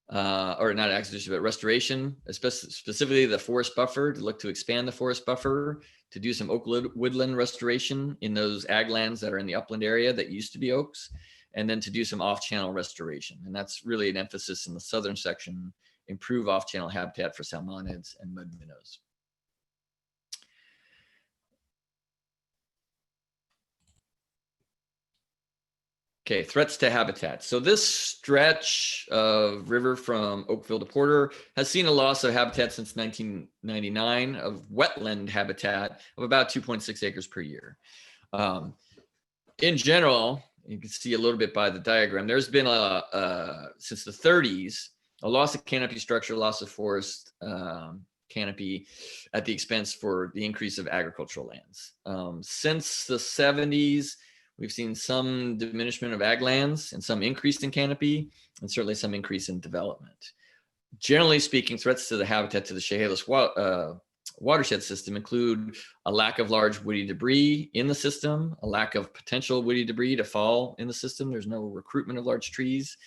or not acquisition, but restoration, specifically the forest buffer, to look to expand the forest buffer, to do some oak woodland restoration in those ag lands that are in the upland area that used to be oaks, and then to do some off-channel restoration. And that's really an emphasis in the southern section, improve off-channel habitat for salmonids and mud minnows. Okay, threats to habitat. So this stretch of river from Oakville to Porter has seen a loss of habitat since 1999 of wetland habitat of about 2.6 acres per year. In general, you can see a little bit by the diagram, there's been since the 30s, a loss of canopy structure, loss of forest canopy at the expense for the increase of agricultural lands. Since the 70s, we've seen some diminishment of ag lands and some increase in canopy, and certainly some increase in development. Generally speaking, threats to the habitat to the Chehalis watershed system include a lack of large woody debris in the system, a lack of potential woody debris to fall in the system. There's no recruitment of large trees,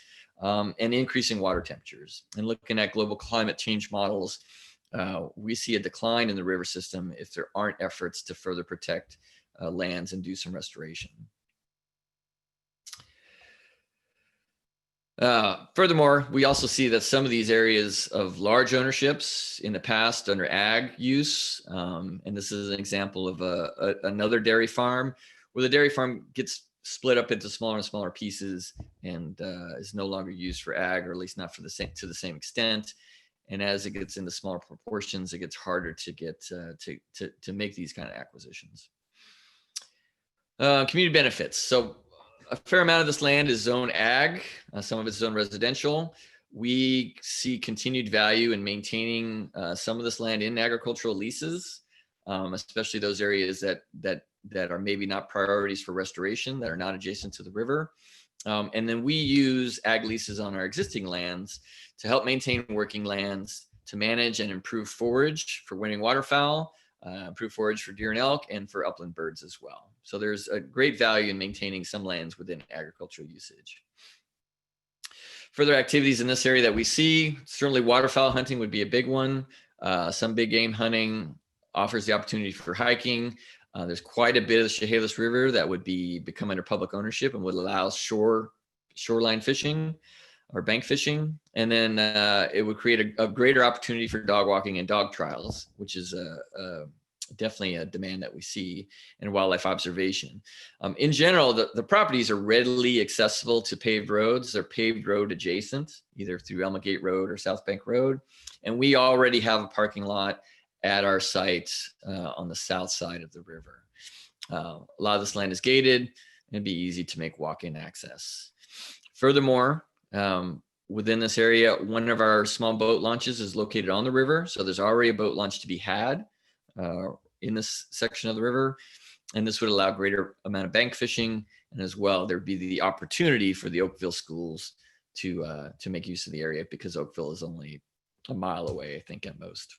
and increasing water temperatures. And looking at global climate change models, we see a decline in the river system if there aren't efforts to further protect lands and do some restoration. Furthermore, we also see that some of these areas of large ownerships in the past under ag use, and this is an example of another dairy farm, where the dairy farm gets split up into smaller and smaller pieces and is no longer used for ag, or at least not for the same to the same extent. And as it gets into smaller proportions, it gets harder to get to make these kind of acquisitions. Community benefits. So a fair amount of this land is zone ag. Some of it's zone residential. We see continued value in maintaining some of this land in agricultural leases, especially those areas that are maybe not priorities for restoration, that are not adjacent to the river. And then we use ag leases on our existing lands to help maintain working lands, to manage and improve forage for winter waterfowl, improve forage for deer and elk, and for upland birds as well. So there's a great value in maintaining some lands within agricultural usage. Further activities in this area that we see, certainly waterfowl hunting would be a big one. Some big game hunting offers the opportunity for hiking. There's quite a bit of the Chehalis River that would become under public ownership and would allow shoreline fishing or bank fishing. And then it would create a greater opportunity for dog walking and dog trials, which is definitely a demand that we see in wildlife observation. In general, the properties are readily accessible to paved roads. They're paved road adjacent, either through Elma Gate Road or South Bank Road. And we already have a parking lot at our site on the south side of the river. A lot of this land is gated, and it'd be easy to make walk-in access. Furthermore, within this area, one of our small boat launches is located on the river. So there's already a boat launch to be had in this section of the river. And this would allow greater amount of bank fishing. And as well, there'd be the opportunity for the Oakville schools to make use of the area, because Oakville is only a mile away, I think, at most.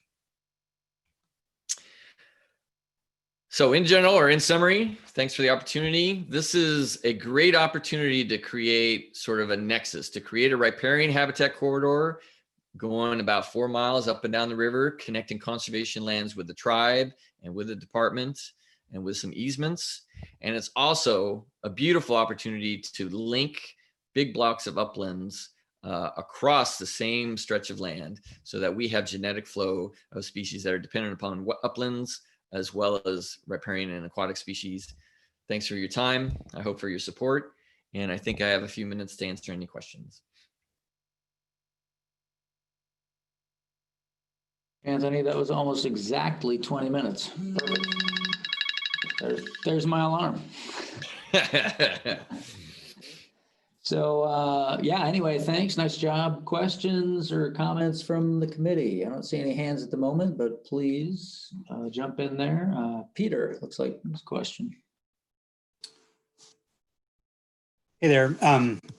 So in general, or in summary, thanks for the opportunity. This is a great opportunity to create sort of a nexus, to create a riparian habitat corridor going about 4 miles up and down the river, connecting conservation lands with the tribe and with the department and with some easements. And it's also a beautiful opportunity to link big blocks of uplands across the same stretch of land, so that we have genetic flow of species that are dependent upon uplands, as well as riparian and aquatic species. Thanks for your time. I hope for your support. And I think I have a few minutes to answer any questions. Anthony, that was almost exactly 20 minutes. Perfect. There's my alarm. So yeah, anyway, thanks. Nice job. Questions or comments from the committee? I don't see any hands at the moment, but please jump in there. Peter, looks like this question. Hey there.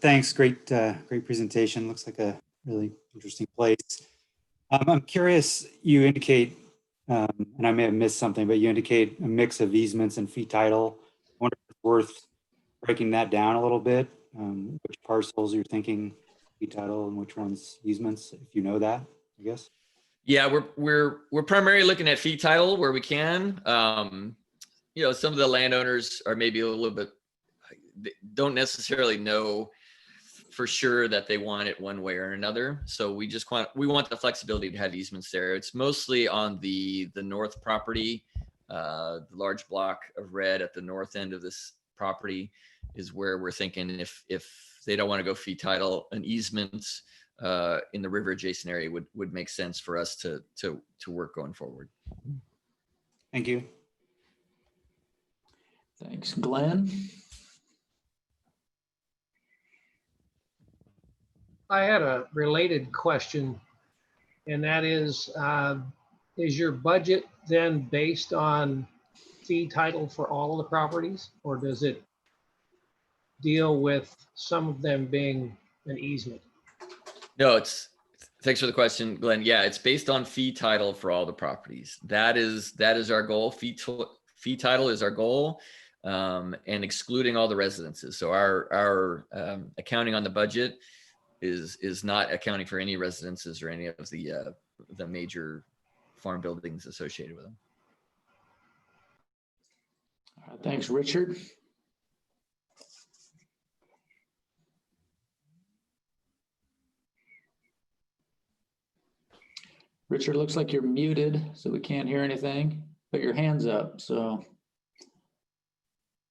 Thanks. Great presentation. Looks like a really interesting place. I'm curious, you indicate, and I may have missed something, but you indicate a mix of easements and fee title. I wonder if it's worth breaking that down a little bit. Which parcels you're thinking fee title and which ones easements, if you know that, I guess. Yeah, we're primarily looking at fee title where we can. You know, some of the landowners are maybe a little bit, don't necessarily know for sure that they want it one way or another. So we want the flexibility to have easements there. It's mostly on the north property, the large block of red at the north end of this property is where we're thinking if they don't want to go fee title, an easement in the river adjacent area would make sense for us to work going forward. Thank you. Thanks. Glenn? I had a related question, and that is your budget then based on fee title for all of the properties, or does it deal with some of them being an easement? No, thanks for the question, Glenn. Yeah, it's based on fee title for all the properties. That is our goal. Fee title is our goal, and excluding all the residences. So our accounting on the budget is not accounting for any residences or any of the major farm buildings associated with them. All right, thanks, Richard. Richard, looks like you're muted, so we can't hear anything, but your hand's up, so.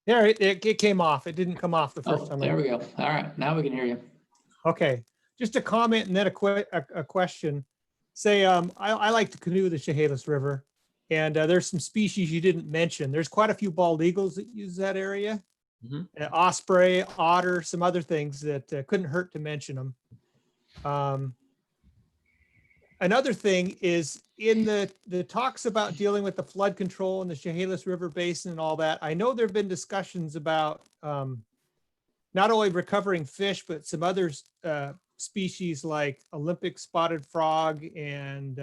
There, it came off. It didn't come off the first Oh, time. there we go. All right, now we can hear you. Okay, just a comment and then a question. Say, I like to canoe the Chehalis River, and there's some species you didn't mention. There's quite a few bald eagles that use that area. Mhm. Osprey, otter, some other things that couldn't hurt to mention them. Another thing is in the talks about dealing with the flood control in the Chehalis River Basin and all that. I know there've been discussions about not only recovering fish, but some other species like Olympic spotted frog and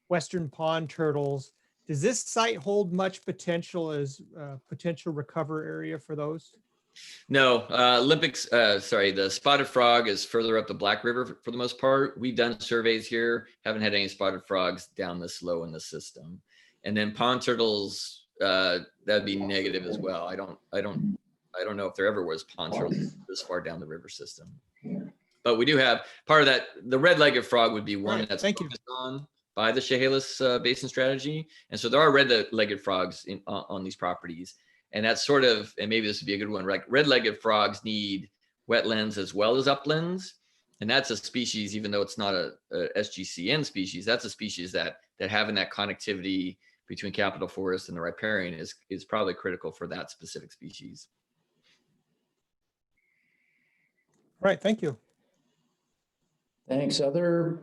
western pond turtles. Does this site hold much potential as potential recover area for those? No, the spotted frog is further up the Black River for the most part. We've done surveys here, haven't had any spotted frogs down this low in the system. And then pond turtles, that'd be negative as well. I don't know if there ever was pond turtles this far down the river system. But we do have part of that. The red-legged frog would be one that's focused on by the Chehalis Basin Strategy. And so there are red-legged frogs on these properties. And that's sort of, and maybe this would be a good one, right? Red-legged frogs need wetlands as well as uplands. And that's a species, even though it's not a SGCN species, that's a species that having that connectivity between Capitol Forest and the riparian is probably critical for that specific species. Right, thank you. Thanks. Other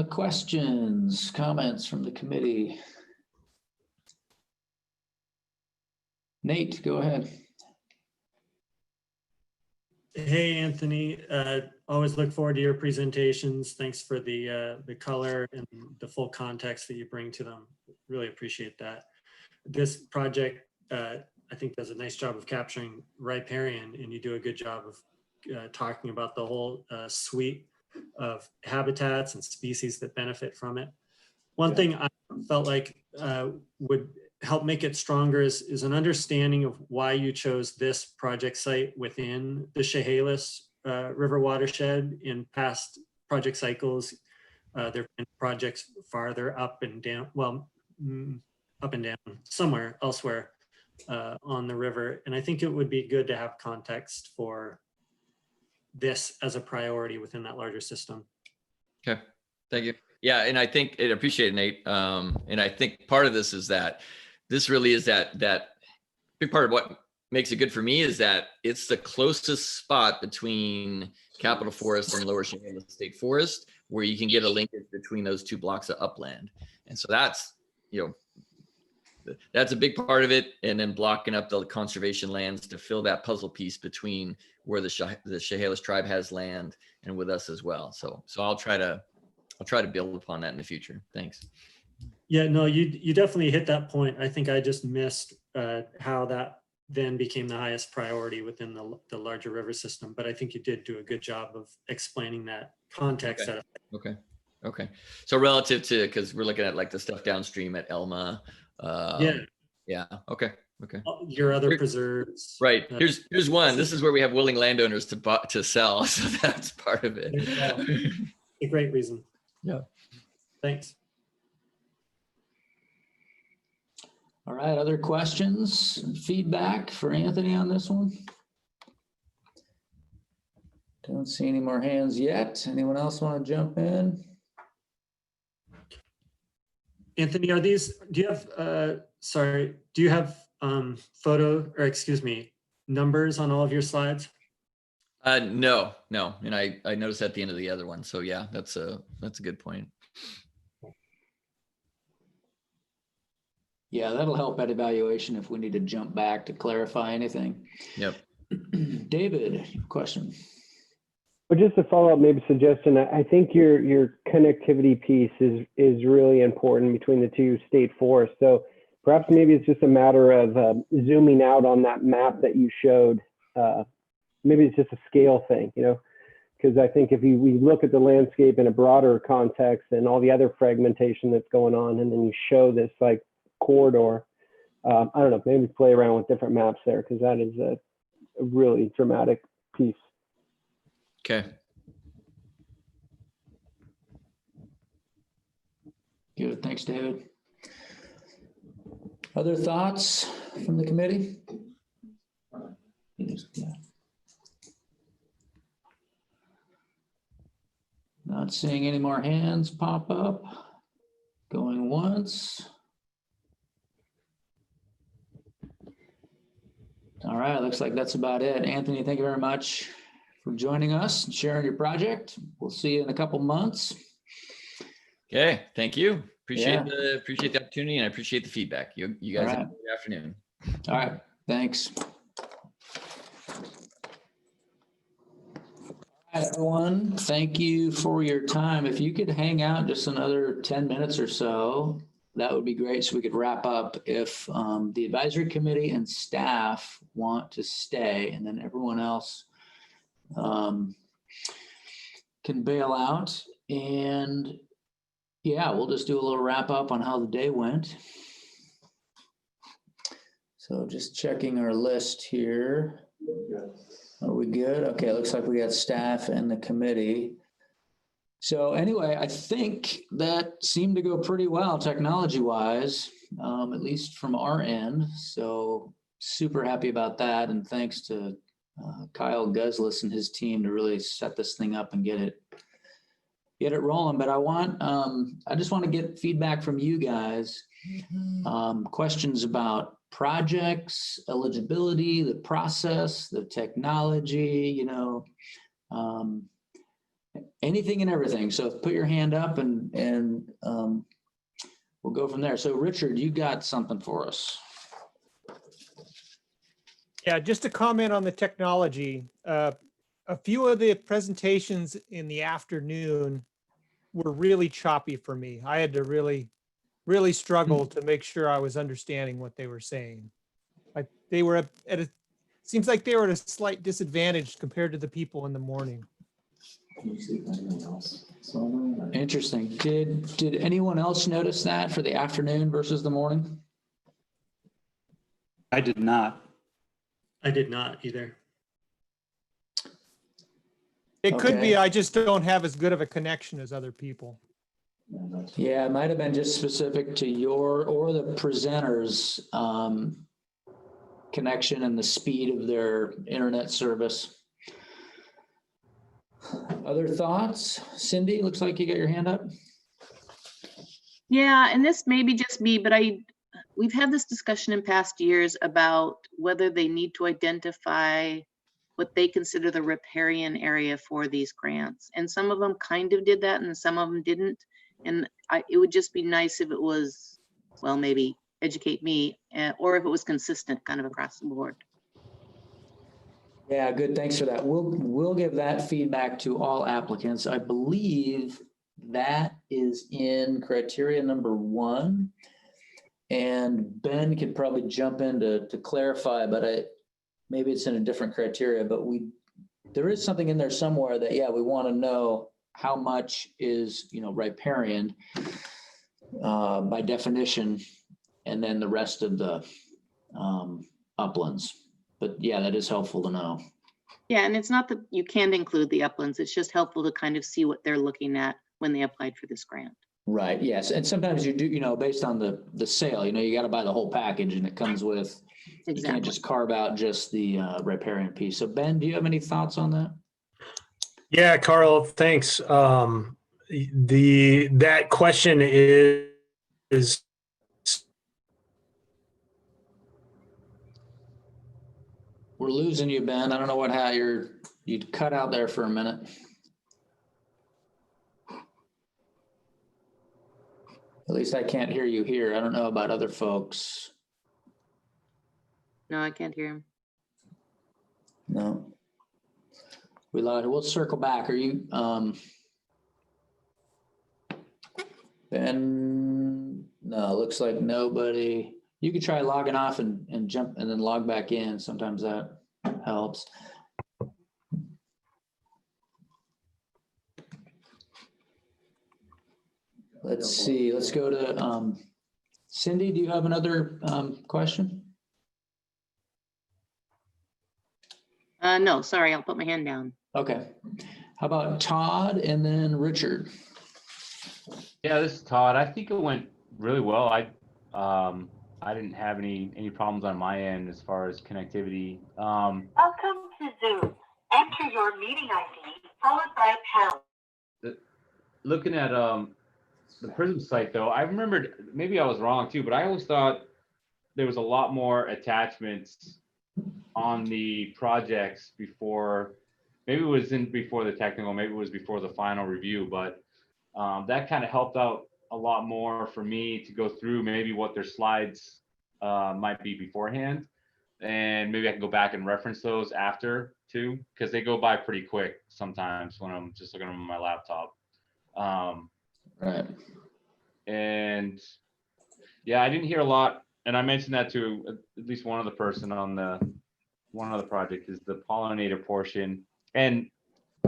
questions, comments from the committee? Nate, go ahead. Hey, Anthony, always look forward to your presentations. Thanks for the color and the full context that you bring to them. Really appreciate that. This project, I think, does a nice job of capturing riparian, and you do a good job of talking about the whole suite of habitats and species that benefit from it. One thing I felt like would help make it stronger is an understanding of why you chose this project site within the Chehalis River watershed. In past project cycles, there have been projects farther up and down, well, up and down, somewhere elsewhere on the river. And I think it would be good to have context for this as a priority within that larger system. Okay, thank you. Yeah, and I think I appreciate it, Nate. And I think part of this is that this really is that big part of what makes it good for me is that it's the closest spot between Capitol Forest and Lower Chehalis State Forest where you can get a linkage between those two blocks of upland. And so that's, that's a big part of it. And then blocking up the conservation lands to fill that puzzle piece between where the Chehalis tribe has land and with us as well. So I'll try to build upon that in the future. Thanks. Yeah, no, you definitely hit that point. I think I just missed how that then became the highest priority within the larger river system. But I think you did do a good job of explaining that context. Okay. Okay. So relative to, because we're looking at like the stuff downstream at Elma. Yeah. Okay. Okay. Your other preserves. Right. Here's one. This is where we have willing landowners to sell. So that's part of it. A great reason. Yeah. Thanks. All right, other questions, feedback for Anthony on this one? Don't see any more hands yet. Anyone else want to jump in? Anthony, do you have numbers on all of your slides? No. And I noticed at the end of the other one. So yeah, that's a good point. Yeah, that'll help at evaluation if we need to jump back to clarify anything. Yep. David, question. Well, just to follow up, maybe suggestion, I think your connectivity piece is really important between the two state forests. So perhaps maybe it's just a matter of zooming out on that map that you showed. Maybe it's just a scale thing, because I think if we look at the landscape in a broader context and all the other fragmentation that's going on, and then you show this like corridor, I don't know, maybe play around with different maps there, because that is a really dramatic piece. Okay. Good, thanks, David. Other thoughts from the committee? Yeah. Not seeing any more hands pop up. Going once. All right, looks like that's about it. Anthony, thank you very much for joining us and sharing your project. We'll see you in a couple months. Okay, thank you. Yeah. Appreciate the opportunity, and I appreciate the feedback. You guys All have right. a good afternoon. All right, thanks. All right, everyone, thank you for your time. If you could hang out just another 10 minutes or so, that would be great, so we could wrap up. If the advisory committee and staff want to stay, and then everyone else can bail out. And yeah, we'll just do a little wrap up on how the day went. So just checking our list here. Are we good? Okay, looks like we got staff and the committee. So anyway, I think that seemed to go pretty well technology-wise, at least from our end. So super happy about that. And thanks to Kyle Guzlis and his team to really set this thing up and get it rolling. But I just want to get feedback from you guys. Questions about projects, eligibility, the process, the technology, anything and everything. So put your hand up and we'll go from there. So Richard, you got something for us. Yeah, just to comment on the technology, a few of the presentations in the afternoon were really choppy for me. I had to really struggle to make sure I was understanding what they were saying. They were seems like they were at a slight disadvantage compared to the people in the morning. Interesting. Did anyone else notice that for the afternoon versus the morning? I did not. I did not either. It could Okay. be I just don't have as good of a connection as other people. Yeah, it might have been just specific to your or the presenter's connection and the speed of their internet service. Other thoughts? Cindy, looks like you got your hand up. Yeah, and this may be just me, but we've had this discussion in past years about whether they need to identify what they consider the riparian area for these grants. And some of them kind of did that and some of them didn't. And it would just be nice if it was, well, maybe educate me, or if it was consistent kind of across the board. Yeah, good. Thanks for that. We'll give that feedback to all applicants. I believe that is in criteria number 1. And Ben could probably jump in to clarify, but maybe it's in a different criteria, but there is something in there somewhere that, yeah, we want to know how much is, riparian by definition, and then the rest of the uplands. But yeah, that is helpful to know. Yeah, and it's not that you can't include the uplands. It's just helpful to kind of see what they're looking at when they applied for this grant. Right, yes. And sometimes you do, based on the sale, you got to buy the whole package and it comes with, You can't just carve out just the riparian piece. So Ben, do you have any thoughts on that? Yeah, Carl, thanks. That question is We're losing you, Ben. I don't know how you'd cut out there for a minute. At least I can't hear you here. I don't know about other folks. No, I can't hear him. No. We'll circle back. Are you, Ben? No, looks like nobody. You could try logging off and jump and then log back in. Sometimes that helps. Let's see. Let's go to Cindy. Do you have another question? No, sorry, I'll put my hand down. Okay. How about Todd and then Richard? Yeah, this is Todd. I think it went really well. I didn't have any problems on my end as far as connectivity. Welcome to Zoom. Enter your meeting ID followed by pound. Looking at the Prism site though, I remembered, maybe I was wrong too, but I always thought there was a lot more attachments on the projects before, maybe it wasn't before the technical, maybe it was before the final review, but that kind of helped out a lot more for me to go through maybe what their slides might be beforehand. And maybe I can go back and reference those after too, because they go by pretty quick sometimes when I'm just looking at them on my laptop. Right. And yeah, I didn't hear a lot, and I mentioned that to at least one other person on one other project, is the pollinator portion. And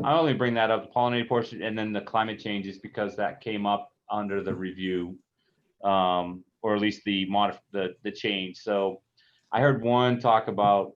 I only bring that up, the pollinator portion, and then the climate changes, because that came up under the review, or at least the change. So I heard one talk about